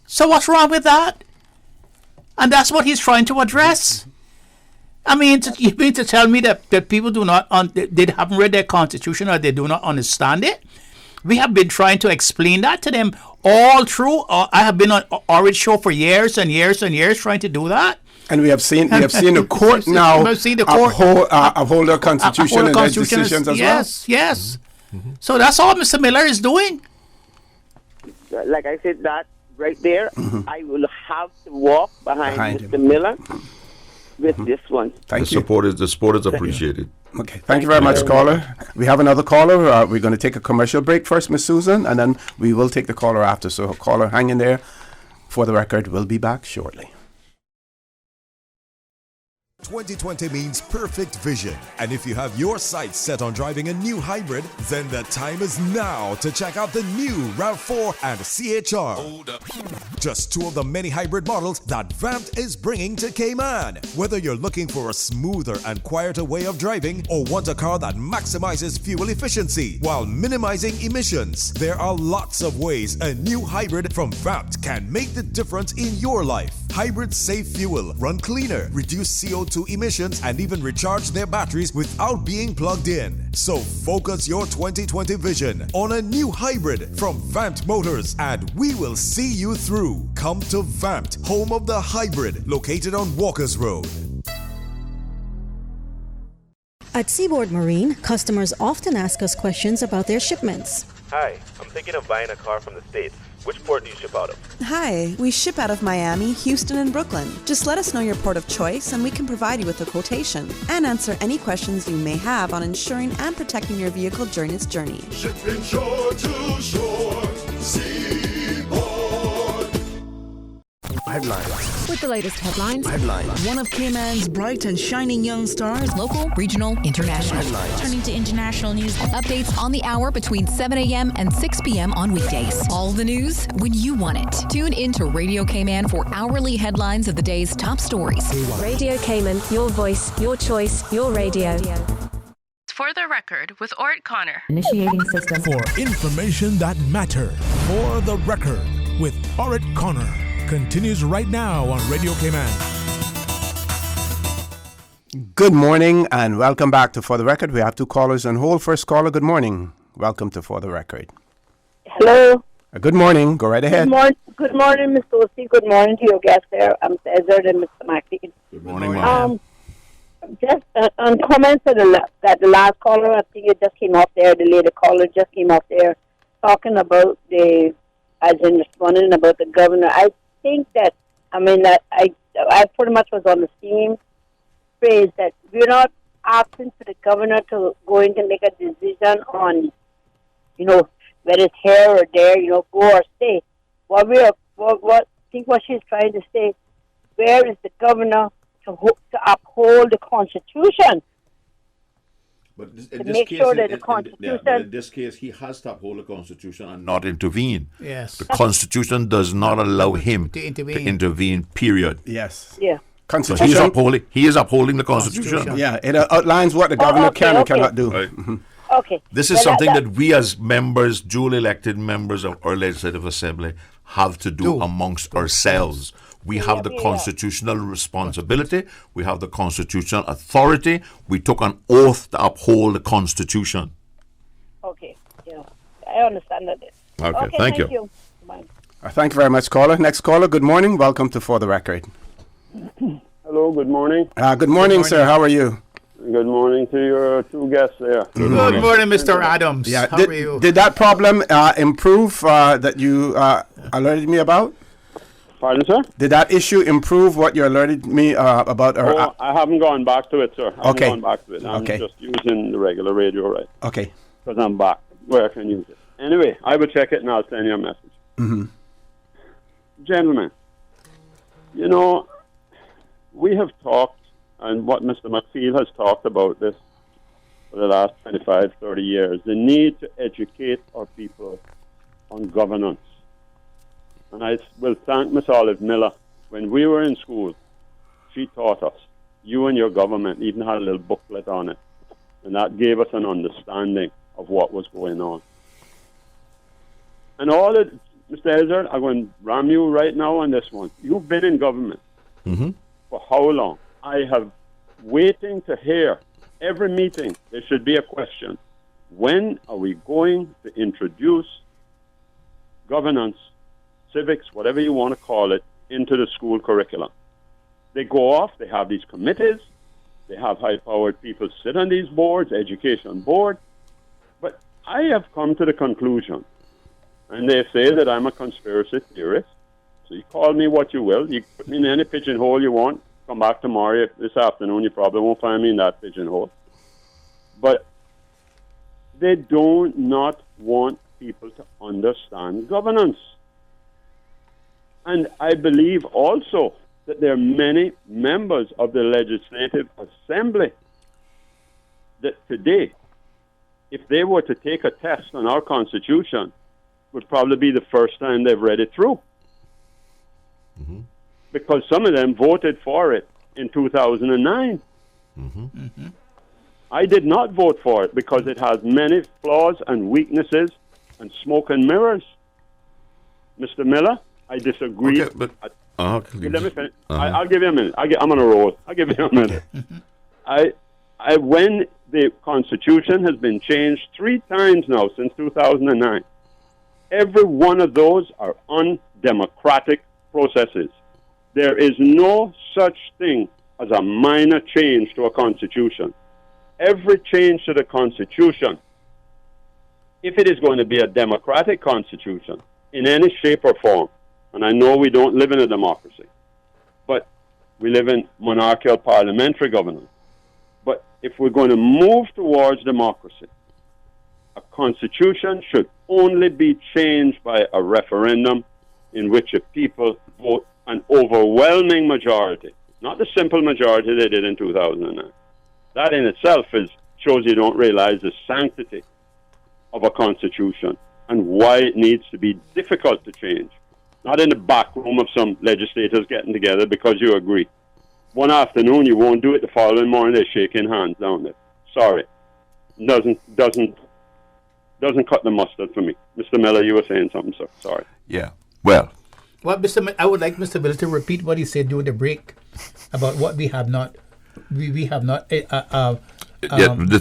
S6: So what's wrong with that? And that's what he's trying to address. I mean, you mean to tell me that people do not they haven't read their Constitution, or they do not understand it? We have been trying to explain that to them all through. I have been on Orrett show for years and years and years trying to do that.
S4: And we have seen the court now uphold our constitution and their decisions as well.
S6: Yes. So that's all Mr. Miller is doing.
S15: Like I said, that right there, I will have to walk behind Mr. Miller with this one.
S4: Thank you.
S5: The support is appreciated.
S4: Okay, thank you very much, caller. We have another caller. We're going to take a commercial break first, Miss Susan, and then we will take the caller after. So, caller, hang in there. For the record, we'll be back shortly.
S14: 2020 means perfect vision, and if you have your sights set on driving a new hybrid, then the time is now to check out the new RAV4 and CHR. Hold up. Just two of the many hybrid models that Vamped is bringing to Cayman. Whether you're looking for a smoother and quieter way of driving or want a car that maximizes fuel efficiency while minimizing emissions, there are lots of ways a new hybrid from Vamped can make the difference in your life. Hybrids save fuel, run cleaner, reduce CO2 emissions, and even recharge their batteries without being plugged in. So focus your 2020 vision on a new hybrid from Vamped Motors, and we will see you through. Come to Vamped, home of the hybrid, located on Walkers Road.
S16: At Seaboard Marine, customers often ask us questions about their shipments.
S17: Hi, I'm thinking of buying a car from the States. Which port do you ship out of?
S18: Hi, we ship out of Miami, Houston, and Brooklyn. Just let us know your port of choice and we can provide you with a quotation and answer any questions you may have on ensuring and protecting your vehicle during its journey.
S14: Shipping shore to shore, Seaboard.
S22: Headlines.
S25: With the latest headlines.
S22: One of Cayman's bright and shining young stars.
S25: Local, regional, international.
S22: Headlines.
S25: Turning to international news. Updates on the hour between 7 a.m. and 6 p.m. on weekdays. All the news when you want it. Tune in to Radio Cayman for hourly headlines of the day's top stories.
S9: Radio Cayman, your voice, your choice, your radio.
S2: For the record, with Orrett Connor.
S1: Initiating system.
S3: For information that matters. For the record, with Orrett Connor. Continues right now on Radio Cayman.
S4: Good morning and welcome back to For the Record. We have two callers on hold. First caller, good morning. Welcome to For the Record.
S27: Hello.
S4: Good morning. Go right ahead.
S27: Good morning, Mr. Osi. Good morning to your guests there. I'm Cesar and Mr. Mackie.
S5: Good morning, ma'am.
S27: Just on comments that the last caller, I think it just came off there, the later caller just came off there talking about responding about the governor. I think that, I pretty much was on the same phrase that we're not asking for the governor to go in to make a decision on, whether it's here or there, go or stay. I think what she's trying to say, where is the governor to uphold the Constitution?
S5: But
S27: in
S5: this case, he has to uphold the Constitution and not intervene.
S6: Yes.
S5: The Constitution does not allow him to intervene, period.
S4: Yes.
S27: Yeah.
S4: Constitution.
S5: So he is upholding the Constitution.
S4: Yeah, it outlines what the governor can and cannot do.
S5: Right.
S4: Mm-hmm.
S27: Okay.
S5: This is something that we as members, duly elected members of our Legislative Assembly, have to do amongst ourselves. We have the constitutional responsibility. We have the constitutional authority. We took an oath to uphold the Constitution.
S27: Okay. Yeah. I understand that.
S5: Okay, thank you.
S27: Bye.
S4: Thank you very much, caller. Next caller, good morning. Welcome to For the Record.
S28: Hello, good morning.
S4: Good morning, sir. How are you?
S28: Good morning to your two guests there.
S6: Good morning, Mr. Adams.
S4: Yeah.
S6: How are you?
S4: Did that problem improve that you alerted me about?
S28: Pardon, sir?
S4: Did that issue improve what you alerted me about?
S28: I haven't gone back to it, sir. I haven't
S4: Okay.
S28: gone back to it. I'm
S4: Okay.
S28: just using the regular radio, right?
S4: Okay.
S28: Because I'm back where I can use it. Anyway, I will check it and I'll send you a message.
S4: Mm-hmm.
S28: Gentlemen, we have talked, and what Mr. McPhail has talked about this for the last 25, 30 years, the need to educate our people on governance. And I will thank Miss Olive Miller. When we were in school, she taught us. You and your government even had a little booklet on it. And that gave us an understanding of what was going on. And all that, Mr. Elder, I'm going to ram you right now on this one. You've been in government for how long? I have waiting to hear every meeting there should be a question. when are we going to introduce governance, civics, whatever you want to call it, into the school curriculum? They go off, they have these committees, they have high-powered people sit on these boards, education board. But I have come to the conclusion, and they say that I'm a conspiracy theorist, so you call me what you will, you put me in any pigeonhole you want, come back tomorrow, this afternoon, you probably won't find me in that pigeonhole. But they do not want people to understand governance. And I believe also that there are many members of the Legislative Assembly that today, if they were to take a test on our Constitution, would probably be the first time they've read it through.
S5: Mm-hmm.
S28: Because some of them voted for it in 2009. I did not vote for it because it has many flaws and weaknesses and smoke and mirrors. Mr. Miller, I disagree.
S5: Okay, but
S28: let me finish. I'll give you a minute. I'm on a roll. I'll give you a minute. When the Constitution has been changed 3 times now since 2009, every one of those are undemocratic processes. There is no such thing as a minor change to a Constitution. Every change to the Constitution, if it is going to be a democratic Constitution in any shape or form, and I know we don't live in a democracy, but we live in monarchical parliamentary governance. But if we're going to move towards democracy, a constitution should only be changed by a referendum in which a people vote an overwhelming majority, not the simple majority they did in 2009. That in itself shows you don't realize the sanctity of a constitution and why it needs to be difficult to change. Not in the back room of some legislators getting together because you agree. One afternoon you won't do it, the following morning they're shaking hands down there. Sorry. Doesn't cut the mustard for me. Mr. Miller, you were saying something, sir. Sorry.
S5: Yeah. Well,
S6: I would like Mr. Miller to repeat what he said during the break about what we have not
S5: the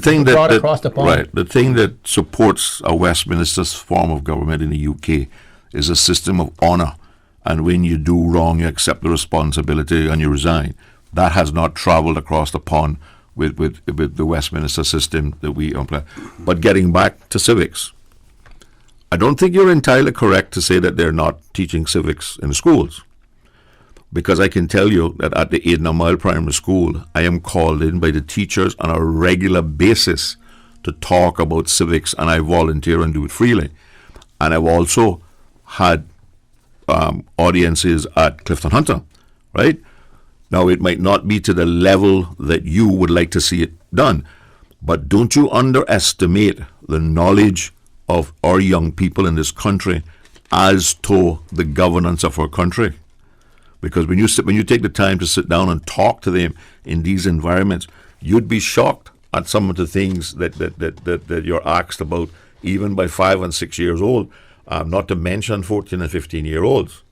S5: thing
S6: brought
S5: that
S6: across the pond.
S5: Right, the thing that supports a Westminster's form of government in the UK is a system of honour, and when you do wrong, you accept the responsibility and you resign. That has not travelled across the pond with the Westminster system that we employ. But getting back to civics, I don't think you're entirely correct to say that they're not teaching civics in the schools. Because I can tell you that at the Aidan Mile Primary School, I am called in by the teachers on a regular basis to talk about civics, and I volunteer and do it freely. And I've also had audiences at Clifton Hunter, right? Now, it might not be to the level that you would like to see it done, but don't you underestimate the knowledge of our young people in this country as to the governance of our country. Because when you take the time to sit down and talk to them in these environments, you'd be shocked at some of the things that you're asked about, even by 5 and 6 years old, not to mention 14 and 15-year-olds.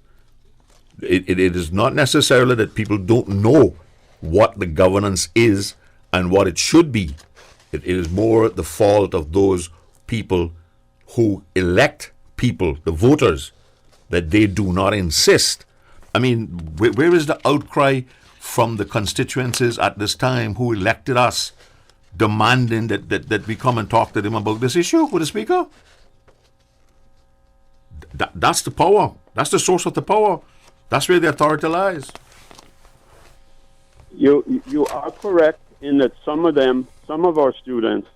S5: It is not necessarily that people don't know what the governance is and what it should be. It is more the fault of those people who elect people, the voters, that they do not insist. I mean, where is the outcry from the constituencies at this time who elected us, demanding that we come and talk to them about this issue with the Speaker? That's the power. That's the source of the power. That's where the authority lies.
S28: You are correct in that some of our students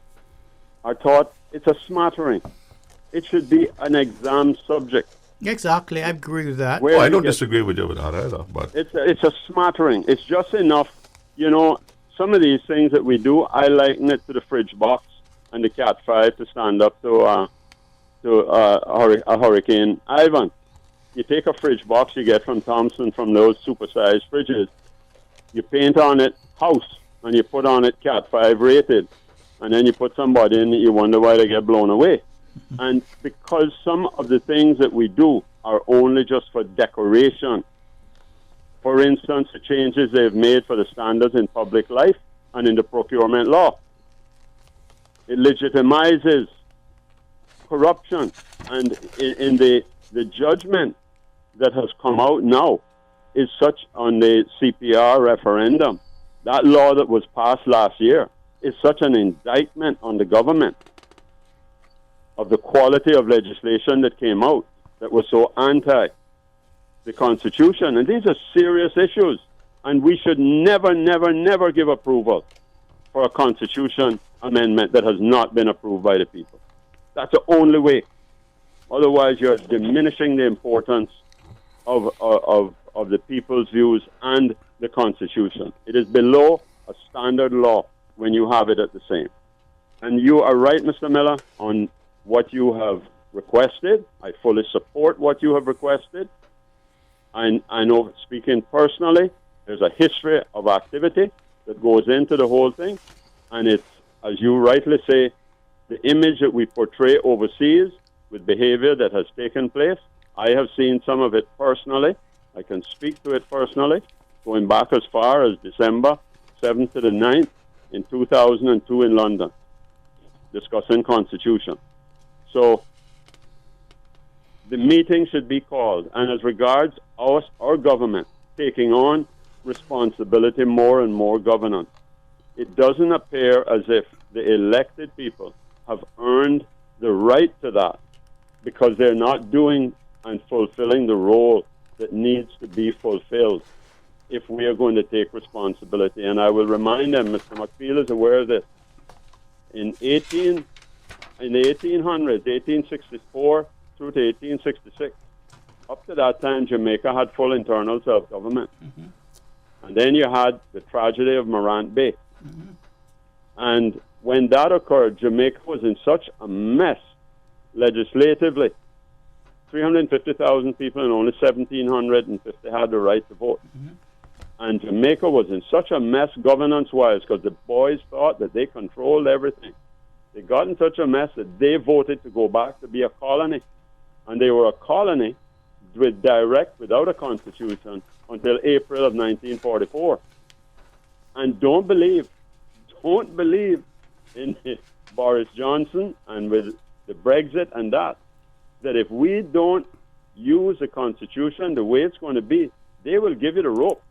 S28: are taught it's a smattering. It should be an exam subject.
S6: Exactly, I agree with that.
S5: Well, I don't disagree with you with that either. But
S28: it's a smattering. It's just enough. You know, some of these things that we do, I liken it to the fridge box and the Cat 5 to stand up to a Hurricane Ivan. You take a fridge box you get from Thompson from those supersized fridges. You paint on it house, and you put on it Cat 5 rated, and then you put somebody in it, you wonder why they get blown away. And because some of the things that we do are only just for decoration, for instance, the changes they've made for the standards in public life and in the procurement law, It legitimizes corruption. And in the judgment that has come out now is such on the CPR referendum, that law that was passed last year is such an indictment on the government of the quality of legislation that came out that was so anti the Constitution. And these are serious issues. And we should never, never, never give approval for a Constitution amendment that has not been approved by the people. That's the only way. Otherwise, you're diminishing the importance of the people's views and the Constitution. It is below a standard law when you have it at the same. And you are right, Mr. Miller, on what you have requested. I fully support what you have requested. I know, speaking personally, there's a history of activity that goes into the whole thing. And it's, as you rightly say, the image that we portray overseas with behavior that has taken place. I have seen some of it personally. I can speak to it personally, going back as far as December 7th to the 9th in 2002 in London, discussing Constitution. So the meeting should be called. And as regards our government taking on responsibility, more and more governance, it doesn't appear as if the elected people have earned the right to that because they're not doing and fulfilling the role that needs to be fulfilled if we are going to take responsibility. And I will remind them, Mr. McPhail is aware of this. In the 1800s, 1864 through to 1866, up to that time, Jamaica had full internal self-government. Mm-hmm. And then you had the tragedy of Morant Bay. Mm-hmm. And when that occurred, Jamaica was in such a mess legislatively. 350,000 people and only 1,750 had the right to vote. Mm-hmm. And Jamaica was in such a mess governance-wise because the boys thought that they controlled everything. They got in such a mess that they voted to go back to be a colony. And they were a colony without a constitution until April of 1944. And don't believe in Boris Johnson and with the Brexit and that if we don't use the Constitution the way it's going to be, they will give you the rope.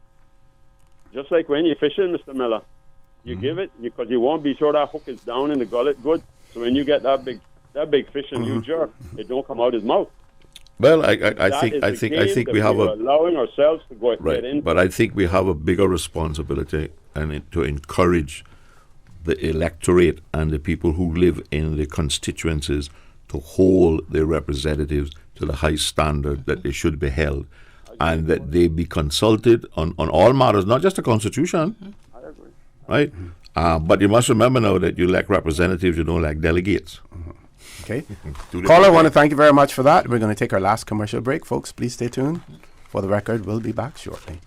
S28: Just like when you're fishing, Mr. Miller. You give it because you won't be sure that hook is down in the gullet good. So when you get that big fish and you jerk, it don't come out his mouth.
S5: Well, I think we have
S28: allowing ourselves to go
S5: right,
S28: get in.
S5: But I think we have a bigger responsibility to encourage the electorate and the people who live in the constituencies to hold their representatives to the high standard that they should be held, and that they be consulted on all matters, not just the Constitution. Mm-hmm. I agree. Right? Mm-hmm. But you must remember now that you elect representatives, you don't elect delegates.
S4: Mm-hmm. Okay. Caller, I want to thank you very much for that. We're going to take our last commercial break. Folks, please stay tuned. For the record, we'll be back shortly.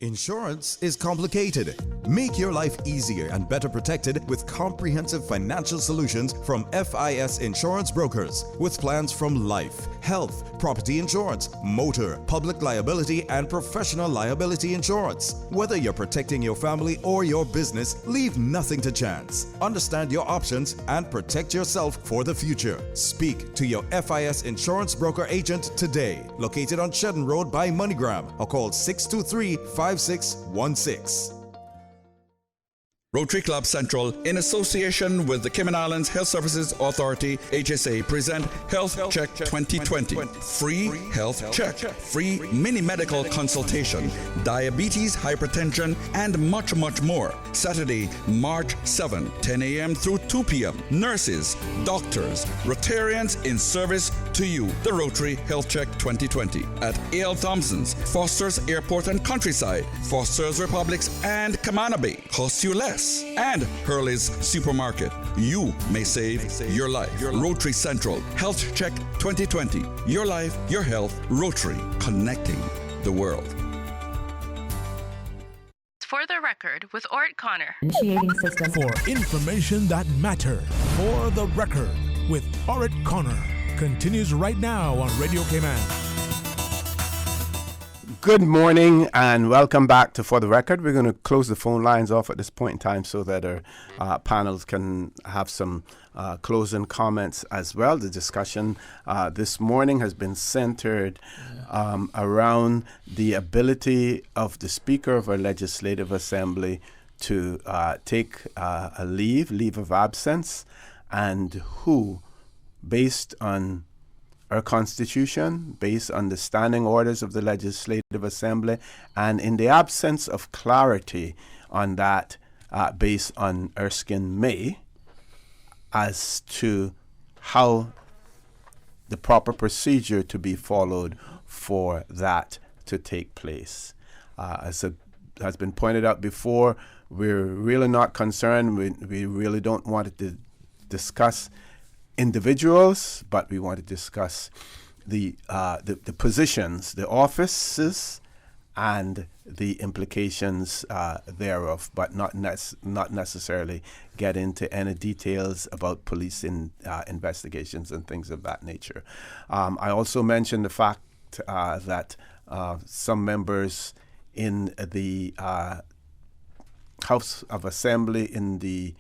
S14: Insurance is complicated. Make your life easier and better protected with comprehensive financial solutions from FIS Insurance Brokers with plans from life, health, property insurance, motor, public liability, and professional liability insurance. Whether you're protecting your family or your business, leave nothing to chance. Understand your options and protect yourself for the future. Speak to your FIS Insurance Broker agent today, located on Shedden Road by MoneyGram, or call 623-5616.
S8: Rotary Club Central, in association with the Cayman Islands Health Services Authority, HSA, present Health Check 2020. Free health check, free mini medical consultation, diabetes, hypertension, and much, much more. Saturday, March 7, 10 a.m. through 2 p.m. Nurses, doctors, Rotarians in service to you. The Rotary Health Check 2020 at A.L. Thompson's, Foster's Airport and Countryside, Foster's Republics, and Kamana Bay. Costs you less. And Hurley's Supermarket. You may save your life. Rotary Central Health Check 2020. Your life, your health. Rotary, connecting the world.
S2: For the record, with Orrett Connor.
S3: Initiating system. For information that matters. For the record, with Orrett Connor. Continues right now on Radio Cayman.
S4: Good morning and welcome back to For the Record. We're going to close the phone lines off at this point in time so that our panels can have some closing comments as well. The discussion this morning has been centered around the ability of the Speaker of our Legislative Assembly to take a leave of absence, and who, based on our Constitution, based on the standing orders of the Legislative Assembly, and in the absence of clarity on that, based on Erskine May, as to how the proper procedure to be followed for that to take place. As has been pointed out before, we're really not concerned. We really don't want to discuss individuals, but we want to discuss the positions, the offices, and the implications thereof, but not necessarily get into any details about police investigations and things of that nature. I also mentioned the fact that some members in the House of Assembly in the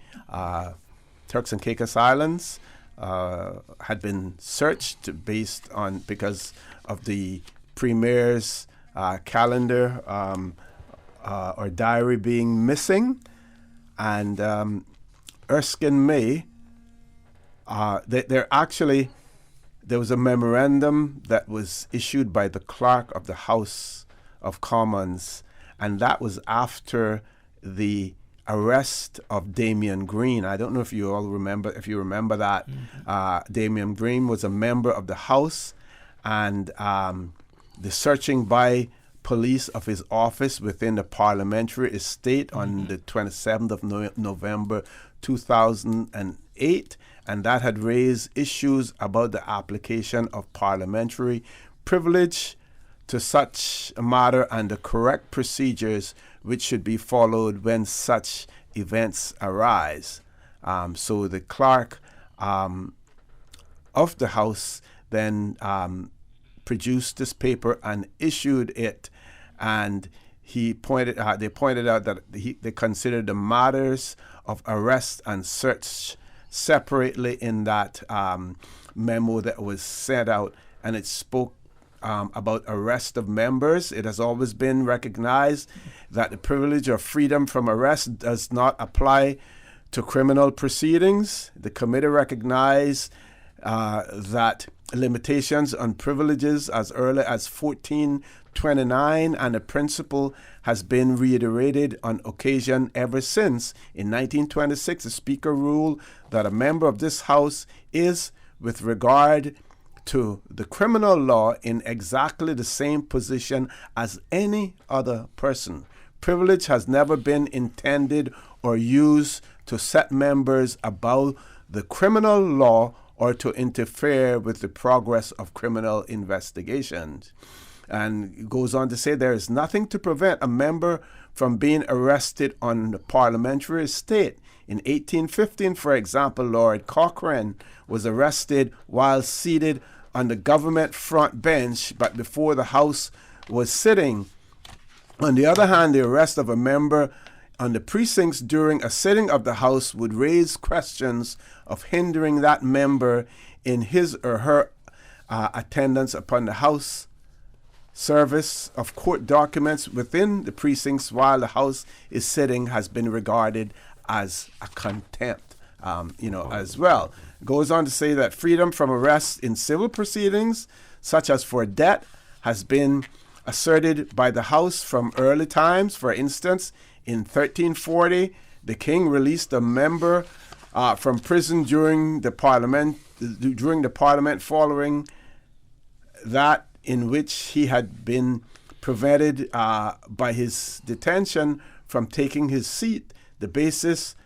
S4: Turks and Caicos Islands had been searched because of the Premier's calendar or diary being missing, and Erskine May. There was a memorandum that was issued by the Clerk of the House of Commons, and that was after the arrest of Damian Green. I don't know if you all remember. If you remember that, Damian Green was a member of the House, and the searching by police of his office within the parliamentary estate on the 27th of November 2008, and that had raised issues about the application of parliamentary privilege to such a matter and the correct procedures which should be followed when such events arise. So the clerk of the House then produced this paper and issued it, and they pointed out that they considered the matters of arrest and search separately in that memo that was sent out, and it spoke about arrest of members. It has always been recognized that the privilege of freedom from arrest does not apply to criminal proceedings. The committee recognized that limitations on privileges as early as 1429, and the principle has been reiterated on occasion ever since. In 1926, the Speaker ruled that a member of this House is, with regard to the criminal law, in exactly the same position as any other person. Privilege has never been intended or used to set members above the criminal law or to interfere with the progress of criminal investigations. And it goes on to say there is nothing to prevent a member from being arrested on the parliamentary estate. In 1815, for example, Lord Cochrane was arrested while seated on the government front bench, but before the House was sitting. On the other hand, the arrest of a member on the precincts during a sitting of the House would raise questions of hindering that member in his or her attendance upon the House service of court documents within the precincts while the House is sitting has been regarded as a contempt, as well. Goes on to say that freedom from arrest in civil proceedings, such as for debt, has been asserted by the House from early times. For instance, in 1340, the King released a member from prison during the Parliament following that in which he had been prevented by his detention from taking his seat. The basis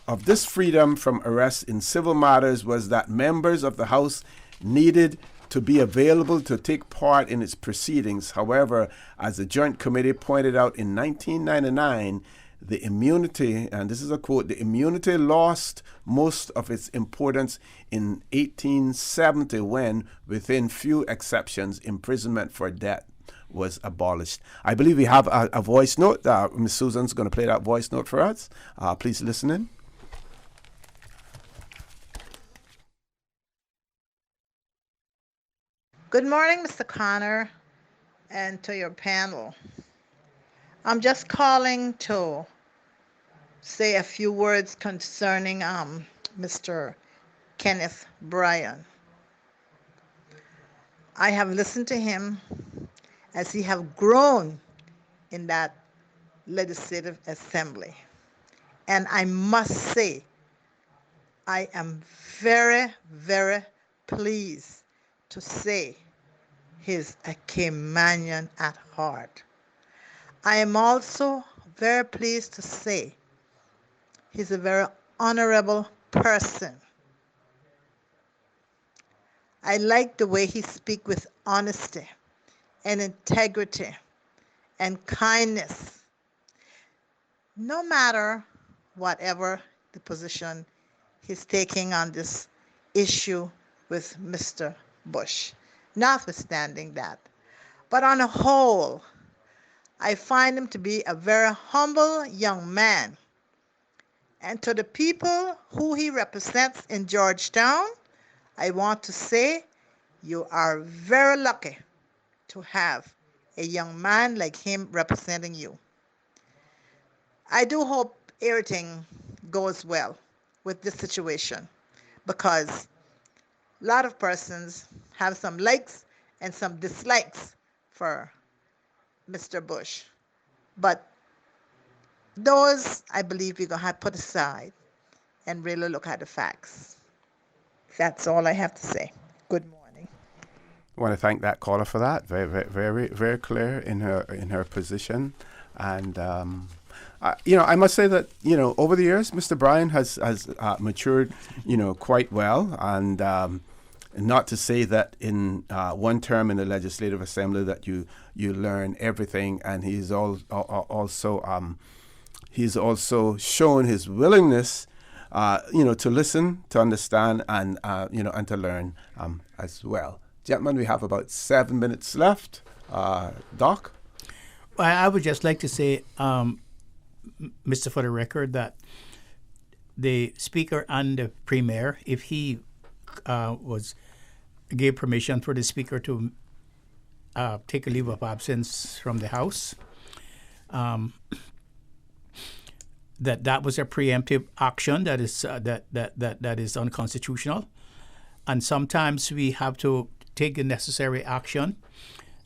S4: of this freedom from arrest in civil matters was that members of the House needed to be available to take part in its proceedings. However, as the Joint Committee pointed out in 1999, the immunity, and this is a quote, the immunity lost most of its importance in 1870 when, within few exceptions, imprisonment for debt was abolished. I believe we have a voice note. Ms. Susan's going to play that voice note for us. Please listen in.
S7: Good morning, Mr. Connor, and to your panel. I'm just calling to say a few words concerning Mr. Kenneth Bryan. I have listened to him as he have grown in that legislative assembly. And I must say, I am very, very pleased to say he's a Caymanian at heart. I am also very pleased to say he's a very honorable person. I like the way he speaks with honesty and integrity and kindness. No matter whatever the position he's taking on this issue with Mr. Bush, notwithstanding that. But on a whole, I find him to be a very humble young man. And to the people who he represents in Georgetown, I want to say you are very lucky to have a young man like him representing you. I do hope everything goes well with this situation, because a lot of persons have some likes and some dislikes for Mr. Bush. But those, I believe, we're going to have to put aside and really look at the facts. That's all I have to say. Good morning.
S4: I want to thank that caller for that. Very, very, very, very clear in her position. And, I must say that, over the years, Mr. Bryan has matured, quite well. And not to say that in one term in the Legislative Assembly that you learn everything. And he's also shown his willingness, to listen, to understand, and and to learn as well. Gentlemen, we have about 7 minutes left. Doc?
S6: Well, I would just like to say, Mr. For the record, that the Speaker and the Premier, if he gave permission for the Speaker to take a leave of absence from the House, that was a preemptive action that is unconstitutional, and sometimes we have to take the necessary action,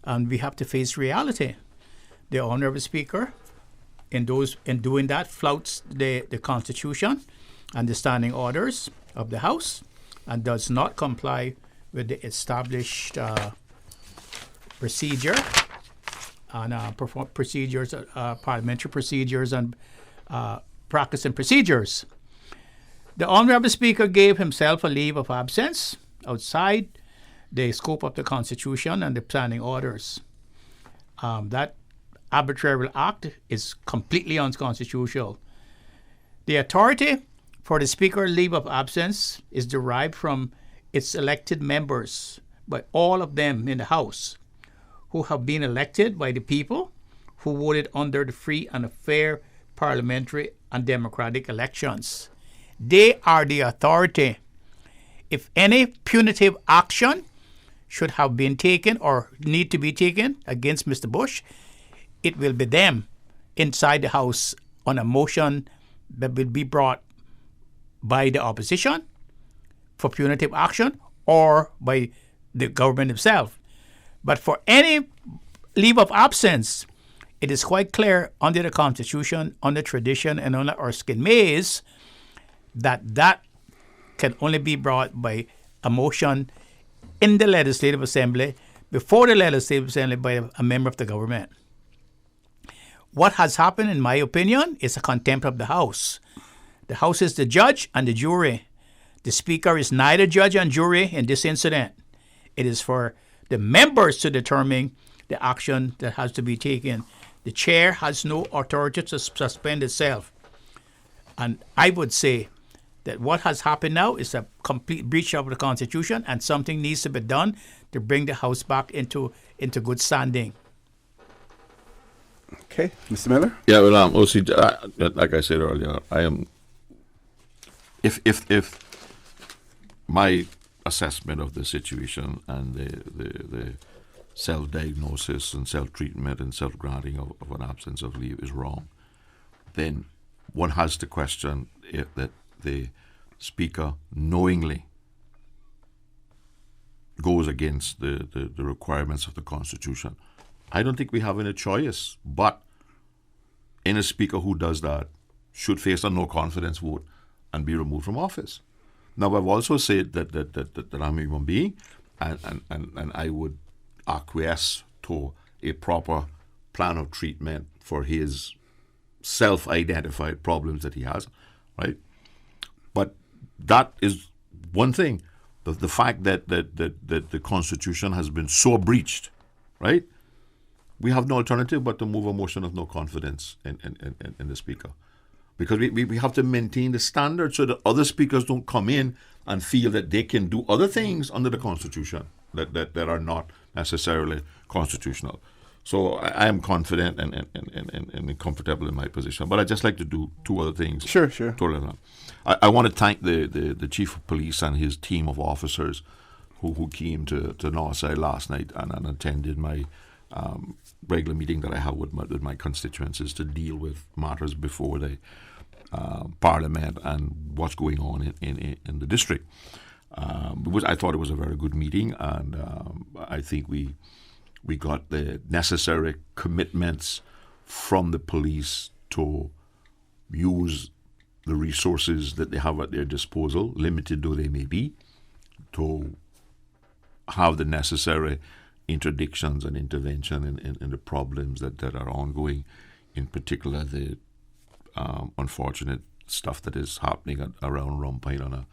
S6: and we have to face reality. The Honourable Speaker, in doing that, flouts the Constitution and the standing orders of the House, and does not comply with the established procedure and parliamentary procedures and practice and procedures. The Honourable Speaker gave himself a leave of absence outside the scope of the Constitution and the standing orders. That arbitrary act is completely unconstitutional. The authority for the Speaker leave of absence is derived from its elected members, by all of them in the House, who have been elected by the people, who voted under the free and fair parliamentary and democratic elections. They are the authority. If any punitive action should have been taken or need to be taken against Mr. Bush, it will be them inside the House on a motion that will be brought by the opposition for punitive action or by the government itself. But for any leave of absence, it is quite clear under the Constitution, under tradition, and under Erskine Mays that can only be brought by a motion in the Legislative Assembly, before the Legislative Assembly, by a member of the government. What has happened, in my opinion, is a contempt of the House. The House is the judge and the jury. The Speaker is neither judge and jury in this incident. It is for the members to determine the action that has to be taken. The chair has no authority to suspend itself. And I would say that what has happened now is a complete breach of the Constitution, and something needs to be done to bring the House back into good standing.
S4: Okay, Mr. Miller?
S5: Yeah, well, OC, like I said earlier, I am. If my assessment of the situation and the self-diagnosis and self-treatment and self-granting of an absence of leave is wrong, then one has to question if that the Speaker knowingly goes against the requirements of the Constitution. I don't think we have any choice, but any Speaker who does that should face a no-confidence vote and be removed from office. Now, I've also said that I'm a human being, and I would acquiesce to a proper plan of treatment for his self-identified problems that he has, right? But that is one thing. The fact that the Constitution has been so breached, right? We have no alternative but to move a motion of no confidence in the Speaker. Because we have to maintain the standard so that other speakers don't come in and feel that they can do other things under the Constitution that are not necessarily constitutional. So I am confident and comfortable in my position. But I'd just like to do two other things.
S4: Sure.
S5: I want to thank the Chief of Police and his team of officers who came to Northside last night and attended my regular meeting that I have with my constituencies to deal with matters before the Parliament and what's going on in the district. I thought it was a very good meeting, and I think we got the necessary commitments from the police to use the resources that they have at their disposal, limited though they may be, to have the necessary interdictions and intervention in the problems that are ongoing, in particular the unfortunate stuff that is happening around Rumpine on a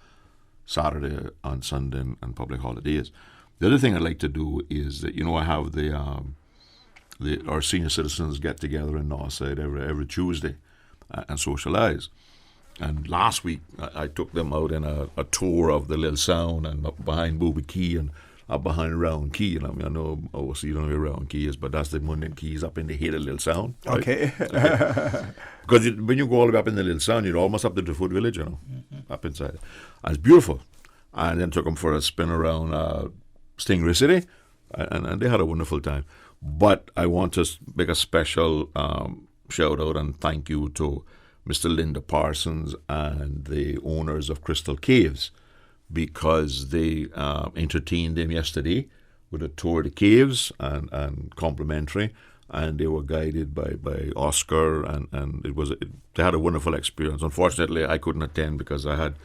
S5: Saturday and Sunday and public holidays. The other thing I'd like to do is that, I have our senior citizens get together in Northside every Tuesday and socialize. And last week I took them out in a tour of the Little Sound and up behind Booby Key and up behind Round Key. And I know obviously you don't know where Round Key is, but that's the Mundan Keys up in the head of Little Sound. Right?
S4: Okay.
S5: Because when you go all the way up in the Little Sound, you're almost up to the foot village, up inside. And it's beautiful. And then took them for a spin around Stingray City, and they had a wonderful time. But I want to make a special shout out and thank you to Mr. Linda Parsons and the owners of Crystal Caves, because they entertained them yesterday with a tour of the caves and complimentary, and they were guided by Oscar, and they had a wonderful experience. Unfortunately, I couldn't attend because I had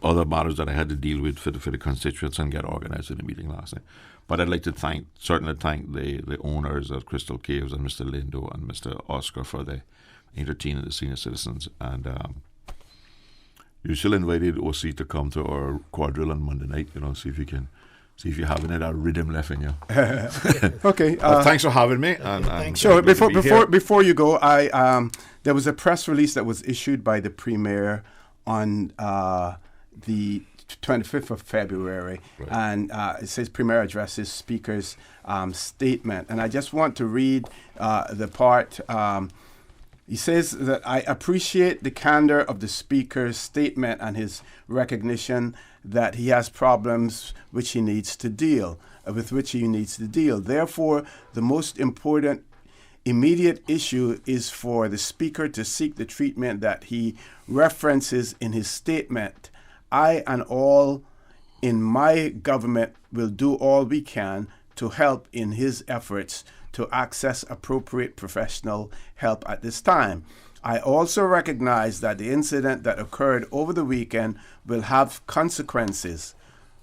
S5: other matters that I had to deal with for the constituents and get organized in the meeting last night. But I'd like to certainly thank the owners of Crystal Caves and Mr. Lindo and Mr. Oscar for the entertaining the senior citizens. And you're still invited, OC, to come to our quadrille on Monday night, see if you have any of that rhythm left in you.
S4: Okay.
S5: Thanks for having me. And
S4: sure. Before you go, there was a press release that was issued by the Premier on the 25th of February, right. And it says Premier addresses Speaker's statement. And I just want to read the part. He says that I appreciate the candor of the Speaker's statement and his recognition that he has problems with which he needs to deal. Therefore, the most important immediate issue is for the Speaker to seek the treatment that he references in his statement. I and all in my government will do all we can to help in his efforts to access appropriate professional help at this time. I also recognize that the incident that occurred over the weekend will have consequences.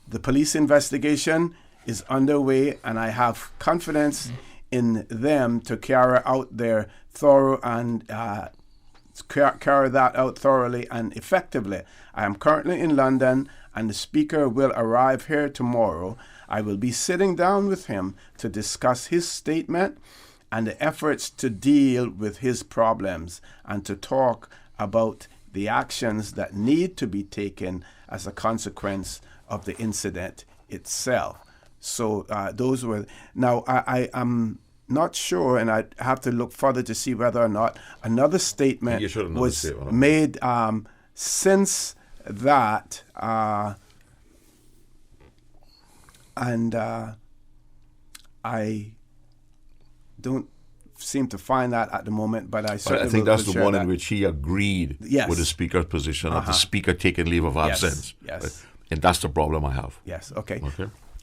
S4: The police investigation is underway, and I have confidence in them to carry out their thorough and carry that out thoroughly and effectively. I am currently in London, and the Speaker will arrive here tomorrow. I will be sitting down with him to discuss his statement and the efforts to deal with his problems and to talk about the actions that need to be taken as a consequence of the incident itself. So those were. Now, I am not sure, and I'd have to look further to see whether or not another statement was made since that, and I don't seem to find that at the moment, but I certainly
S5: I think that's the one in which he agreed with the Speaker's position of the Speaker taking leave of absence.
S4: Yes.
S5: Right? And that's the problem I have.
S4: Yes, okay.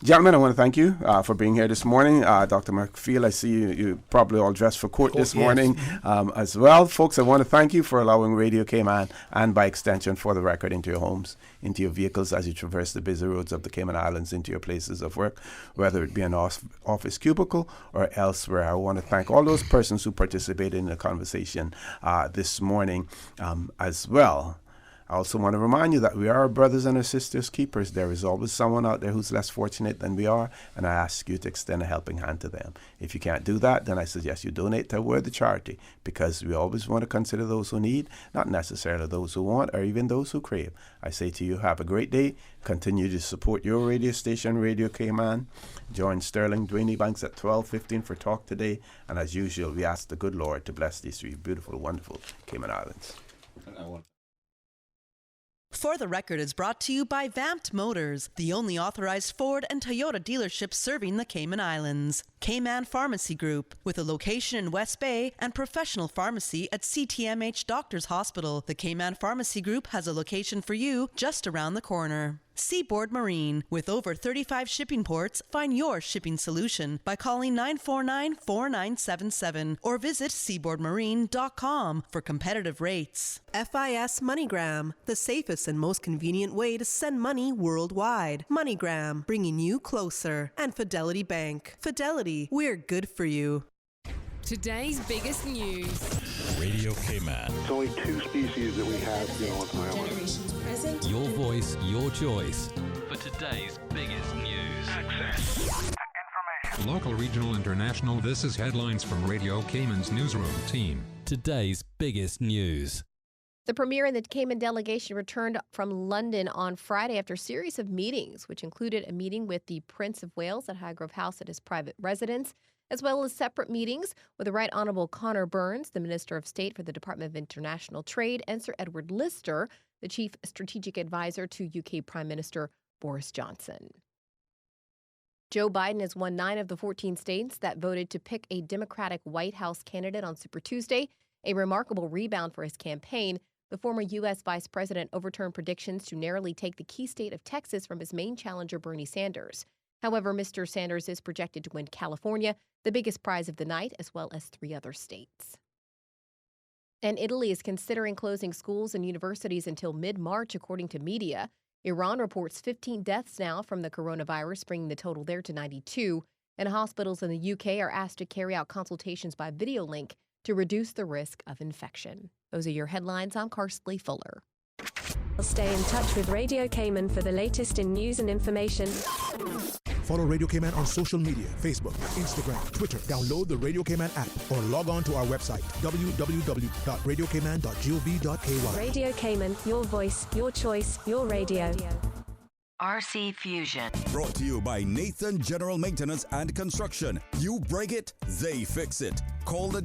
S4: Gentlemen, I want to thank you for being here this morning. Dr. McPhail, I see you probably all dressed for court this morning as well. Folks, I want to thank you for allowing Radio Cayman, and by extension For the Record, into your homes, into your vehicles as you traverse the busy roads of the Cayman Islands, into your places of work, whether it be an office cubicle or elsewhere. I want to thank all those persons who participated in the conversation this morning as well. I also want to remind you that we are our brothers and our sisters' keepers. There is always someone out there who's less fortunate than we are, and I ask you to extend a helping hand to them. If you can't do that, then I suggest you donate to a worthy charity, because we always want to consider those who need, not necessarily those who want or even those who crave. I say to you, have a great day. Continue to support your radio station, Radio Cayman. Join Sterling Dwayne Banks at 12:15 for Talk Today. And as usual, we ask the good Lord to bless these three beautiful, wonderful Cayman Islands.
S18: For the Record is brought to you by Vamped Motors, the only authorized Ford and Toyota dealership serving the Cayman Islands. Cayman Pharmacy Group, with a location in West Bay and professional pharmacy at CTMH Doctors Hospital. The Cayman Pharmacy Group has a location for you just around the corner. Seaboard Marine, with over 35 shipping ports, find your shipping solution by calling 949-4977 or visit seaboardmarine.com for competitive rates. FIS MoneyGram, the safest and most convenient way to send money worldwide. MoneyGram, bringing you closer. And Fidelity Bank. Fidelity, we're good for you.
S25: Today's biggest news.
S10: Radio Cayman.
S12: It's only two species that we have, on the island.
S25: Generations present.
S10: Your voice, your choice.
S13: For today's biggest news. Access
S10: to information. Local, regional, international. This is headlines from Radio Cayman's newsroom team.
S20: Today's biggest news.
S19: The Premier and the Cayman delegation returned from London on Friday after a series of meetings, which included a meeting with the Prince of Wales at Highgrove House at his private residence, as well as separate meetings with the Right Honourable Connor Burns, the Minister of State for the Department of International Trade, and Sir Edward Lister, the Chief Strategic Advisor to UK Prime Minister Boris Johnson. Joe Biden has won 9 of the 14 states that voted to pick a Democratic White House candidate on Super Tuesday, a remarkable rebound for his campaign. The former U.S. Vice President overturned predictions to narrowly take the key state of Texas from his main challenger, Bernie Sanders. However, Mr. Sanders is projected to win California, the biggest prize of the night, as well as 3 other states. And Italy is considering closing schools and universities until mid-March, according to media. Iran reports 15 deaths now from the coronavirus, bringing the total there to 92. And hospitals in the UK are asked to carry out consultations by video link to reduce the risk of infection. Those are your headlines. I'm Karsley Fuller.
S9: Stay in touch with Radio Cayman for the latest in news and information.
S3: Follow Radio Cayman on social media, Facebook, Instagram, Twitter. Download the Radio Cayman app or log on to our website, www.radiocayman.gov.ky.
S9: Radio Cayman, your voice, your choice, your radio.
S21: RC Fusion.
S14: Brought to you by Nathan General Maintenance and Construction. You break it, they fix it. Call the